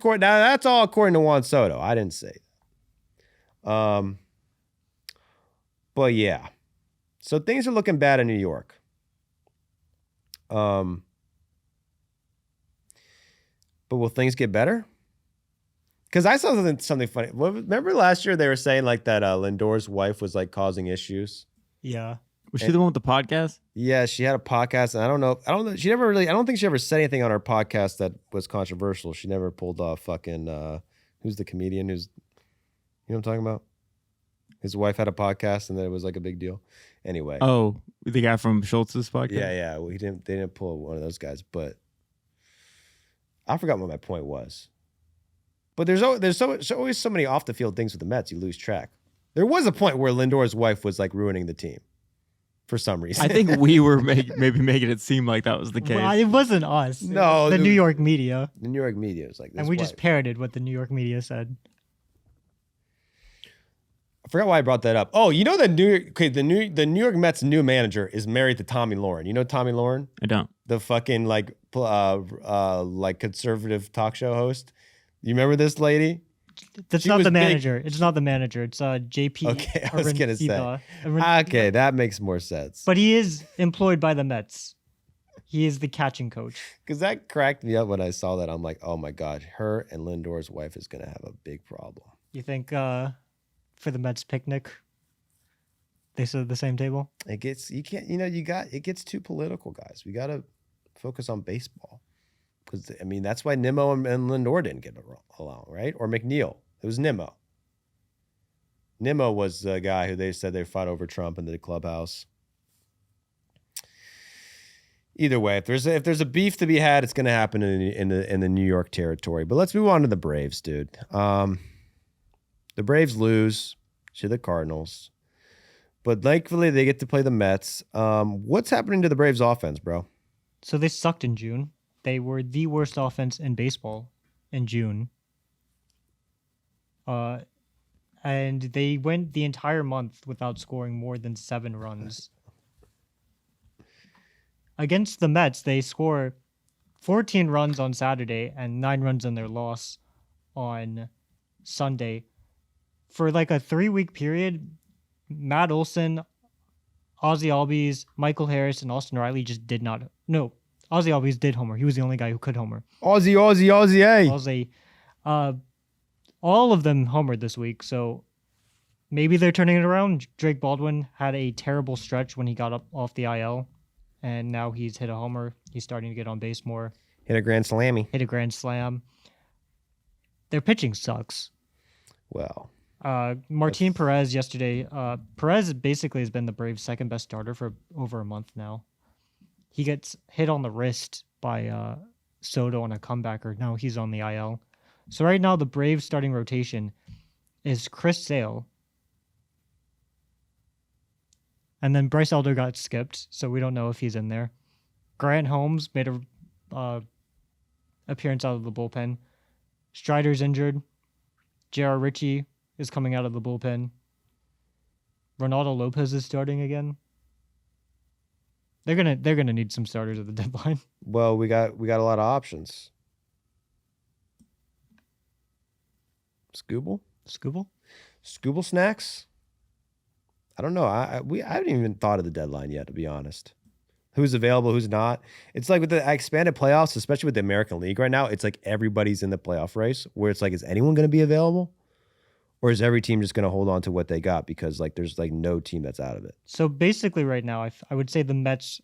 all according to Juan Soto. I didn't say that. But yeah. So things are looking bad in New York. But will things get better? Because I saw something funny. Remember last year they were saying like that Lindor's wife was like causing issues? Yeah. Was she the one with the podcast? Yeah, she had a podcast, and I don't know. I don't think she ever said anything on her podcast that was controversial. She never pulled off fucking. Who's the comedian? You know what I'm talking about? His wife had a podcast, and then it was like a big deal. Anyway. Oh, the guy from Schultz's podcast. Yeah. Well, they didn't pull one of those guys, but I forgot what my point was. But there's always so many off the field things with the Mets, you lose track. There was a point where Lindor's wife was like ruining the team for some reason. I think we were maybe making it seem like that was the case. Well, it wasn't us. No, the New York media. The New York media was like this. And we just parroted what the New York media said. I forgot why I brought that up. Oh, you know the New York Mets new manager is married to Tommy Lauren. You know Tommy Lauren? I don't. The fucking like conservative talk show host. You remember this lady? That's not the manager. It's not the manager. It's JP. Okay, I was gonna say. Arincida. Okay, that makes more sense. But he is employed by the Mets. He is the catching coach. Because that cracked me up when I saw that. I'm like, oh my god, her and Lindor's wife is gonna have a big problem. You think for the Mets picnic, they sit at the same table? It gets it gets too political, guys. We gotta focus on baseball. Because, I mean, that's why Nimmo and Lindor didn't get along, right? Or McNeil. It was Nimmo. Nimmo was the guy who they said they fought over Trump in the clubhouse. Either way, if there's a beef to be had, it's going to happen in the New York territory. But let's move on to the Braves, dude. The Braves lose to the Cardinals. But thankfully, they get to play the Mets. What's happening to the Braves offense, bro? So they sucked in June. They were the worst offense in baseball in June. And they went the entire month without scoring more than 7 runs. Against the Mets, they score 14 runs on Saturday and 9 runs in their loss on Sunday. For like a 3-week period, Matt Olson, Ozzie Albies, Michael Harris, and Austin Riley just did not. No, Ozzie Albies did homer. He was the only guy who could homer. Aussie, hey. Ozzie. All of them homered this week, so maybe they're turning it around. Drake Baldwin had a terrible stretch when he got up off the IL, and now he's hit a homer. He's starting to get on base more. Hit a grand slam. Their pitching sucks. Well, Martin Perez yesterday. Perez basically has been the Braves' second best starter for over a month now. He gets hit on the wrist by Soto on a comebacker. Now he's on the IL. So right now the Braves starting rotation is Chris Sale. And then Bryce Elder got skipped, so we don't know if he's in there. Grant Holmes made a appearance out of the bullpen. Strider's injured. J.R. Ritchie is coming out of the bullpen. Ronaldo Lopez is starting again. They're gonna need some starters at the deadline. well, we got a lot of options. Scooble snacks. I don't know. I haven't even thought of the deadline yet, to be honest. Who's available, who's not. It's like with the expanded playoffs, especially with the American League right now, it's like everybody's in the playoff race where it's like, is anyone going to be available? Or is every team just going to hold on to what they got because like there's like no team that's out of it? So basically right now, I would say the Mets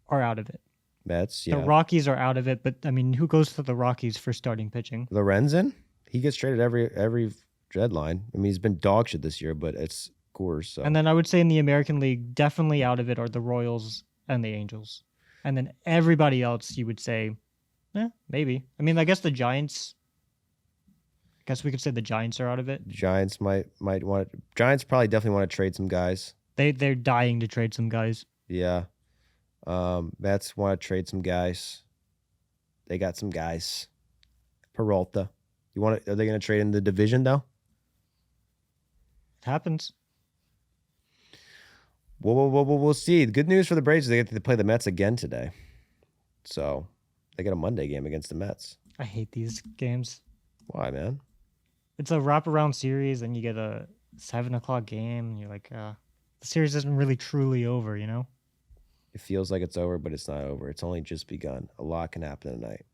are out of it. Mets, yeah. The Rockies are out of it, but I mean, who goes to the Rockies for starting pitching? Lorenzen? He gets traded every deadline. I mean, he's been dog shit this year, but it's Coors. So. And then I would say in the American League, definitely out of it are the Royals and the Angels. And then everybody else, you would say, maybe. I mean, I guess the Giants. I guess we could say the Giants are out of it. Giants might want to. Giants probably definitely want to trade some guys. They're dying to trade some guys. Yeah. Mets want to trade some guys. They got some guys. Peralta. Are they going to trade in the division though? It happens. We'll see. The good news for the Braves is they get to play the Mets again today. So they get a Monday game against the Mets. I hate these games. Why, man? It's a wraparound series, and you get a 7:00 game, and you're like, the series isn't really truly over, you know? It feels like it's over, but it's not over. It's only just begun. A lot can happen tonight.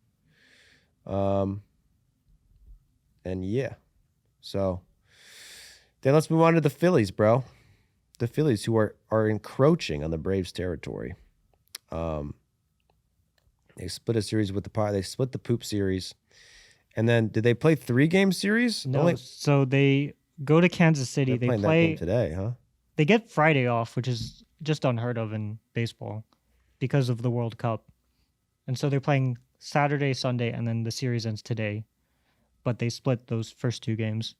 And yeah. So then let's move on to the Phillies, bro. the Phillies, who are encroaching on the Braves' territory. They split a series with they split the poop series. And then did they play 3-game series? No, so they go to Kansas City. They're They playing that play game today, huh? They get Friday off, which is just unheard of in baseball because of the World Cup. And so they're playing Saturday, Sunday, and then the series ends today. But they split those first 2 games.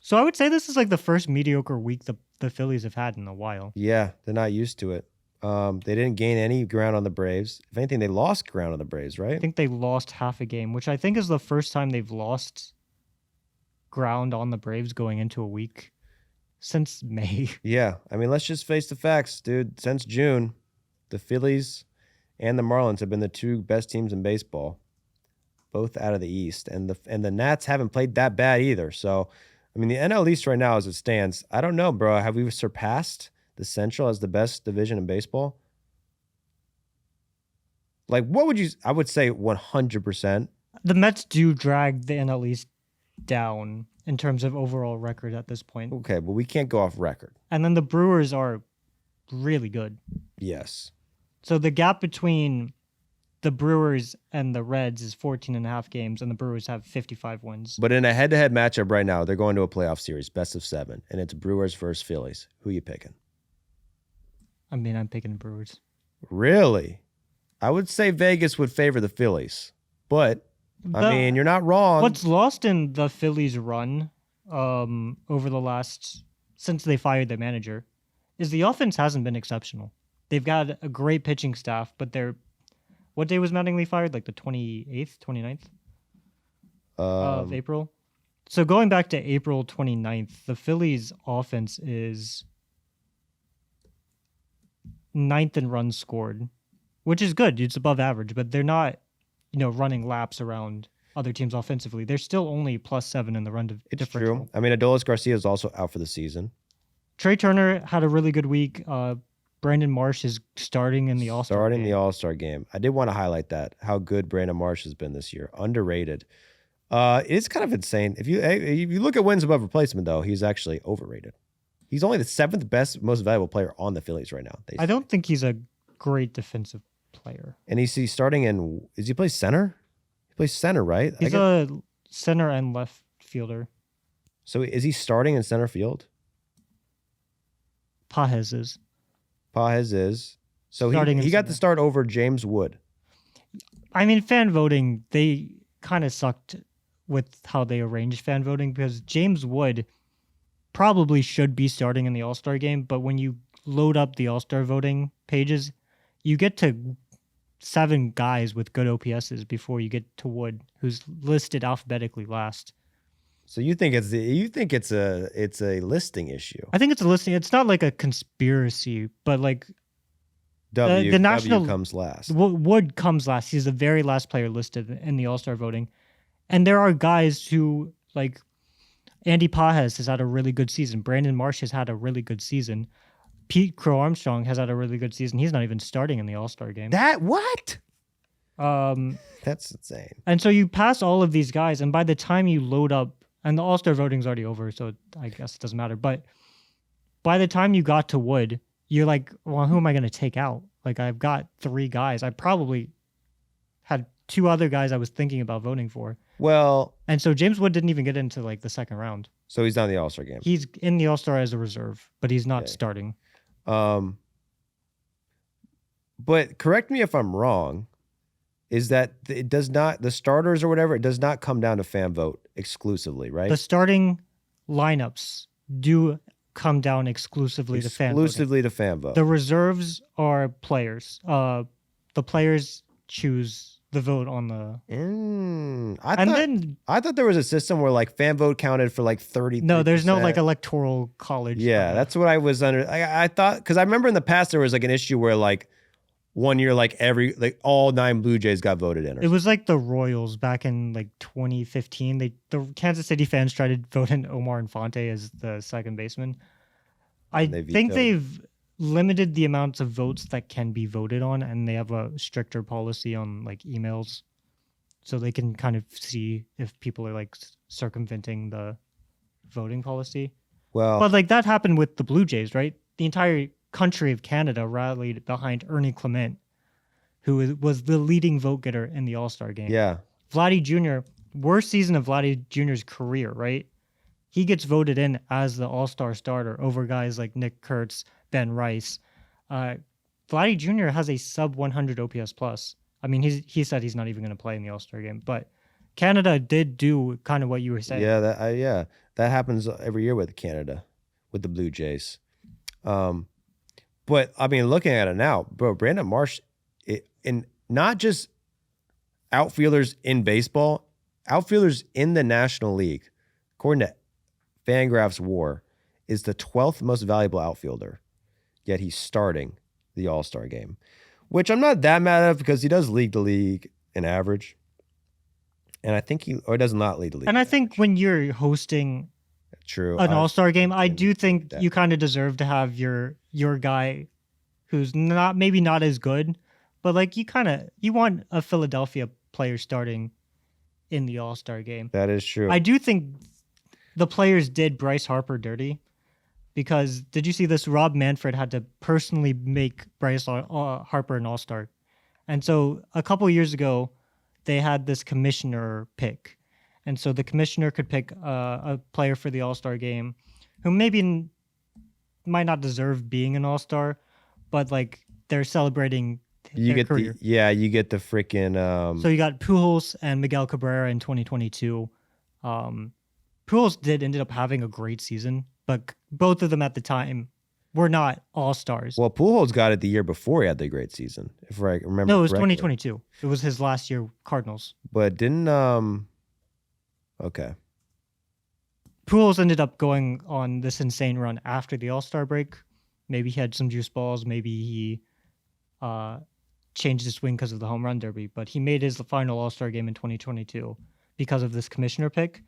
So I would say this is like the first mediocre week the Phillies have had in a while. Yeah, they're not used to it. They didn't gain any ground on the Braves. If anything, they lost ground on the Braves, right? I think they lost half a game, which I think is the first time they've lost ground on the Braves going into a week since May. Yeah, I mean, let's just face the facts, dude. Since June, the Phillies and the Marlins have been the 2 best teams in baseball, both out of the East, and the Nats haven't played that bad either. So, I mean, the NL East right now, as it stands, I don't know, bro. Have we surpassed the Central as the best division in baseball? Like, what would you? I would say 100%. The Mets do drag the NL East down in terms of overall record at this point. Okay, but we can't go off record. And then the Brewers are really good. Yes. So the gap between the Brewers and the Reds is 14.5 games, and the Brewers have 55 wins. But in a head-to-head matchup right now, they're going to a playoff series, best of 7, and it's Brewers versus Phillies. Who you picking? I mean, I'm picking the Brewers. Really? I would say Vegas would favor the Phillies, but I mean, you're not wrong. What's lost in the Phillies' run over the last, since they fired their manager, is the offense hasn't been exceptional. They've got a great pitching staff, but what day was Mattingly fired? Like the 28th, 29th of April? So going back to April 29th, the Phillies' offense is 9th in runs scored, which is good. It's above average, but they're not, running laps around other teams offensively. They're still only +7 in the run differential. True. I mean, Adolis Garcia is also out for the season. Trey Turner had a really good week. Brandon Marsh is starting in the All-Star Starting game. the All-Star game. I did want to highlight that, how good Brandon Marsh has been this year. Underrated. It's kind of insane. If you look at wins above replacement, though, he's actually overrated. He's only the 7th best, most valuable player on the Phillies right now. I don't think he's a great defensive player. And he's starting in, is he play center? He plays center, right? He's a center and left fielder. So is he starting in center field? Pages is. Pages is. So Starting he in got center. the start over James Wood. I mean, fan voting, they kind of sucked with how they arranged fan voting because James Wood probably should be starting in the All-Star game, but when you load up the All-Star voting pages, you get to 7 guys with good OPSs before you get to Wood, who's listed alphabetically last. So you think it's a listing issue? I think it's a listing. It's not like a conspiracy, but like W national comes last. Wood comes last. He's the very last player listed in the All-Star voting. And there are guys who, like, Andy Pages has had a really good season. Brandon Marsh has had a really good season. Pete Crow Armstrong has had a really good season. He's not even starting in the All-Star game. What? That's insane. And so you pass all of these guys, and by the time you load up, and the All-Star voting's already over, so I guess it doesn't matter. But by the time you got to Wood, you're like, well, who am I going to take out? Like, I've got 3 guys. I probably had 2 other guys I was thinking about voting for. Well, and so James Wood didn't even get into like the second round. So he's not in the All-Star game. He's in the All-Star as a reserve, but he's not starting. But correct me if I'm wrong, is that it does not, the starters or whatever, it does not come down to fan vote exclusively, right? The starting lineups do come down exclusively to fan vote. The reserves are players. The players choose the vote on the. I thought there was a system where like fan vote counted for like 30. No, there's no like electoral college. Yeah, that's what I was under. I thought, because I remember in the past there was like an issue where like one year like all 9 Blue Jays got voted in. It was like the Royals back in like 2015. The Kansas City fans tried to vote in Omar Infante as the second baseman. I think they've limited the amounts of votes that can be voted on, and they have a stricter policy on like emails, so they can kind of see if people are like circumventing the voting policy. Well, But like that happened with the Blue Jays, right? The entire country of Canada rallied behind Ernie Clement, who was the leading vote getter in the All-Star game. yeah. Vladdy Jr., worst season of Vladdy Jr.'s career, right? He gets voted in as the All-Star starter over guys like Nick Kurtz, Ben Rice. Vladdy Jr. has a sub 100 OPS plus. I mean, he said he's not even going to play in the All-Star game, but Canada did do kind of what you were saying. Yeah, that happens every year with Canada, with the Blue Jays. But I mean, looking at it now, bro, Brandon Marsh, and not just outfielders in baseball, outfielders in the National League, according to Fangraphs WAR, is the 12th most valuable outfielder. Yet he's starting the All-Star game, which I'm not that mad at because he does lead the league in average. And I think he does not lead the league. And I think when you're hosting an All-Star game, I do think you kind of deserve to have your guy who's maybe not as good, but like you want a Philadelphia player starting in the All-Star game. That is true. I do think the players did Bryce Harper dirty because did you see this? Rob Manfred had to personally make Bryce Harper an All-Star. And so a couple of years ago, they had this commissioner pick. And so the commissioner could pick a player for the All-Star game who maybe might not deserve being an All-Star, but like they're celebrating their career. You get the freaking... So you got Pujols and Miguel Cabrera in 2022. Pujols ended up having a great season, but both of them at the time were not All-Stars. Well, Pujols got it the year before he had the great season, if I remember. No, it was correctly. 2022. It was his last year Cardinals. But didn't okay. Pujols ended up going on this insane run after the All-Star break. Maybe he had some juice balls. Maybe he changed his swing because of the home run derby. But he made his final All-Star game in 2022 because of this commissioner pick.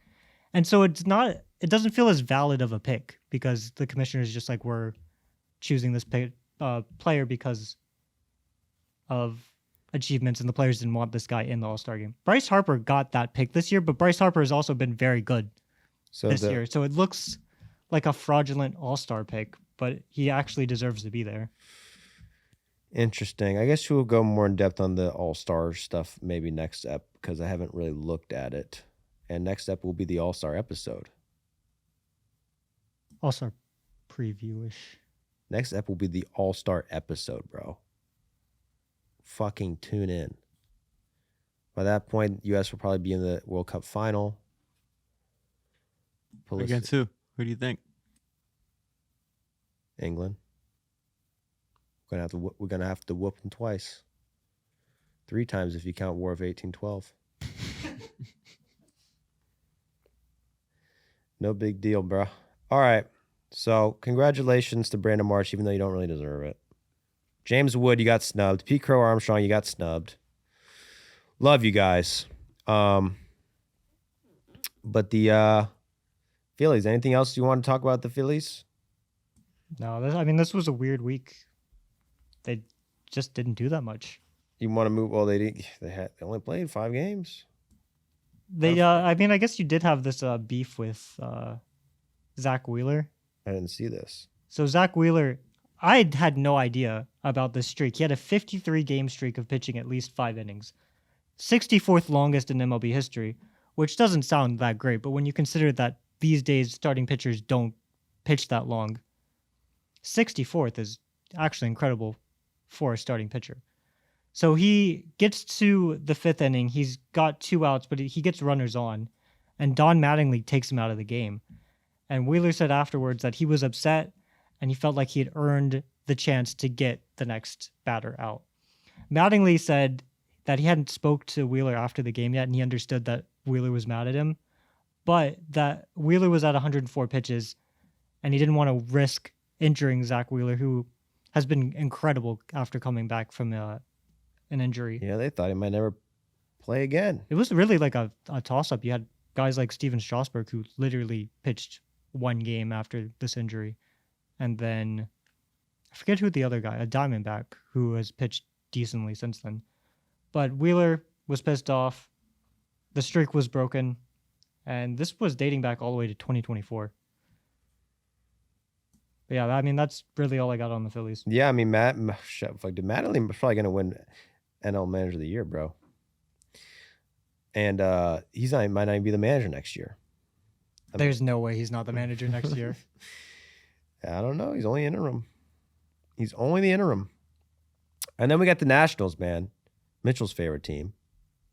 And so it doesn't feel as valid of a pick because the commissioner is just like, we're choosing this player because of achievements and the players didn't want this guy in the All-Star game. Bryce Harper got that pick this year, but Bryce Harper has also been very good this year. So it looks like a fraudulent All-Star pick, but he actually deserves to be there. Interesting. I guess we'll go more in depth on the All-Star stuff maybe next ep because I haven't really looked at it. And next ep will be the All-Star episode. All-Star preview-ish. Next ep will be the All-Star episode, bro. Fucking tune in. By that point, U.S. will probably be in the World Cup final. Against who? Who do you think? England. We're gonna have to whoop them twice. 3 times if you count War of 1812. No big deal, bro. All right. So congratulations to Brandon Marsh, even though you don't really deserve it. James Wood, you got snubbed. Pete Crow Armstrong, you got snubbed. Love you guys. But the Phillies, anything else you want to talk about the Phillies? No, this was a weird week. They just didn't do that much. You want to move? Well, they only played 5 games. I guess you did have this beef with Zach Wheeler. I didn't see this. So Zach Wheeler, I had no idea about this streak. He had a 53-game streak of pitching at least 5 innings. 64th longest in MLB history, which doesn't sound that great, but when you consider that these days starting pitchers don't pitch that long, 64th is actually incredible for a starting pitcher. So he gets to the 5th inning. He's got 2 outs, but he gets runners on, and Don Mattingly takes him out of the game. And Wheeler said afterwards that he was upset and he felt like he had earned the chance to get the next batter out. Mattingly said that he hadn't spoke to Wheeler after the game yet, and he understood that Wheeler was mad at him, but that Wheeler was at 104 pitches, and he didn't want to risk injuring Zach Wheeler, who has been incredible after coming back from an injury. Yeah, they thought he might never play again. It was really like a toss-up. You had guys like Steven Strasburg, who literally pitched 1 game after this injury, and then I forget who the other guy, a Diamondback, who has pitched decently since then. But Wheeler was pissed off. The streak was broken. And this was dating back all the way to 2024. But yeah, I mean, that's really all I got on the Phillies. Yeah, I mean, dude, Matt Lane was probably going to win NL Manager of the Year, bro. And might not even be the manager next year. There's no way he's not the manager next year. I don't know. He's only interim. He's only the interim. And then we got the Nationals, man. Mitchell's favorite team.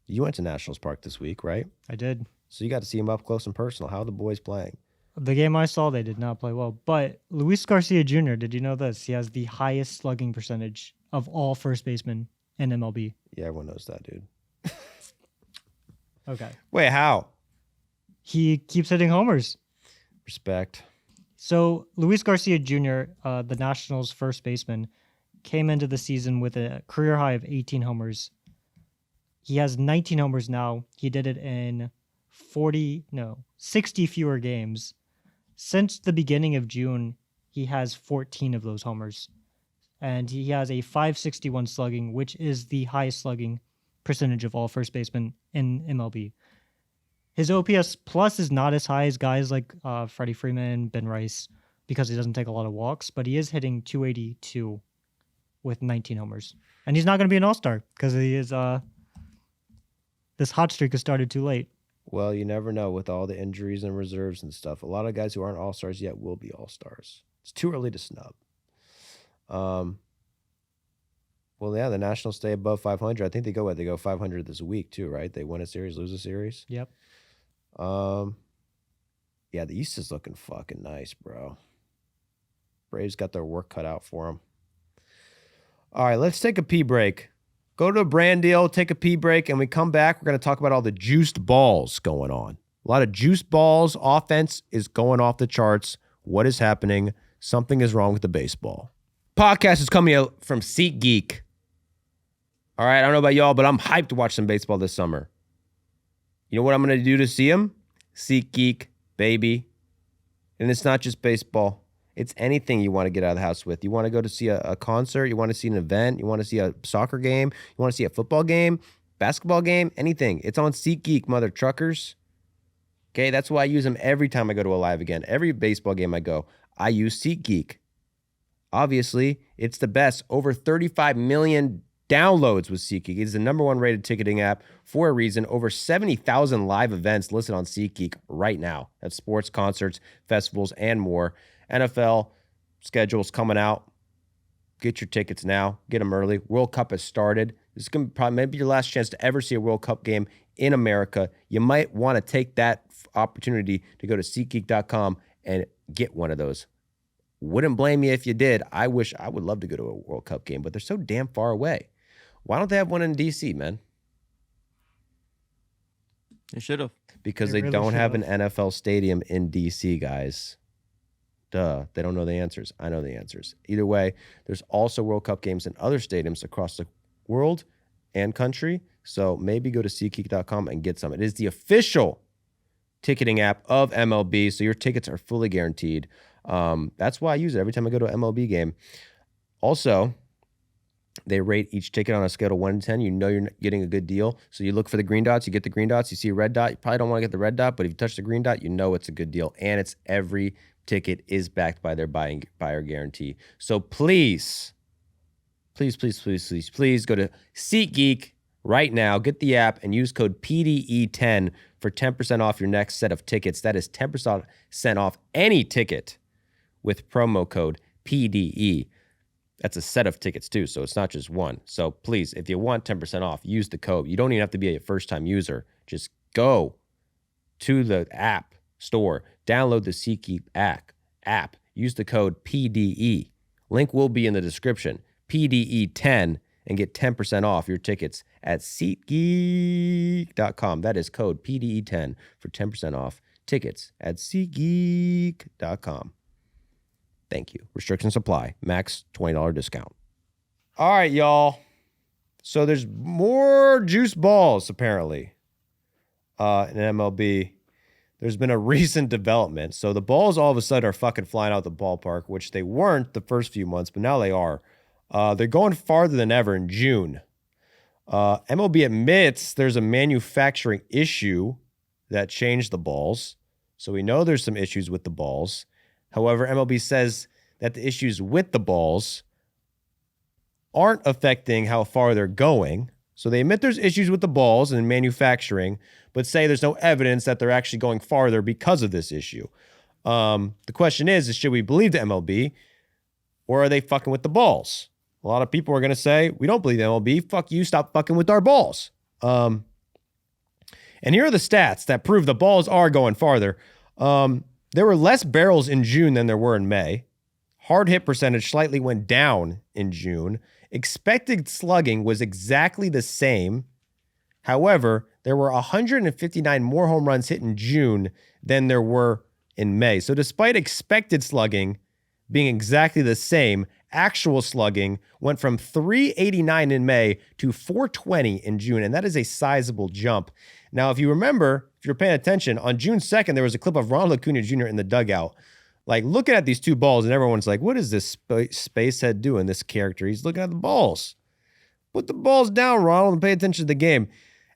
You went to Nationals Park this week, right? I did. So you got to see him up close and personal. How are the boys playing? The game I saw, they did not play well. But Luis Garcia Jr., did you know this? He has the highest slugging percentage of all first basemen in MLB. Yeah, everyone knows that, dude. Okay. Wait, how? He keeps hitting homers. Respect. So Luis Garcia Jr., the Nationals' first baseman, came into the season with a career high of 18 homers. He has 19 homers now. He did it in 60 fewer games. Since the beginning of June, he has 14 of those homers. And he has a .561 slugging, which is the highest slugging percentage of all first basemen in MLB. His OPS plus is not as high as guys like Freddie Freeman, Ben Rice, because he doesn't take a lot of walks, but he is hitting .282 with 19 homers. And he's not going to be an all-star because he is this hot streak has started too late. Well, you never know with all the injuries and reserves and stuff. A lot of guys who aren't all-stars yet will be all-stars. It's too early to snub. Well, yeah, the Nationals stay above 500. I think they go 500 this week too, right? They win a series, lose a series. Yep. Yeah, the East is looking fucking nice, bro. Braves got their work cut out for them. All right, let's take a pee break. Go to a brand deal, take a pee break, and we come back. We're going to talk about all the juiced balls going on. A lot of juiced balls. Offense is going off the charts. What is happening? Something is wrong with the baseball. Podcast is coming out from SeatGeek. All right, I don't know about y'all, but I'm hyped to watch some baseball this summer. You know what I'm going to do to see them? SeatGeek, baby. And it's not just baseball. It's anything you want to get out of the house with. You want to go to see a concert. You want to see an event. You want to see a soccer game. You want to see a football game, basketball game, anything. It's on SeatGeek, mother truckers. Okay, that's why I use them every time I go to a live event. Every baseball game I go, I use SeatGeek. Obviously, it's the best. Over 35 million downloads with SeatGeek. It's the #1 rated ticketing app for a reason. Over 70,000 live events listed on SeatGeek right now. That's sports, concerts, festivals, and more. NFL schedules coming out. Get your tickets now. Get them early. World Cup has started. This is going to probably maybe your last chance to ever see a World Cup game in America. You might want to take that opportunity to go to SeatGeek.com and get one of those. Wouldn't blame you if you did. I would love to go to a World Cup game, but they're so damn far away. Why don't they have one in D.C., man? They should have. Because They they really don't have an should've. NFL stadium in D.C., guys. Duh. They don't know the answers. I know the answers. Either way, there's also World Cup games in other stadiums across the world and country. So maybe go to SeatGeek.com and get some. It is the official ticketing app of MLB, so your tickets are fully guaranteed. That's why I use it every time I go to an MLB game. Also, they rate each ticket on a scale of 1 to 10. You know you're getting a good deal. So you look for the green dots. You get the green dots. You see a red dot. You probably don't want to get the red dot, but if you touch the green dot, you know it's a good deal. And it's every ticket is backed by their buyer guarantee. So please go to SeatGeek right now. Get the app and use code PDE10 for 10% off your next set of tickets. That is 10% off any ticket with promo code PDE. That's a set of tickets too, so it's not just one. So please, if you want 10% off, use the code. You don't even have to be a first-time user. Just go to the app store, download the SeatGeek app, use the code PDE. Link will be in the description. PDE10 and get 10% off your tickets at SeatGeek.com. That is code PDE10 for 10% off tickets at SeatGeek.com. Thank you. Restrictions apply. Max $20 discount. All right, y'all. So there's more juice balls, apparently, in MLB. There's been a recent development. So the balls all of a sudden are fucking flying out the ballpark, which they weren't the first few months, but now they are. They're going farther than ever in June. MLB admits there's a manufacturing issue that changed the balls. So we know there's some issues with the balls. However, MLB says that the issues with the balls aren't affecting how far they're going. So they admit there's issues with the balls and manufacturing, but say there's no evidence that they're actually going farther because of this issue. The question is should we believe the MLB or are they fucking with the balls? A lot of people are going to say, we don't believe the MLB. Fuck you, stop fucking with our balls. And here are the stats that prove the balls are going farther. There were less barrels in June than there were in May. Hard hit percentage slightly went down in June. Expected slugging was exactly the same. However, there were 159 more home runs hit in June than there were in May. So despite expected slugging being exactly the same, actual slugging went from 389 in May to 420 in June, and that is a sizable jump. Now, if you remember, if you're paying attention, on June 2nd, there was a clip of Ronald Acuna Jr. in the dugout, like looking at these two balls, and everyone's like, what is this spacehead doing, this character? He's looking at the balls. Put the balls down, Ronald, and pay attention to the game.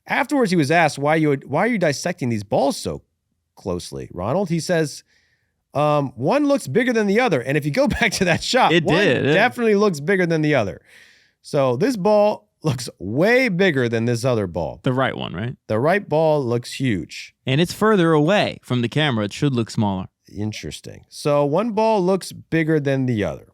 Afterwards, he was asked, why are you dissecting these balls so closely, Ronald? He says, one looks bigger than the other. And if you go back to that shot, one definitely looks bigger than the other. So this ball looks way bigger than this other ball. The right one, right? The right ball looks huge. And it's further away from the camera. It should look smaller. Interesting. So one ball looks bigger than the other.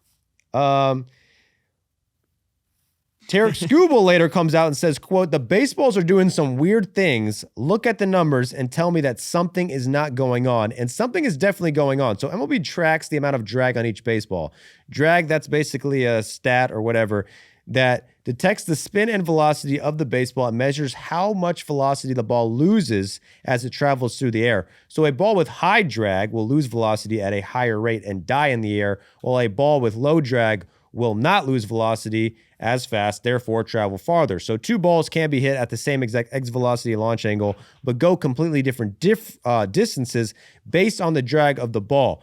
Tarek Skubal later comes out and says, quote, the baseballs are doing some weird things. Look at the numbers and tell me that something is not going on. And something is definitely going on. So MLB tracks the amount of drag on each baseball. Drag, that's basically a stat or whatever that detects the spin and velocity of the baseball and measures how much velocity the ball loses as it travels through the air. So a ball with high drag will lose velocity at a higher rate and die in the air, while a ball with low drag will not lose velocity as fast, therefore travel farther. So two balls can be hit at the same exact X velocity and launch angle, but go completely different distances based on the drag of the ball.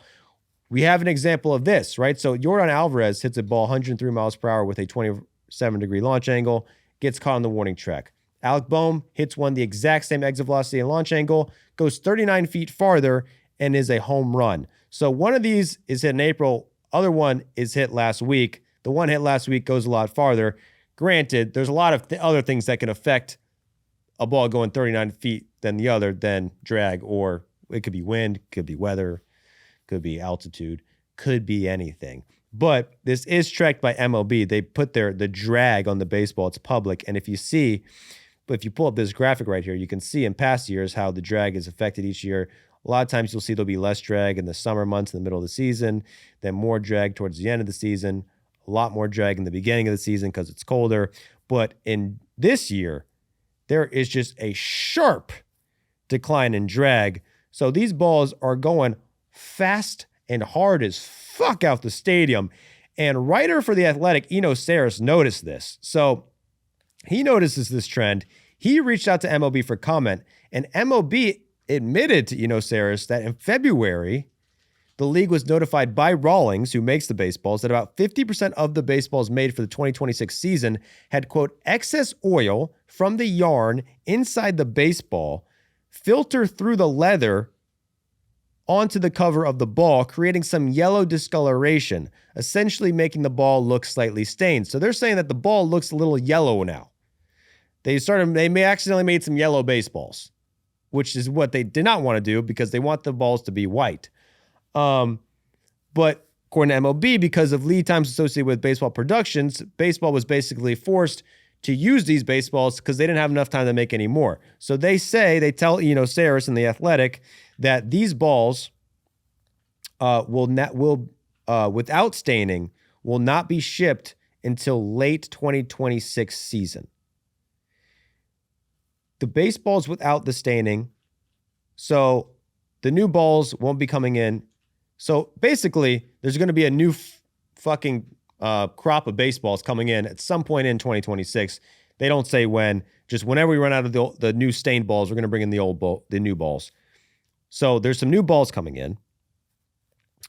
We have an example of this, right? So Yordan Alvarez hits a ball 103 miles per hour with a 27-degree launch angle, gets caught on the warning track. Alec Boehm hits one the exact same exit velocity and launch angle, goes 39 feet farther, and is a home run. So one of these is hit in April, other one is hit last week. The one hit last week goes a lot farther. Granted, there's a lot of other things that can affect a ball going 39 feet than the other, than drag, or it could be wind, could be weather, could be altitude, could be anything. But this is tracked by MLB. They put the drag on the baseball. It's public. And if you pull up this graphic right here, you can see in past years how the drag is affected each year. A lot of times you'll see there'll be less drag in the summer months in the middle of the season, then more drag towards the end of the season, a lot more drag in the beginning of the season because it's colder. But in this year, there is just a sharp decline in drag. So these balls are going fast and hard as fuck out the stadium. And writer for The Athletic, Eno Saris, noticed this. So he notices this trend. He reached out to MLB for comment, and MLB admitted to Eno Saris that in February, the league was notified by Rawlings, who makes the baseballs, that about 50% of the baseballs made for the 2026 season had, quote, excess oil from the yarn inside the baseball filter through the leather onto the cover of the ball, creating some yellow discoloration, essentially making the ball look slightly stained. So they're saying that the ball looks a little yellow now. They may accidentally made some yellow baseballs, which is what they did not want to do because they want the balls to be white. But according to MLB, because of lead times associated with baseball productions, baseball was basically forced to use these baseballs because they didn't have enough time to make any more. So they tell Eno Saris in The Athletic that these balls without staining will not be shipped until late 2026 season. The baseballs without the staining, so the new balls won't be coming in. So basically, there's going to be a new fucking crop of baseballs coming in at some point in 2026. They don't say when. Just whenever we run out of the new stained balls, we're going to bring in the new balls. So there's some new balls coming in.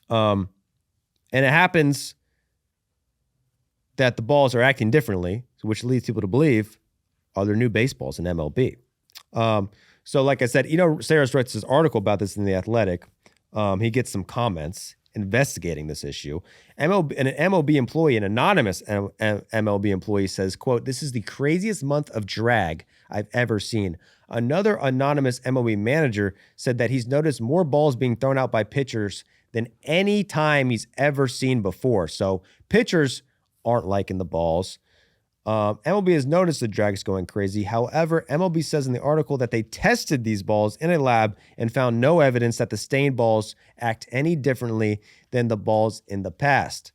And it happens that the balls are acting differently, which leads people to believe are there new baseballs in MLB. So like I said, Eno Saris writes this article about this in The Athletic. He gets some comments. investigating this issue. An MLB employee, an anonymous MLB employee says, quote, "This is the craziest month of drag I've ever seen." Another anonymous MLB manager said that he's noticed more balls being thrown out by pitchers than any time he's ever seen before. So pitchers aren't liking the balls. MLB has noticed the drag's going crazy. However, MLB says in the article that they tested these balls in a lab and found no evidence that the stained balls act any differently than the balls in the past.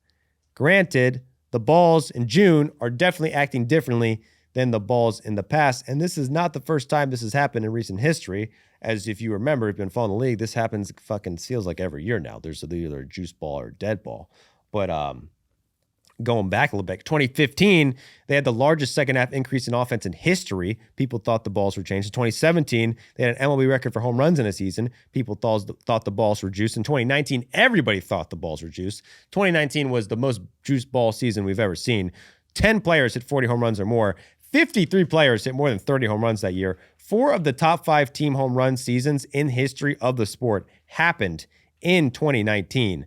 Granted, the balls in June are definitely acting differently than the balls in the past, and this is not the first time this has happened in recent history. As if you remember, if you've been following the league, this happens fucking feels like every year now. There's either a juice ball or a dead ball. But going back a little bit, 2015, they had the largest second half increase in offense in history. People thought the balls were changed. In 2017, they had an MLB record for home runs in a season. People thought the balls were juiced. In 2019, everybody thought the balls were juiced. 2019 was the most juiced ball season we've ever seen. 10 players hit 40 home runs or more. 53 players hit more than 30 home runs that year. 4 of the top 5 team home run seasons in history of the sport happened in 2019,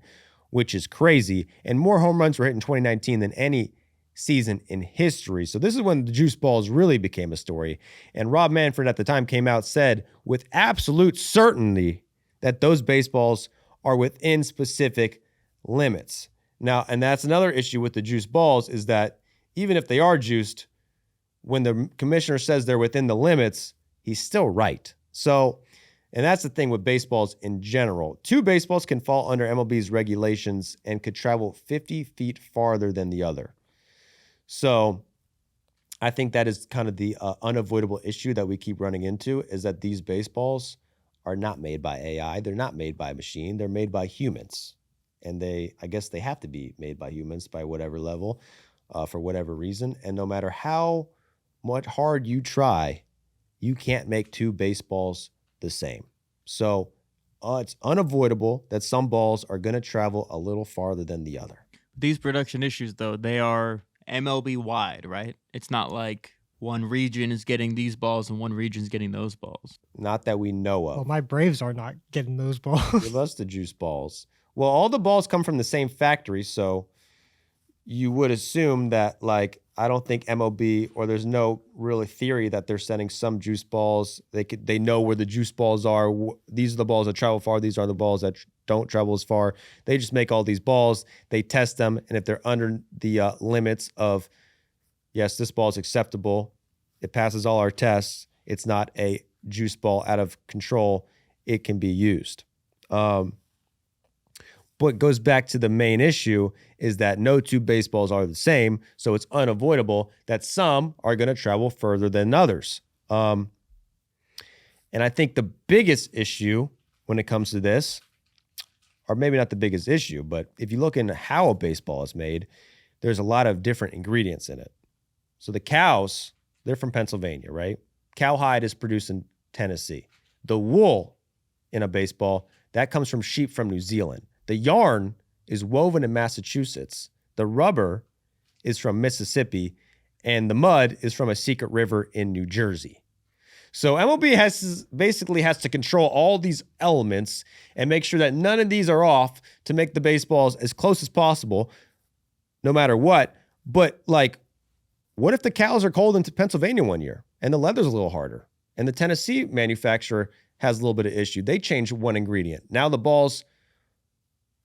which is crazy. And more home runs were hit in 2019 than any season in history. So this is when the juice balls really became a story. And Rob Manfred at the time came out, said with absolute certainty that those baseballs are within specific limits. Now, and that's another issue with the juice balls, is that even if they are juiced, when the commissioner says they're within the limits, he's still right. So, and that's the thing with baseballs in general. 2 baseballs can fall under MLB's regulations and could travel 50 feet farther than the other. So I think that is kind of the unavoidable issue that we keep running into, is that these baseballs are not made by AI. They're not made by a machine. They're made by humans. And I guess they have to be made by humans by whatever level, for whatever reason. And no matter how much hard you try, you can't make 2 baseballs the same. So it's unavoidable that some balls are going to travel a little farther than the other. These production issues, though, they are MLB wide, right? It's not like one region is getting these balls and one region is getting those balls. Not that we know of. Well, my Braves are not getting those balls. Give us the juice balls. Well, all the balls come from the same factory, so you would assume that, like, I don't think MLB, or there's no really theory that they're sending some juice balls. They know where the juice balls are. These are the balls that travel far. These are the balls that don't travel as far. They just make all these balls. They test them, and if they're under the limits of, yes, this ball is acceptable, it passes all our tests, it's not a juice ball out of control, it can be used. But it goes back to the main issue, is that no 2 baseballs are the same, so it's unavoidable that some are going to travel further than others. And I think the biggest issue when it comes to this, or maybe not the biggest issue, but if you look into how a baseball is made, there's a lot of different ingredients in it. So the cows, they're from Pennsylvania, right? Cowhide is produced in Tennessee. The wool in a baseball, that comes from sheep from New Zealand. The yarn is woven in Massachusetts. The rubber is from Mississippi, and the mud is from a secret river in New Jersey. So MLB basically has to control all these elements and make sure that none of these are off to make the baseballs as close as possible, no matter what. But, like, what if the cows are cold into Pennsylvania one year and the leather's a little harder, and the Tennessee manufacturer has a little bit of issue? They changed one ingredient. Now the balls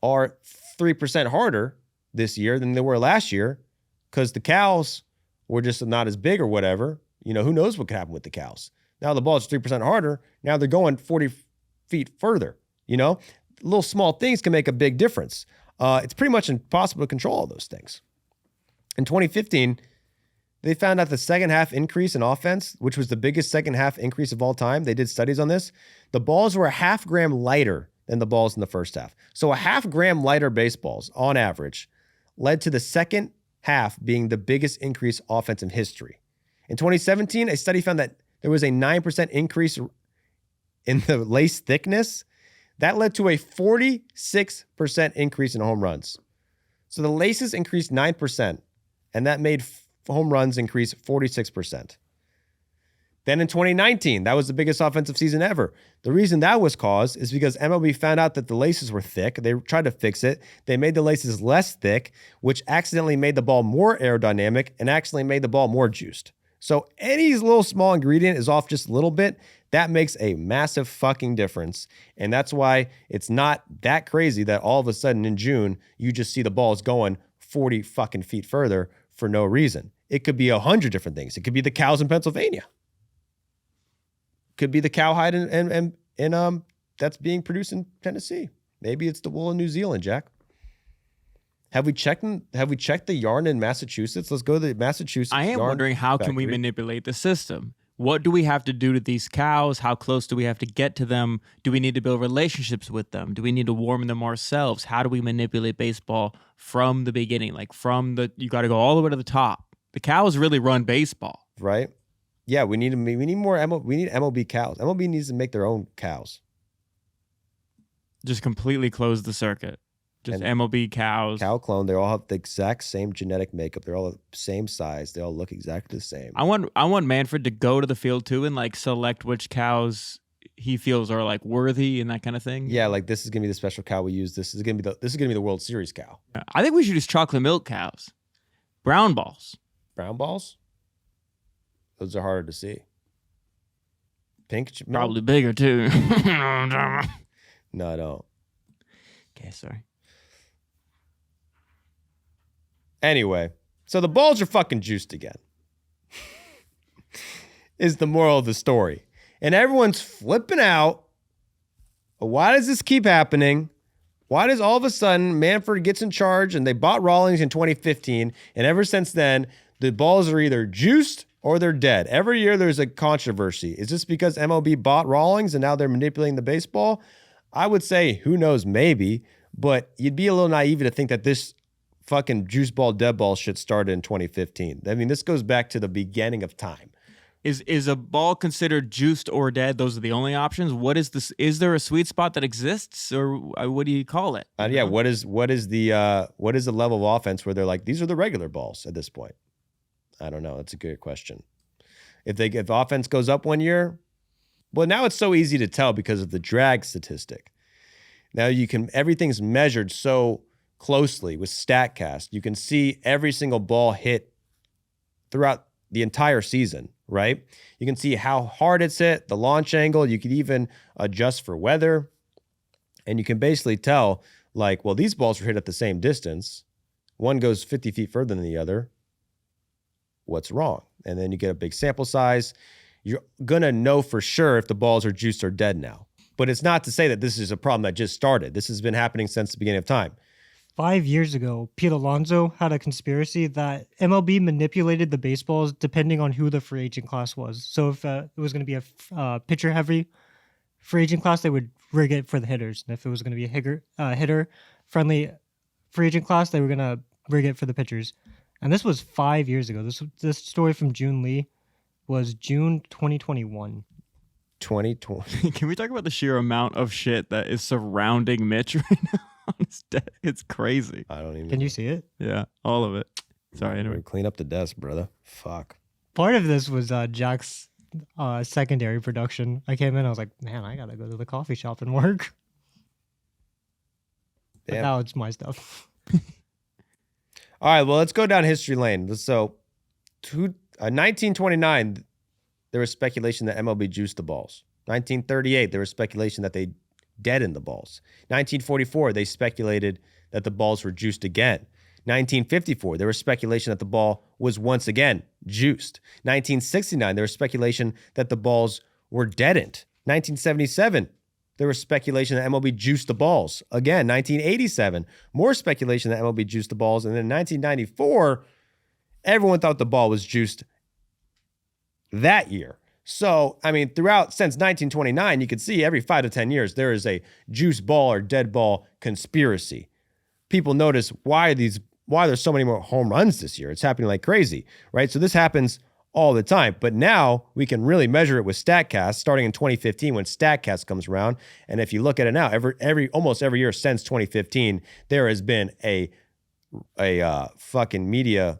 are 3% harder this year than they were last year because the cows were just not as big or whatever. You know, who knows what could happen with the cows. Now the ball is 3% harder. Now they're going 40 feet further. You know, little small things can make a big difference. It's pretty much impossible to control all those things. In 2015, they found out the second half increase in offense, which was the biggest second half increase of all time. They did studies on this. The balls were a half gram lighter than the balls in the first half. So a half gram lighter baseballs on average led to the second half being the biggest increase offensive history. In 2017, a study found that there was a 9% increase in the lace thickness. That led to a 46% increase in home runs. So the laces increased 9%, and that made home runs increase 46%. Then in 2019, that was the biggest offensive season ever. The reason that was caused is because MLB found out that the laces were thick. They tried to fix it. They made the laces less thick, which accidentally made the ball more aerodynamic and accidentally made the ball more juiced. So any little small ingredient is off just a little bit. That makes a massive fucking difference. And that's why it's not that crazy that all of a sudden in June, you just see the balls going 40 fucking feet further for no reason. It could be 100 different things. It could be the cows in Pennsylvania. Could be the cowhide and that's being produced in Tennessee. Maybe it's the wool in New Zealand, Jack. Have we checked the yarn in Massachusetts? Let's go to the Massachusetts. I am wondering, how can we manipulate the system? What do we have to do to these cows? How close do we have to get to them? Do we need to build relationships with them? Do we need to warm them ourselves? How do we manipulate baseball from the beginning? Like you got to go all the way to the top. The cows really run baseball, right? Yeah, we need more MLB cows. MLB needs to make their own cows. Just completely close the circuit. Just MLB cows. Cow clone. They all have the exact same genetic makeup. They're all the same size. They all look exactly the same. I want Manfred to go to the field too and like select which cows he feels are like worthy and that kind of thing. Yeah, like this is gonna be the special cow we use. This is gonna be the World Series cow. I think we should use chocolate milk cows. Brown balls. Brown balls? Those are harder to see. Pink milk? Probably bigger too. No, I don't. Okay, sorry. Anyway, so the balls are fucking juiced again. Is the moral of the story. And everyone's flipping out. Why does this keep happening? Why does all of a sudden Manfred gets in charge and they bought Rawlings in 2015, and ever since then, the balls are either juiced or they're dead. Every year there's a controversy. Is this because MLB bought Rawlings and now they're manipulating the baseball? I would say, who knows, maybe. But you'd be a little naive to think that this fucking juice ball, dead ball shit started in 2015. I mean, this goes back to the beginning of time. Is a ball considered juiced or dead? Those are the only options. What is this? Is there a sweet spot that exists, or what do you call it? Yeah. What is the level of offense where they're like, these are the regular balls at this point? I don't know. That's a good question. If offense goes up one year, well, now it's so easy to tell because of the drag statistic. Now everything's measured so closely with StatCast. You can see every single ball hit throughout the entire season, right? You can see how hard it's hit, the launch angle. You could even adjust for weather. And you can basically tell, like, well, these balls were hit at the same distance. One goes 50 feet further than the other. What's wrong? And then you get a big sample size. You're going to know for sure if the balls are juiced or dead now. But it's not to say that this is a problem that just started. This has been happening since the beginning of time. 5 years ago, Pete Alonso had a conspiracy that MLB manipulated the baseballs depending on who the free agent class was. So if it was going to be a pitcher-heavy free agent class, they would rig it for the hitters. And if it was going to be a hitter-friendly free agent class, they were going to rig it for the pitchers. And this was 5 years ago. This story from June Lee was June 2021. 2020. Can we talk about the sheer amount of shit that is surrounding Mitch right now on his desk? It's crazy. I don't even. Can you see it? Yeah, all of it. Sorry, anyway. Clean up the desk, brother. Fuck. Part of this was Jack's secondary production. I came in, I was like, man, I gotta go to the coffee shop and work. But now it's my stuff. All right, well, let's go down history lane. So, 1929, there was speculation that MLB juiced the balls. 1938, there was speculation that they deadened the balls. 1944, they speculated that the balls were juiced again. 1954, there was speculation that the ball was once again juiced. 1969, there was speculation that the balls were deadened. 1977, there was speculation that MLB juiced the balls. Again, 1987, more speculation that MLB juiced the balls. And then 1994, everyone thought the ball was juiced that year. So, I mean, since 1929, you could see every 5 to 10 years, there is a juice ball or dead ball conspiracy. People notice why there's so many more home runs this year. It's happening like crazy, right? So this happens all the time. But now we can really measure it with StatCast starting in 2015 when StatCast comes around. And if you look at it now, almost every year since 2015, there has been a fucking media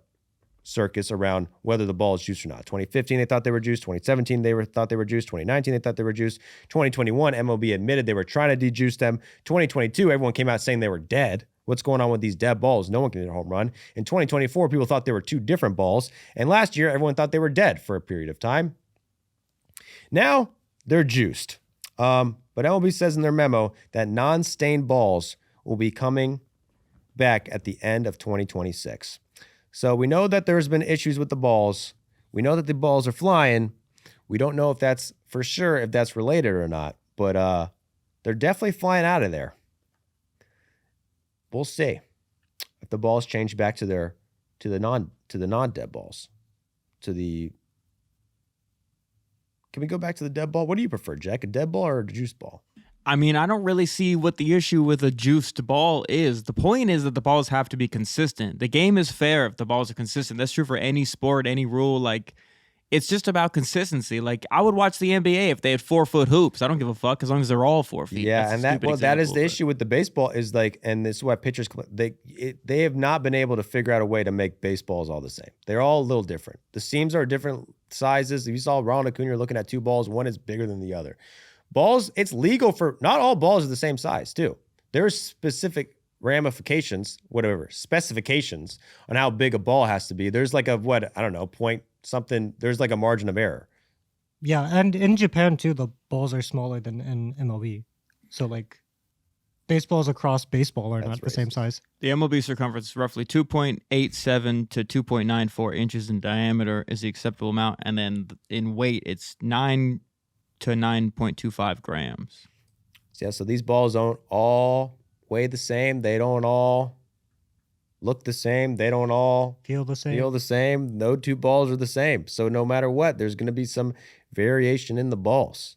circus around whether the ball is juiced or not. 2015, they thought they were juiced. 2017, thought they were juiced. 2019, they thought they were juiced. 2021, MLB admitted they were trying to dejuice them. 2022, everyone came out saying they were dead. What's going on with these dead balls? No one can hit a home run. In 2024, people thought they were two different balls. And last year, everyone thought they were dead for a period of time. Now, they're juiced. But MLB says in their memo that non-stained balls will be coming back at the end of 2026. So we know that there's been issues with the balls. We know that the balls are flying. We don't know if that's for sure, if that's related or not. But they're definitely flying out of there. We'll see if the balls change back to the non-dead balls. Can we go back to the dead ball? What do you prefer, Jack? A dead ball or a juice ball? I mean, I don't really see what the issue with a juiced ball is. The point is that the balls have to be consistent. The game is fair if the balls are consistent. That's true for any sport, any rule. Like, it's just about consistency. Like, I would watch the NBA if they had 4-foot hoops. I don't give a fuck as long as they're all 4 feet. Yeah, That's and that is the issue with the baseball is like, and this is why pitchers they have not been able to figure out a way to make baseballs all the same. They're all a little different. The seams are different sizes. If you saw Ronald Acuna, you're looking at two balls. One is bigger than the other. Balls, it's legal for not all balls are the same size too. There's specific ramifications, specifications on how big a ball has to be. There's like point something. There's like a margin of error. Yeah, and in Japan too, the balls are smaller than in MLB. So like, baseballs across baseball are not the same size. The MLB circumference is roughly 2.87 to 2.94 inches in diameter is the acceptable amount, and then in weight it's 9 to 9.25 grams. Yeah, so these balls don't all weigh the same. They don't all look the same. They don't all feel the same. No two balls are the same. So no matter what, there's going to be some variation in the balls.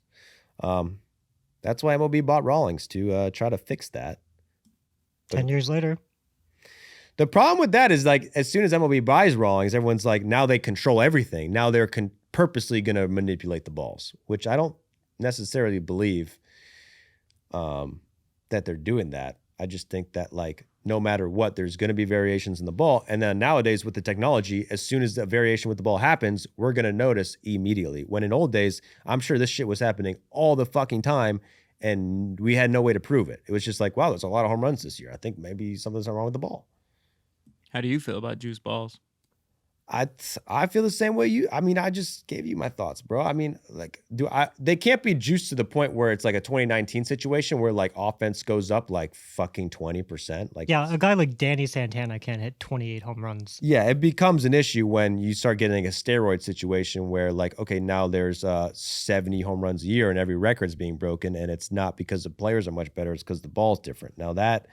That's why MLB bought Rawlings to try to fix that. 10 years later. The problem with that is like as soon as MLB buys Rawlings, everyone's like, now they control everything. Now they're purposely going to manipulate the balls, which I don't necessarily believe that they're doing that. I just think that like no matter what, there's going to be variations in the ball. And then nowadays with the technology, as soon as the variation with the ball happens, we're going to notice immediately. When in old days, I'm sure this shit was happening all the fucking time and we had no way to prove it. It was just like, wow, there's a lot of home runs this year. I think maybe something's wrong with the ball. How do you feel about juice balls? I feel the same way you. I mean, I just gave you my thoughts, bro. I mean, like, they can't be juiced to the point where it's like a 2019 situation where like offense goes up like fucking 20%. Like, yeah, a guy like Danny Santana can't hit 28 home runs. Yeah, it becomes an issue when you start getting a steroid situation where like, okay, now there's 70 home runs a year and every record's being broken, and it's not because the players are much better, it's because the ball's different. Now that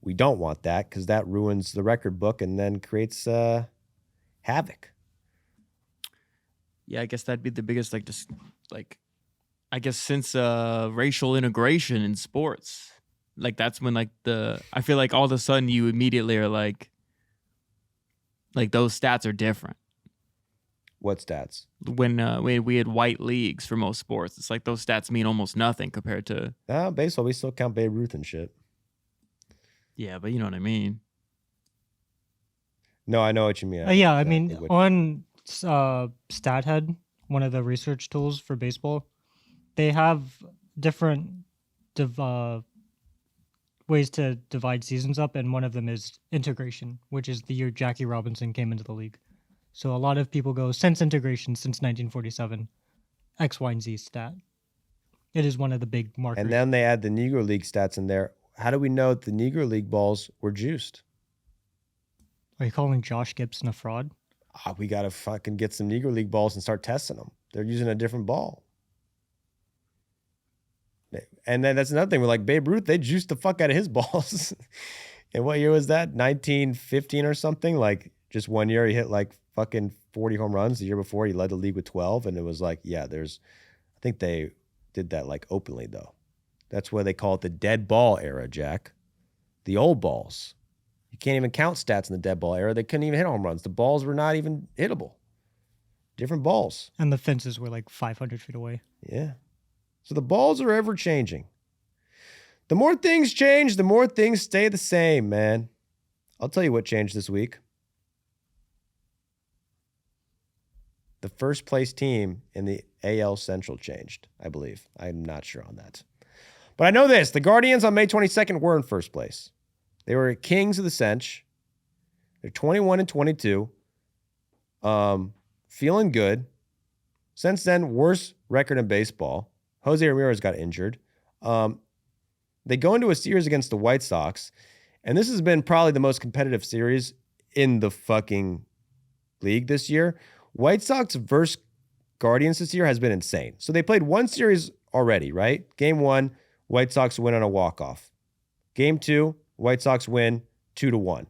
we don't want that because that ruins the record book and then creates havoc. Yeah, I guess that'd be the biggest, like, just like, I guess since racial integration in sports, like that's when like I feel like all of a sudden you immediately are like those stats are different. What stats? When we had white leagues for most sports, it's like those stats mean almost nothing compared to baseball. We still count Babe Ruth and shit. Yeah, but you know what I mean. No, I know what you mean. Yeah, I mean, on StatHead, one of the research tools for baseball, they have different ways to divide seasons up, and one of them is integration, which is the year Jackie Robinson came into the league. So a lot of people go, since integration, since 1947, X, Y, and Z stat. It is one of the big markers. And then they add the Negro League stats in there. How do we know that the Negro League balls were juiced? Are you calling Josh Gibson a fraud? We got to fucking get some Negro League balls and start testing them. They're using a different ball. And then that's another thing. We're like, Babe Ruth, they juiced the fuck out of his balls. And what year was that? 1915 or something? Like, just one year he hit like fucking 40 home runs. The year before he led the league with 12. And it was like, yeah, I think they did that like openly though. That's why they call it the dead ball era, Jack. The old balls. You can't even count stats in the dead ball era. They couldn't even hit home runs. The balls were not even hittable. Different balls. And the fences were like 500 feet away. Yeah. So the balls are ever changing. The more things change, the more things stay the same, man. I'll tell you what changed this week. the first place team in the AL Central changed, I believe. I'm not sure on that. But I know this. The Guardians on May 22nd were in first place. They were kings of the Central. They're 21-22. Feeling good. Since then, worst record in baseball. Jose Ramirez got injured. They go into a series against the White Sox, and this has been probably the most competitive series in the fucking league this year. White Sox versus Guardians this year has been insane. So they played one series already, right? Game 1, White Sox win on a walk-off. Game 2, White Sox win 2-1.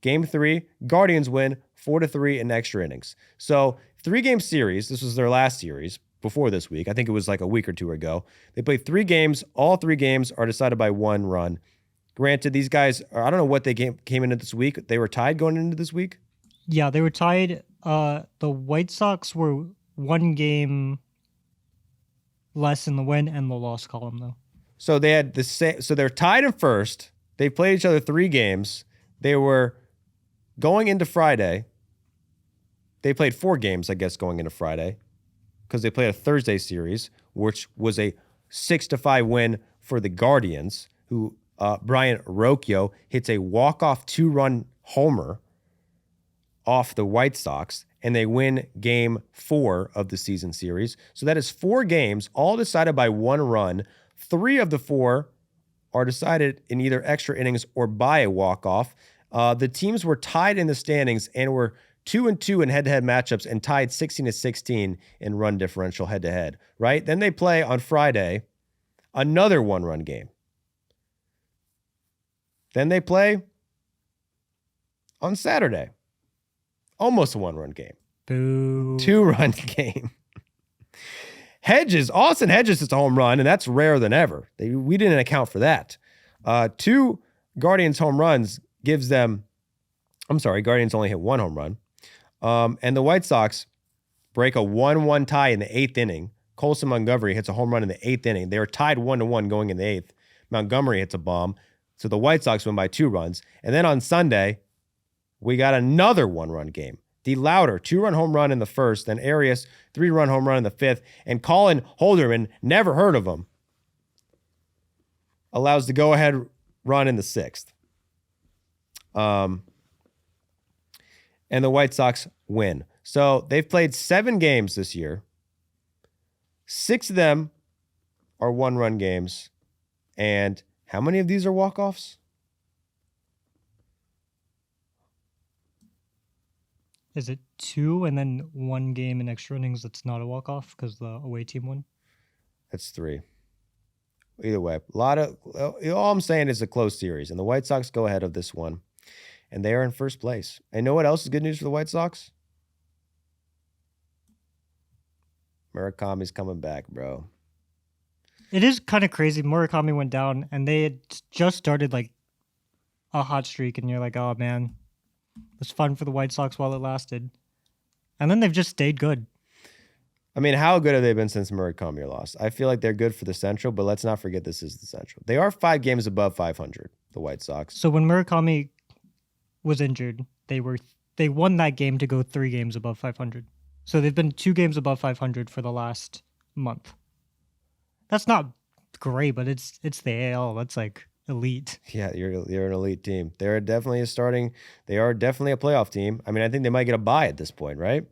Game 3, Guardians win 4-3 in extra innings. So 3-game series. This was their last series before this week. I think it was like a week or two ago. They played 3 games. All 3 games are decided by 1 run. Granted, these guys, I don't know what they came into this week. They were tied going into this week? Yeah, they were tied. The White Sox were 1 game less in the win and the loss column, though. So they had the same. So they're tied in first. They played each other 3 games. They were going into Friday. They played 4 games, I guess, going into Friday, because they played a Thursday series, which was a 6-5 win for the Guardians, who Brian Rocchio hits a walk-off 2-run homer off the White Sox, and they win game 4 of the season series. So that is 4 games, all decided by 1 run. 3 of the 4 are decided in either extra innings or by a walk-off. The teams were tied in the standings and were 2-2 in head-to-head matchups and tied 16-16 in run differential head-to-head, right? Then they play on Friday another 1-run game. Then they play on Saturday. Almost a 1-run game. Boo. 2-run game. Austin Hedges hits a home run, and that's rarer than ever. We didn't account for that. 2 Guardians home runs gives them, Guardians only hit 1 home run. And the White Sox break a 1-1 tie in the 8th inning. Colson Montgomery hits a home run in the 8th inning. They were tied 1-1 going in the 8th. Montgomery hits a bomb. So the White Sox win by 2 runs. And then on Sunday, we got another 1-run game. D. Lauder, 2-run home run in the 1st. Then Arias, 3-run home run in the 5th. And Colin Holderman, never heard of him, allows the go-ahead run in the 6th. And the White Sox win. So they've played 7 games this year. 6 of them are 1-run games. And how many of these are walk-offs? Is it 2 and then 1 game in extra innings that's not a walk-off because the away team won? That's 3. Either way, all I'm saying is a close series, and the White Sox go ahead of this one, and they are in first place. And know what else is good news for the White Sox? Murakami's coming back, bro. It is kind of crazy. Murakami went down, and they had just started like a hot streak, and you're like, oh man, it was fun for the White Sox while it lasted. And then they've just stayed good. I mean, how good have they been since Murakami lost? I feel like they're good for the Central, but let's not forget this is the Central. They are 5 games above 500, the White Sox. So when Murakami was injured, they won that game to go 3 games above 500. So they've been 2 games above 500 for the last month. That's not great, but it's the AL. That's like elite. Yeah, you're an elite team. They're definitely they are definitely a playoff team. I mean, I think they might get a bye at this point, right?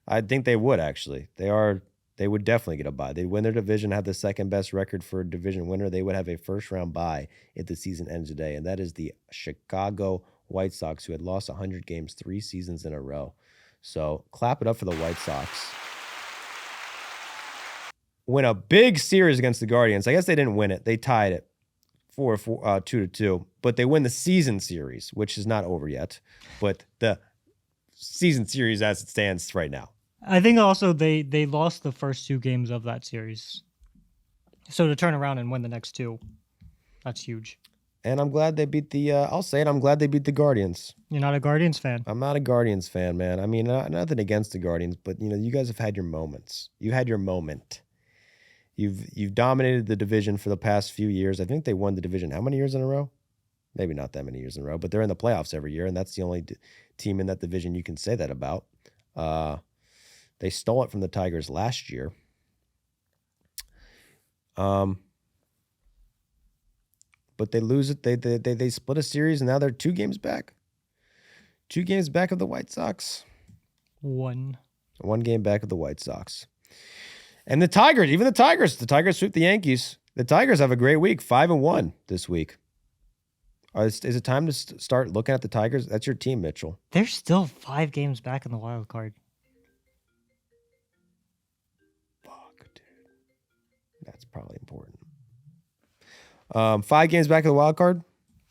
I think they would actually. They would definitely get a bye. They'd win their division, have the second best record for a division winner. They would have a first round bye if the season ends today. And that is the Chicago White Sox, who had lost 100 games 3 seasons in a row. So clap it up for the White Sox. Win a big series against the Guardians. I guess they didn't win it. They tied it 2-2, but they win the season series, which is not over yet. But the season series as it stands right now. I think also they lost the first 2 games of that series. So to turn around and win the next 2, that's huge. And I'm glad they beat I'll say it, I'm glad they beat the Guardians. You're not a Guardians fan? I'm not a Guardians fan, man. I mean, nothing against the Guardians, but you guys have had your moments. You had your moment. You've dominated the division for the past few years. I think they won the division how many years in a row? Maybe not that many years in a row, but they're in the playoffs every year, and that's the only team in that division you can say that about. They stole it from the Tigers last year. But they lose it. They split a series, and now they're 2 games back. 2 games back of the White Sox. 1 game back of the White Sox. And the Tigers sweep the Yankees. The Tigers have a great week, 5-1 this week. Is it time to start looking at the Tigers? That's your team, Mitchell. They're still 5 games back in the wild card. Fuck, dude. That's probably important. 5 games back of the wild card.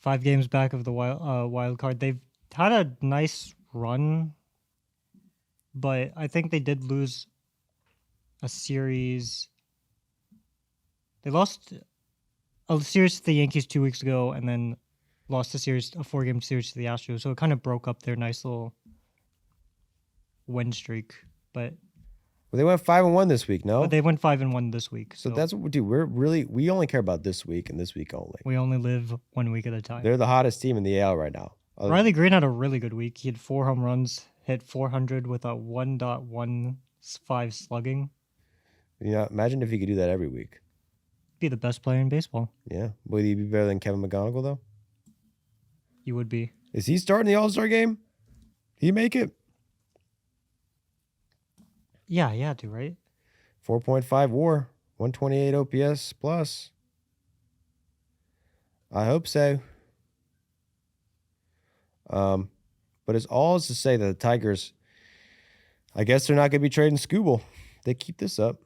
5 games back of the wild card. They've had a nice run, but I think they did lose a series. They lost a series to the Yankees 2 weeks ago, and then lost a 4-game series to the Astros. So it kind of broke up their nice little win streak. But Well, they went 5-1 this week. No, they went 5-1 this week. So that's what we do. We only care about this week and this week only. We only live 1 week at a time. They're the hottest team in the AL right now. Riley Green had a really good week. He had 4 home runs, hit 400 with a 1.15 slugging. Imagine if he could do that every week. Be the best player in baseball. Yeah. Would he be better than Kevin McGonigal, though? You would be. Is he starting the All-Star game? He make it? Yeah, he had to, right? 4.5 WAR, 128 OPS plus. I hope so. But it's all to say that the Tigers, I guess they're not going to be trading Skubal. They keep this up.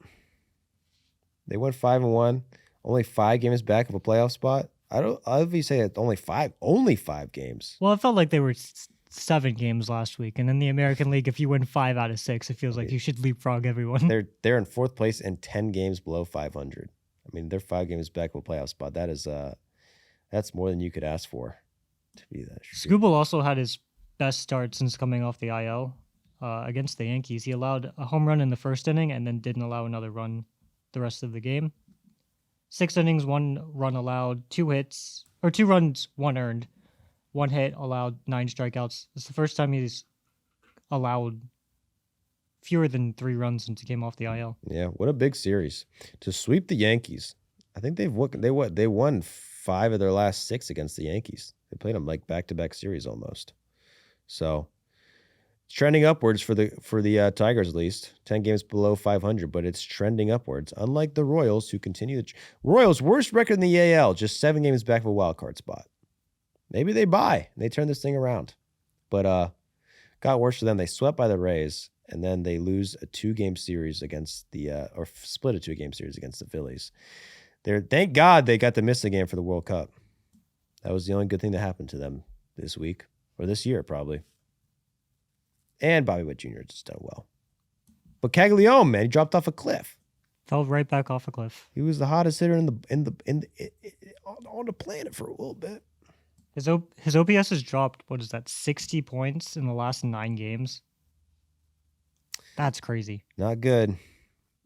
They went 5-1, only 5 games back of a playoff spot. I'll say it's only 5 games. Well, it felt like they were 7 games last week, and in the American League, if you win 5 out of 6, it feels like you should leapfrog everyone. They're in 4th place and 10 games below 500. I mean, they're 5 games back of a playoff spot. That is that's more than you could ask for to be that. Skubal also had his best start since coming off the IL against the Yankees. He allowed a home run in the first inning and then didn't allow another run the rest of the game. 6 innings, 1 run allowed, 2 hits, or 2 runs, 1 earned. 1 hit, allowed 9 strikeouts. It's the first time he's allowed fewer than 3 runs since he came off the IL. Yeah, what a big series to sweep the Yankees. I think they won 5 of their last 6 against the Yankees. They played them like back-to-back series almost. So it's trending upwards for the Tigers at least. 10 games below 500, but it's trending upwards. Unlike the Royals, who continue Royals' worst record in the AL, just 7 games back of a wild card spot. Maybe they buy and they turn this thing around. But got worse for them. They swept by the Rays, and then they lose a 2-game series against or split a 2-game series against the Phillies. Thank God they got to miss the game for the World Cup. That was the only good thing that happened to them this week, or this year probably. And Bobby Witt Jr. just done well. But Caglione, man, he dropped off a cliff. Fell right back off a cliff. He was the hottest hitter on the planet for a little bit. His OPS has dropped, 60 points in the last 9 games? That's crazy. Not good.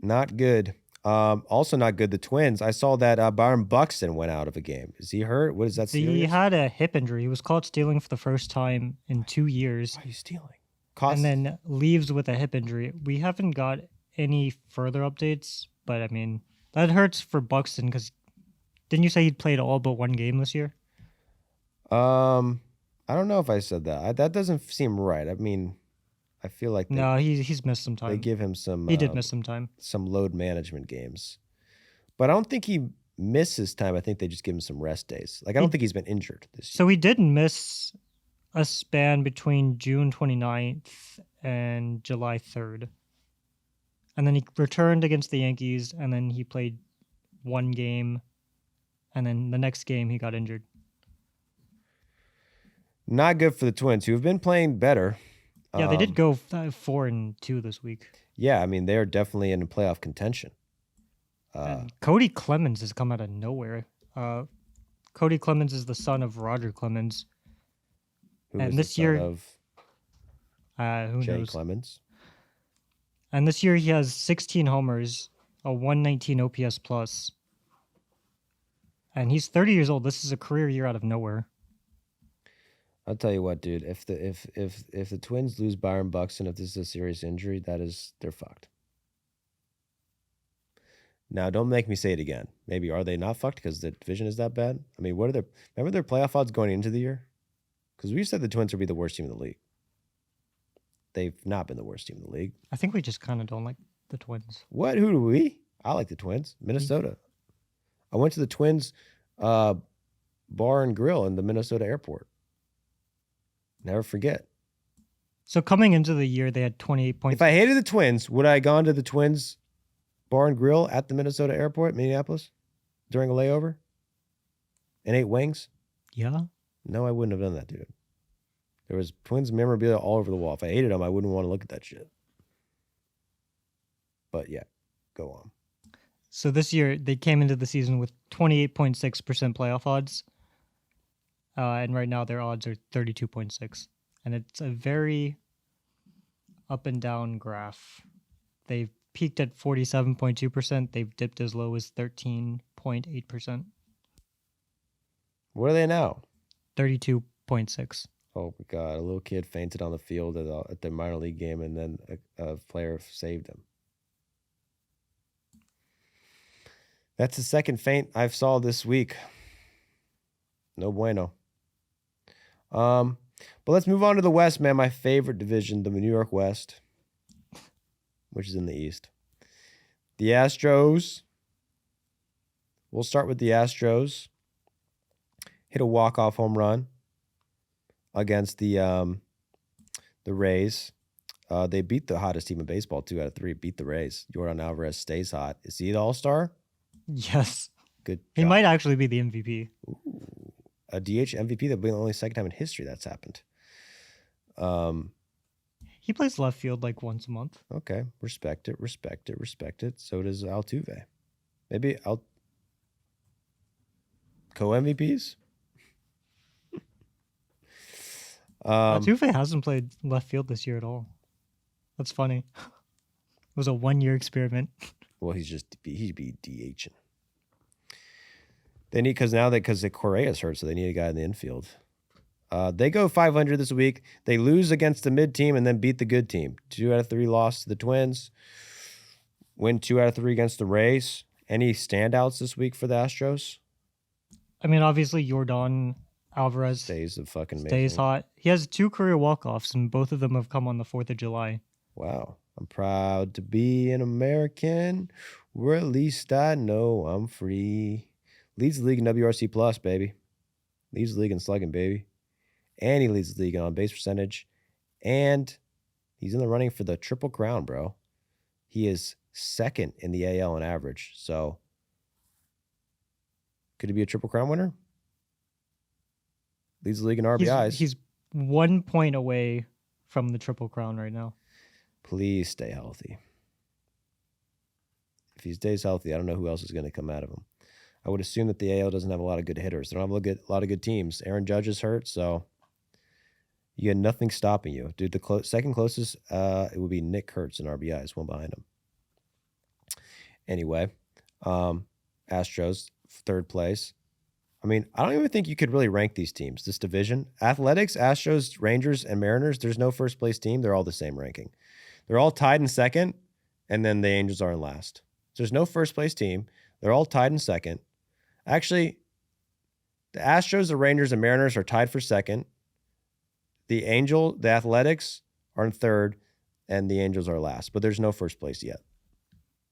Not good. Also not good, the Twins. I saw that Byron Buxton went out of a game. Is he hurt? What is that serious? He had a hip injury. He was caught stealing for the first time in 2 years. Why are you stealing? And then leaves with a hip injury. We haven't got any further updates, but I mean, that hurts for Buxton because didn't you say he'd played all but 1 game this year? I don't know if I said that. That doesn't seem right. I mean, I feel like he's missed some time. They give him some. He did miss some time. Some load management games, but I don't think he misses time. I think they just give him some rest days. Like I don't think he's been injured this year. So he did miss a span between June 29th and July 3rd, and then he returned against the Yankees, and then he played 1 game, and then the next game he got injured. Not good for the Twins, who have been playing better. Yeah, they did go 4-2 this week. Yeah, I mean, they're definitely in playoff contention. Cody Clemens has come out of nowhere. Cody Clemens is the son of Roger Clemens. Who and is this the year, son of who Jay knows? Clemens? And this year he has 16 homers, a 119 OPS plus. And he's 30 years old. This is a career year out of nowhere. I'll tell you what, dude. If the Twins lose Byron Buxton, if this is a serious injury, they're fucked. Now, don't make me say it again. Maybe are they not fucked because the division is that bad? I mean, remember their playoff odds going into the year? Because we said the Twins would be the worst team in the league. They've not been the worst team in the league. I think we just kind of don't like the Twins. What? Who do we? I like the Twins. Minnesota. I went to the Twins bar and grill in the Minnesota airport. Never forget. So coming into the year, they had 28 points. If I hated the Twins, would I have gone to the Twins bar and grill at the Minnesota airport, Minneapolis, during a layover and ate wings? Yeah. No, I wouldn't have done that, dude. There was Twins memorabilia all over the wall. If I hated them, I wouldn't want to look at that shit. But yeah, go on. So this year, they came into the season with 28.6% playoff odds. And right now, their odds are 32.6. And it's a very up and down graph. They've peaked at 47.2%. They've dipped as low as 13.8%. What are they now? 32.6. Oh my God! A little kid fainted on the field at the minor league game, and then a player saved him. That's the second faint I've saw this week. No bueno. But let's move on to the West, man. My favorite division, the New York West, which is in the East. The Astros. We'll start with the Astros. Hit a walk-off home run against the Rays. They beat the hottest team in baseball 2 out of 3. Beat the Rays. Yordan Alvarez stays hot. Is he the All-Star? Yes. Good job. He might actually be the MVP. Ooh, a DH MVP. That'll be the only second time in history that's happened. He plays left field like once a month. Okay. Respect it. So does Altuve. Maybe co-MVPs? Altuve hasn't played left field this year at all. That's funny. It was a 1-year experiment. Well, he'd be DHing. They need because the Correa's hurt, so they need a guy in the infield. They go 500 this week. They lose against the mid team and then beat the good team. 2 out of 3 loss to the Twins. Win 2 out of 3 against the Rays. Any standouts this week for the Astros? I mean, obviously, Yordan Alvarez Stays stays hot. He has 2 career walk-offs, and both of them have come on the 4th of July. Wow. I'm proud to be an American, where at least I know I'm free. Leads the league in WRC plus, baby. Leads the league in slugging, baby. And he leads the league in on-base percentage. And he's in the running for the Triple Crown, bro. He is second in the AL on average. So, could he be a Triple Crown winner? Leads the league in RBIs. He's 1 point away from the Triple Crown right now. Please stay healthy. If he stays healthy, I don't know who else is going to come out of him. I would assume that the AL doesn't have a lot of good hitters. They don't have a lot of good teams. Aaron Judge is hurt, so you had nothing stopping you. Dude, the second closest, it would be Nick Kurtz in RBIs, one behind him. Anyway, Astros, 3rd place. I mean, I don't even think you could really rank these teams, this division. Athletics, Astros, Rangers, and Mariners, there's no first place team. They're all the same ranking. They're all tied in second, and then the Angels are in last. So there's no first place team. They're all tied in second. Actually, the Astros, the Rangers, and Mariners are tied for second. The Athletics are in 3rd, and the Angels are last. But there's no first place yet.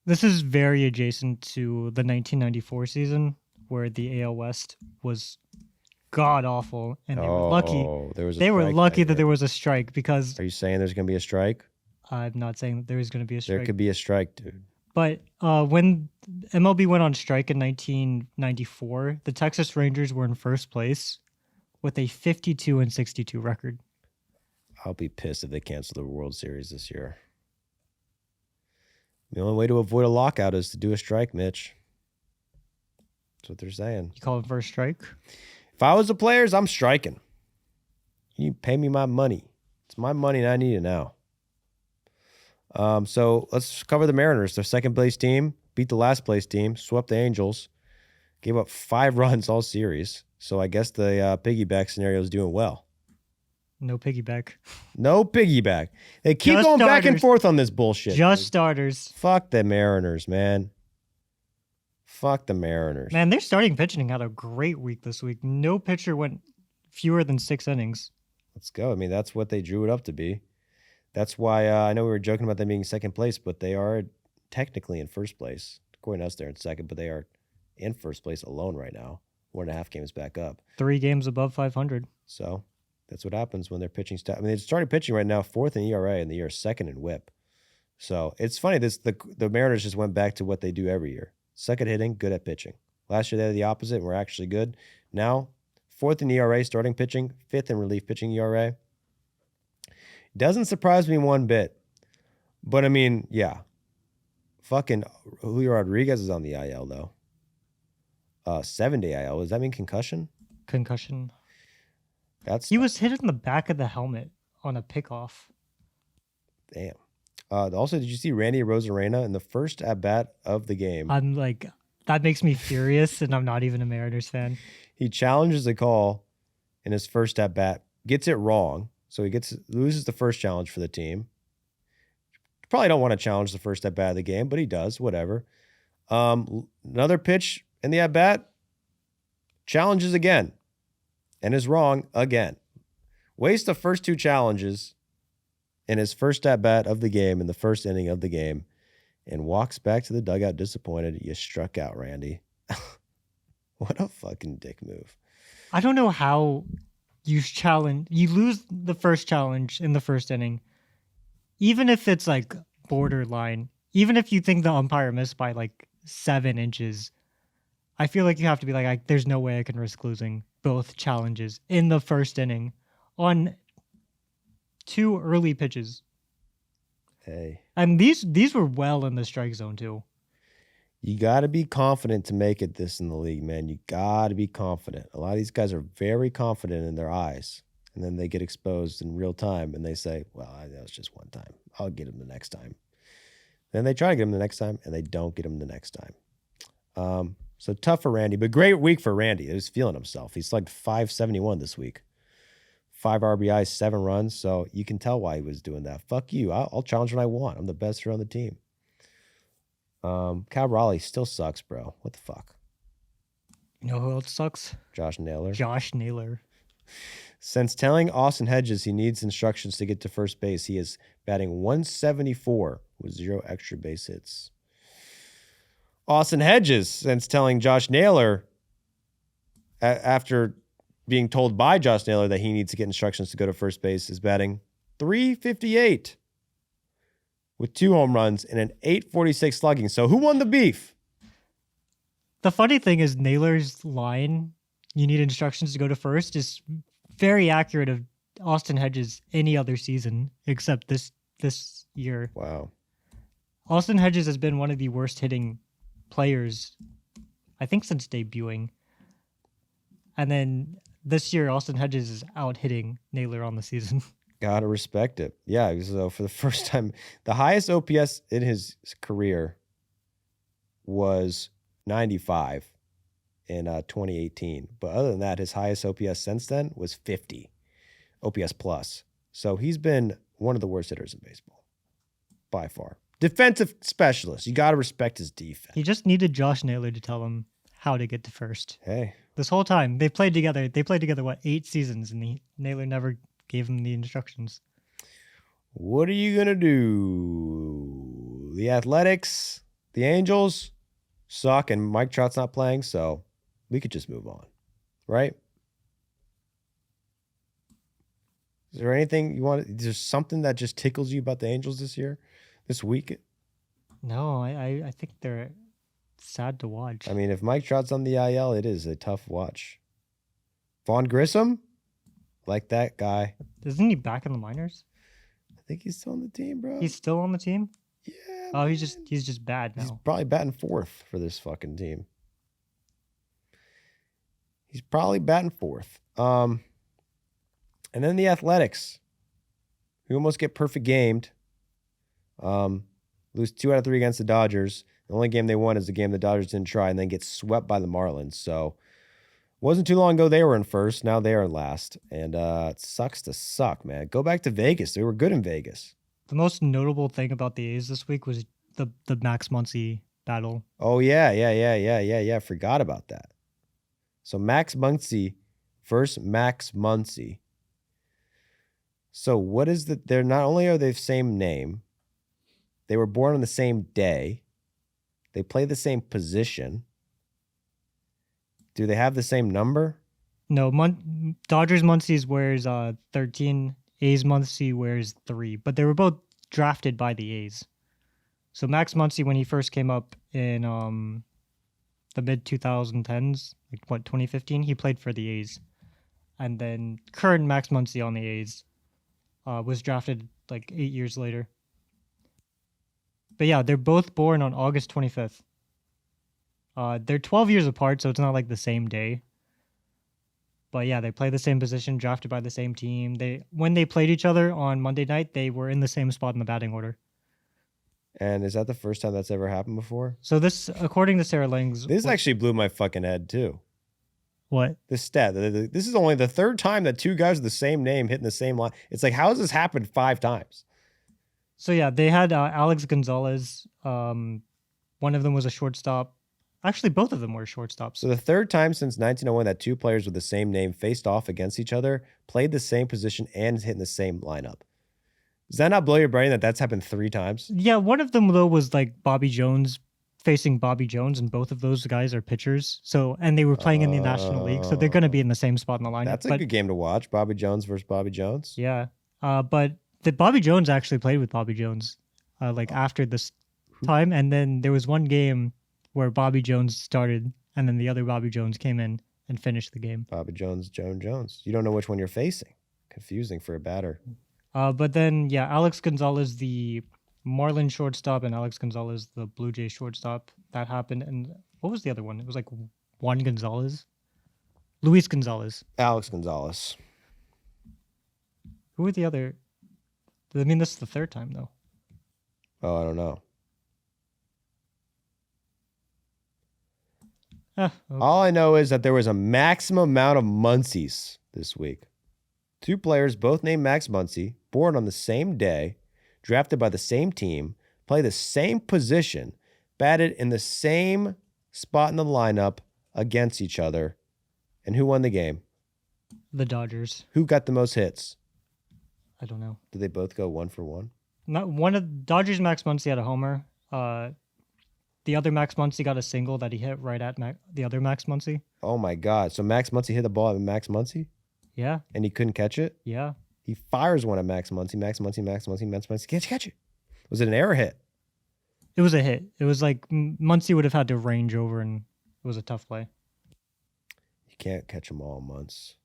This is very adjacent to the 1994 season, where the AL West was god awful, and they were lucky. They were lucky that there was a strike because. Are you saying there's going to be a strike? I'm not saying that there is going to be a strike. There could be a strike, dude. But when MLB went on strike in 1994, the Texas Rangers were in first place with a 52-62 record. I'll be pissed if they cancel the World Series this year. The only way to avoid a lockout is to do a strike, Mitch. That's what they're saying. You call it first strike? If I was the players, I'm striking. You pay me my money. It's my money and I need it now. So let's cover the Mariners. Their second place team beat the last place team, swept the Angels, gave up 5 runs all series. So I guess the piggyback scenario is doing well. No piggyback. No piggyback. They keep Just going back and starters. forth on this bullshit. Just dude. starters. Fuck the Mariners, man. Fuck the Mariners. Man, their starting pitching had a great week this week. No pitcher went fewer than 6 innings. Let's go. I mean, that's what they drew it up to be. That's why I know we were joking about them being second place, but they are technically in first place. According to us, they're in second, but they are in first place alone right now. 1.5 games back up. 3 games above 500. So that's what happens when they're pitching. I mean, they're starting pitching right now, 4th in ERA, and they are 2nd in WHIP. So it's funny. The Mariners just went back to what they do every year. Suck at hitting, good at pitching. Last year they had the opposite and were actually good. Now, 4th in ERA starting pitching, 5th in relief pitching ERA. Doesn't surprise me one bit. But I mean, yeah. Fucking Julio Rodriguez is on the IL though. 7-day IL. Does that mean concussion? Concussion. He He was hit in the back of the helmet on a pickoff. damn. Also, did you see Randy Arozarena in the first at bat of the game? I'm like, that makes me furious, and I'm not even a Mariners fan. He challenges a call in his first at bat, gets it wrong, so he loses the first challenge for the team. Probably don't want to challenge the first at bat of the game, but he does. Whatever. Another pitch in the at bat, challenges again, and is wrong again. Waste the first 2 challenges in his first at bat of the game in the first inning of the game, and walks back to the dugout disappointed. You struck out, Randy. What a fucking dick move. I don't know how you lose the first challenge in the first inning, even if it's like borderline, even if you think the umpire missed by like 7 inches. I feel like you have to be like, there's no way I can risk losing both challenges in the first inning on 2 early pitches. Hey. And these were well in the strike zone too. You got to be confident to make it this in the league, man. You got to be confident. A lot of these guys are very confident in their eyes, and then they get exposed in real time, and they say, well, that was just one time. I'll get him the next time. Then they try to get him the next time, and they don't get him the next time. So tough for Randy, but great week for Randy. He was feeling himself. He's like 571 this week. 5 RBIs, 7 runs, so you can tell why he was doing that. Fuck you. I'll challenge when I want. I'm the best hitter on the team. Cavali still sucks, bro. What the fuck? You know who else sucks? Josh Naylor. Josh Naylor. Since telling Austin Hedges he needs instructions to get to first base, he is batting 174 with 0 extra base hits. Austin Hedges, since telling Josh Naylor after being told by Josh Naylor that he needs to get instructions to go to first base, is batting .358 with 2 home runs and an .846 slugging. So who won the beef? The funny thing is Naylor's line, you need instructions to go to first, is very accurate of Austin Hedges any other season except this year. Wow. Austin Hedges has been one of the worst hitting players, I think, since debuting. And then this year, Austin Hedges is out hitting Naylor on the season. Gotta respect it. Yeah, so for the first time, the highest OPS in his career was 95 in 2018. But other than that, his highest OPS since then was 50 OPS plus. So he's been one of the worst hitters in baseball by far. Defensive specialist. You got to respect his defense. He just needed Josh Naylor to tell him how to get to first. Hey. This whole time, they played together. They played together, 8 seasons, and Naylor never gave him the instructions. What are you going to do? The Athletics, the Angels suck, and Mike Trout's not playing, so we could just move on, right? Is there anything you want? Is there something that just tickles you about the Angels this week? No, I think they're sad to watch. I mean, if Mike Trout's on the IL, it is a tough watch. Vaughn Grissom, like that guy. Isn't he back in the minors? I think he's still on the team, bro. He's still on the team? Yeah. Oh, he's just bad now. He's probably batting 4th for this fucking team. He's probably batting 4th. And then the Athletics, who almost get perfect gamed. Lose 2 out of 3 against the Dodgers. The only game they won is the game the Dodgers didn't try, and then get swept by the Marlins. So Wasn't too long ago they were in first. Now they are last. And it sucks to suck, man. Go back to Vegas. They were good in Vegas. The most notable thing about the A's this week was the Max Muncy battle. Oh, yeah. Forgot about that. So Max Muncy versus Max Muncy. So what is the... They're not only are they the same name, they were born on the same day. They play the same position. Do they have the same number? No, Dodgers Muncy wears 13. A's Muncy wears 3. But they were both drafted by the A's. So Max Muncy, when he first came up in the mid-2010s, 2015, he played for the A's. And then current Max Muncy on the A's was drafted 8 years later. But yeah, they're both born on August 25th. They're 12 years apart, so it's not the same day. But yeah, they play the same position, drafted by the same team. When they played each other on Monday night, they were in the same spot in the batting order. And is that the first time that's ever happened before? So this, according to Sarah Lang's... This actually blew my fucking head, too. What? This stat. This is only the third time that two guys with the same name hitting the same line. It's how has this happened 5 times? So yeah, they had Alex Gonzalez. One of them was a shortstop. Actually, both of them were shortstops. So the third time since 1901 that two players with the same name faced off against each other, played the same position, and hit in the same lineup. Does that not blow your brain that that's happened 3 times? Yeah, one of them, though, was Bobby Jones facing Bobby Jones, and both of those guys are pitchers. And they were playing in the National League, so they're going to be in the same spot in the lineup. That's a good game to watch, Bobby Jones versus Bobby Jones. Yeah, but the Bobby Jones actually played with Bobby Jones after this time, and then there was one game where Bobby Jones started, and then the other Bobby Jones came in and finished the game. Bobby Jones, Jones. You don't know which one you're facing. Confusing for a batter. But then, yeah, Alex Gonzalez, the Marlins shortstop, and Alex Gonzalez, the Blue Jays shortstop. That happened. And what was the other one? It was Juan Gonzalez? Luis Gonzalez. Alex Gonzalez. Who were the other? I mean, this is the third time, though. Oh, I don't know. Okay. All I know is that there was a maximum amount of Muncies this week. 2 players, both named Max Muncy, born on the same day, drafted by the same team, play the same position, batted in the same spot in the lineup against each other. And who won the game? The Dodgers. Who got the most hits? I don't know. Did they both go 1 for 1? Not one of Dodgers. Max Muncy had a homer. The other Max Muncy got a single that he hit right at the other Max Muncy. Oh my God! So Max Muncy hit the ball at Max Muncy, Yeah. and he couldn't catch it. Yeah. He fires one at Max Muncy. Max Muncy. Can't catch it. Was it an error hit? It was a hit. It was Muncy would have had to range over, and it was a tough play. You can't catch them all months.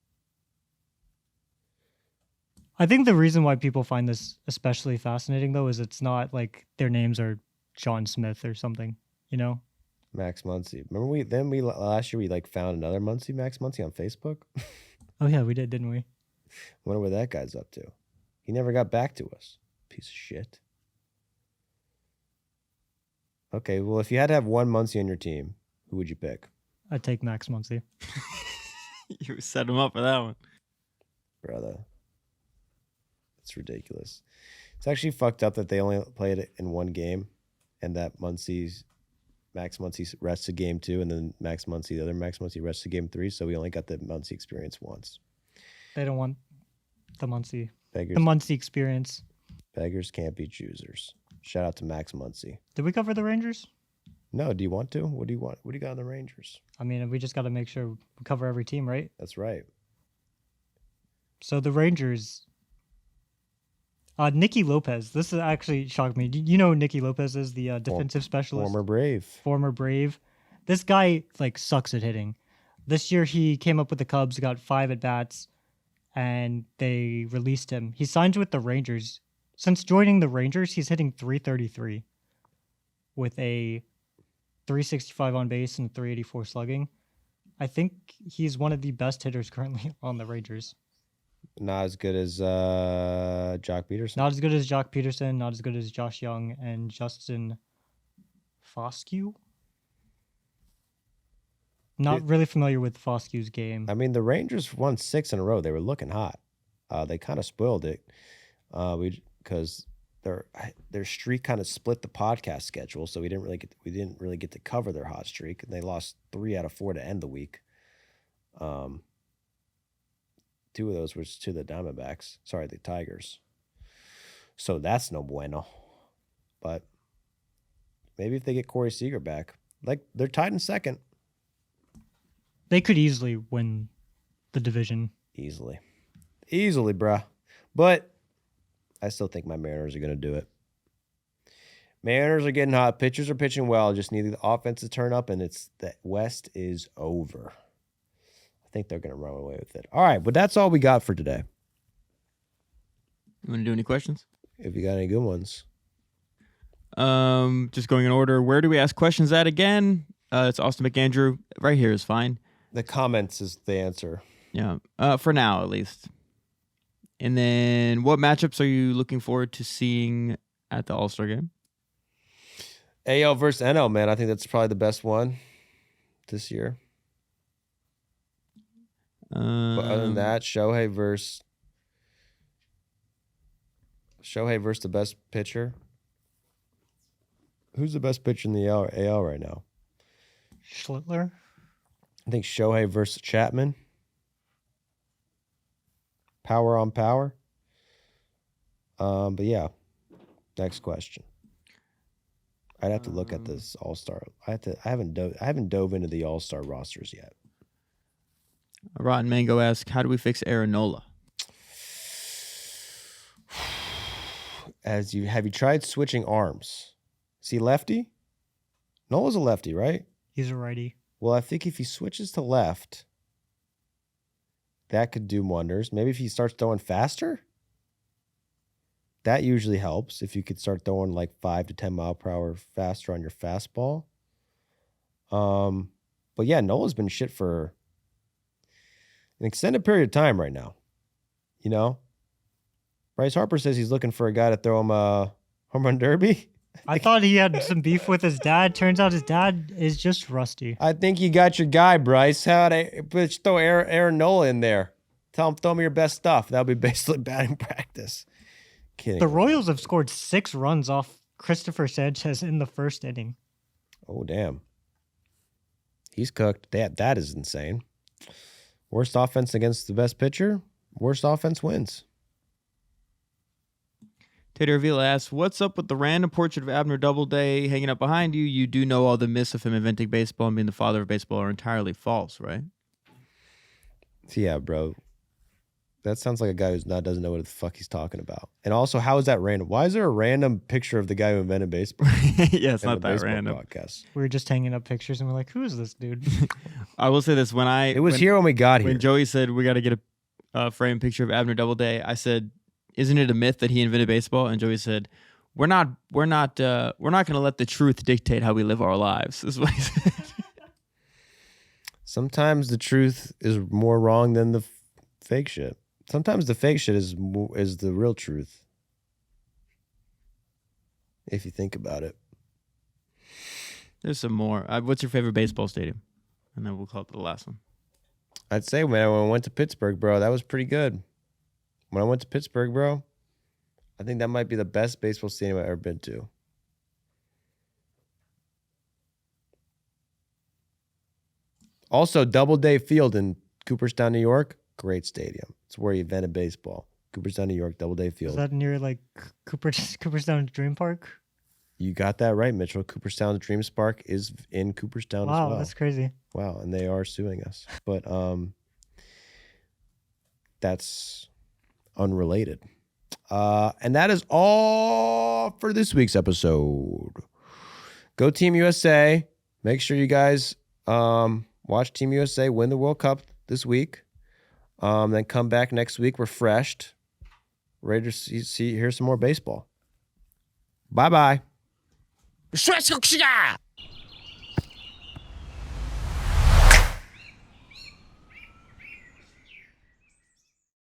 I think the reason why people find this especially fascinating, though, is it's not their names are John Smith or something, Max Muncy. Remember we last year we found another Muncy, Max Muncy on Facebook. Oh yeah, we did, didn't we? Wonder what that guy's up to. He never got back to us. Piece of shit. Okay, well, if you had to have one Muncy on your team, who would you pick? I'd take Max Muncy. You set him up for that one. Brother. It's ridiculous. It's actually fucked up that they only played it in one game and that Max Muncy rests a game 2 and then the other Max Muncy rests a game 3, so we only got the Muncy experience once. They don't want the Muncy. Beggars, The Muncy experience. beggars can't be choosers. Shout out to Max Muncy. Did we cover the Rangers? No, do you want to? What do you want? What do you got on the Rangers? I mean, we just got to make sure we cover every team, right? That's right. So the Rangers... Nicky Lopez. This actually shocked me. You know who Nicky Lopez is, the defensive specialist? Former Brave. This guy, sucks at hitting. This year, he came up with the Cubs, got 5 at-bats, and they released him. He signed with the Rangers. Since joining the Rangers, he's hitting .333 with a .365 on base and .384 slugging. I think he's one of the best hitters currently on the Rangers. Not as good as Jock Peterson. Not as good as Jock Peterson, not as good as Josh Young and Justin Foscue. Not really familiar with Foskew's game. I mean, the Rangers won 6 in a row. They were looking hot. They kind of spoiled it because their streak kind of split the podcast schedule, so we didn't really get to cover their hot streak, and they lost 3 out of 4 to end the week. 2 of those were to the Diamondbacks. Sorry, the Tigers. So that's no bueno. But maybe if they get Corey Seager back, like they're tied in second. They could easily win the division. Easily, bruh. But I still think my Mariners are going to do it. Mariners are getting hot. Pitchers are pitching well. Just need the offense to turn up, and the West is over. I think they're going to run away with it. All right, but that's all we got for today. You want to do any questions? If you got any good ones. Just going in order. Where do we ask questions at again? It's Austin McAndrew. Right here is fine. The comments is the answer. Yeah. For now, at least. And then what matchups are you looking forward to seeing at the All-Star game? AL versus NL, man. I think that's probably the best one this year. But other than that, Shohei versus the best pitcher. Who's the best pitcher in the AL right now? Schlittler? I think Shohei versus Chapman. Power on power. But yeah, next question. I'd have to look at this All-Star. I haven't dove into the All-Star rosters yet. Rotten Mango asks, how do we fix Aaron Nola? Have you tried switching arms? Is he lefty? Nola's a lefty, right? He's a righty. Well, I think if he switches to left, that could do wonders. Maybe if he starts throwing faster, that usually helps. If you could start throwing like 5 to 10 mile per hour faster on your fastball. But yeah, Nola's been shit for an extended period of time right now. You know? Bryce Harper says he's looking for a guy to throw him a home run derby. I thought he had some beef with his dad. Turns out his dad is just rusty. I think you got your guy, Bryce. Throw Aaron Nola in there. Tell him, throw me your best stuff. That'll be basically batting practice. Kidding. The Royals have scored 6 runs off Christopher Sanchez in the first inning. Oh, damn. He's cooked. That is insane. Worst offense against the best pitcher. Worst offense wins. Tater Avila asks, what's up with the random portrait of Abner Doubleday hanging up behind you? You do know all the myths of him inventing baseball and being the father of baseball are entirely false, right? Yeah, bro. That sounds like a guy doesn't know what the fuck he's talking about. And also, how is that random? Why is there a random picture of the guy who invented baseball? Yeah, it's not that random. Podcast? We were just hanging up pictures and we're like, who is this dude? I will say this. It was here when we got here. When Joey said we got to get a framed picture of Abner Doubleday, I said, isn't it a myth that he invented baseball? And Joey said, we're not going to let the truth dictate how we live our lives. Is what he said. Sometimes the truth is more wrong than the fake shit. Sometimes the fake shit is the real truth. If you think about it. There's some more. What's your favorite baseball stadium? And then we'll call it the last one. I'd say when I went to Pittsburgh, bro, that was pretty good. When I went to Pittsburgh, bro, I think that might be the best baseball stadium I've ever been to. Also, Doubleday Field in Cooperstown, New York, great stadium. It's where he invented baseball. Cooperstown, New York, Doubleday Field. Is that near like Cooperstown Dream Park? You got that right, Mitchell. Cooperstown Dreams Park is in Cooperstown as well. Wow, that's crazy. Wow, and they are suing us. But that's unrelated. And that is all for this week's episode. Go Team USA. Make sure you guys watch Team USA win the World Cup this week. Then come back next week refreshed, ready to hear some more baseball. Bye-bye.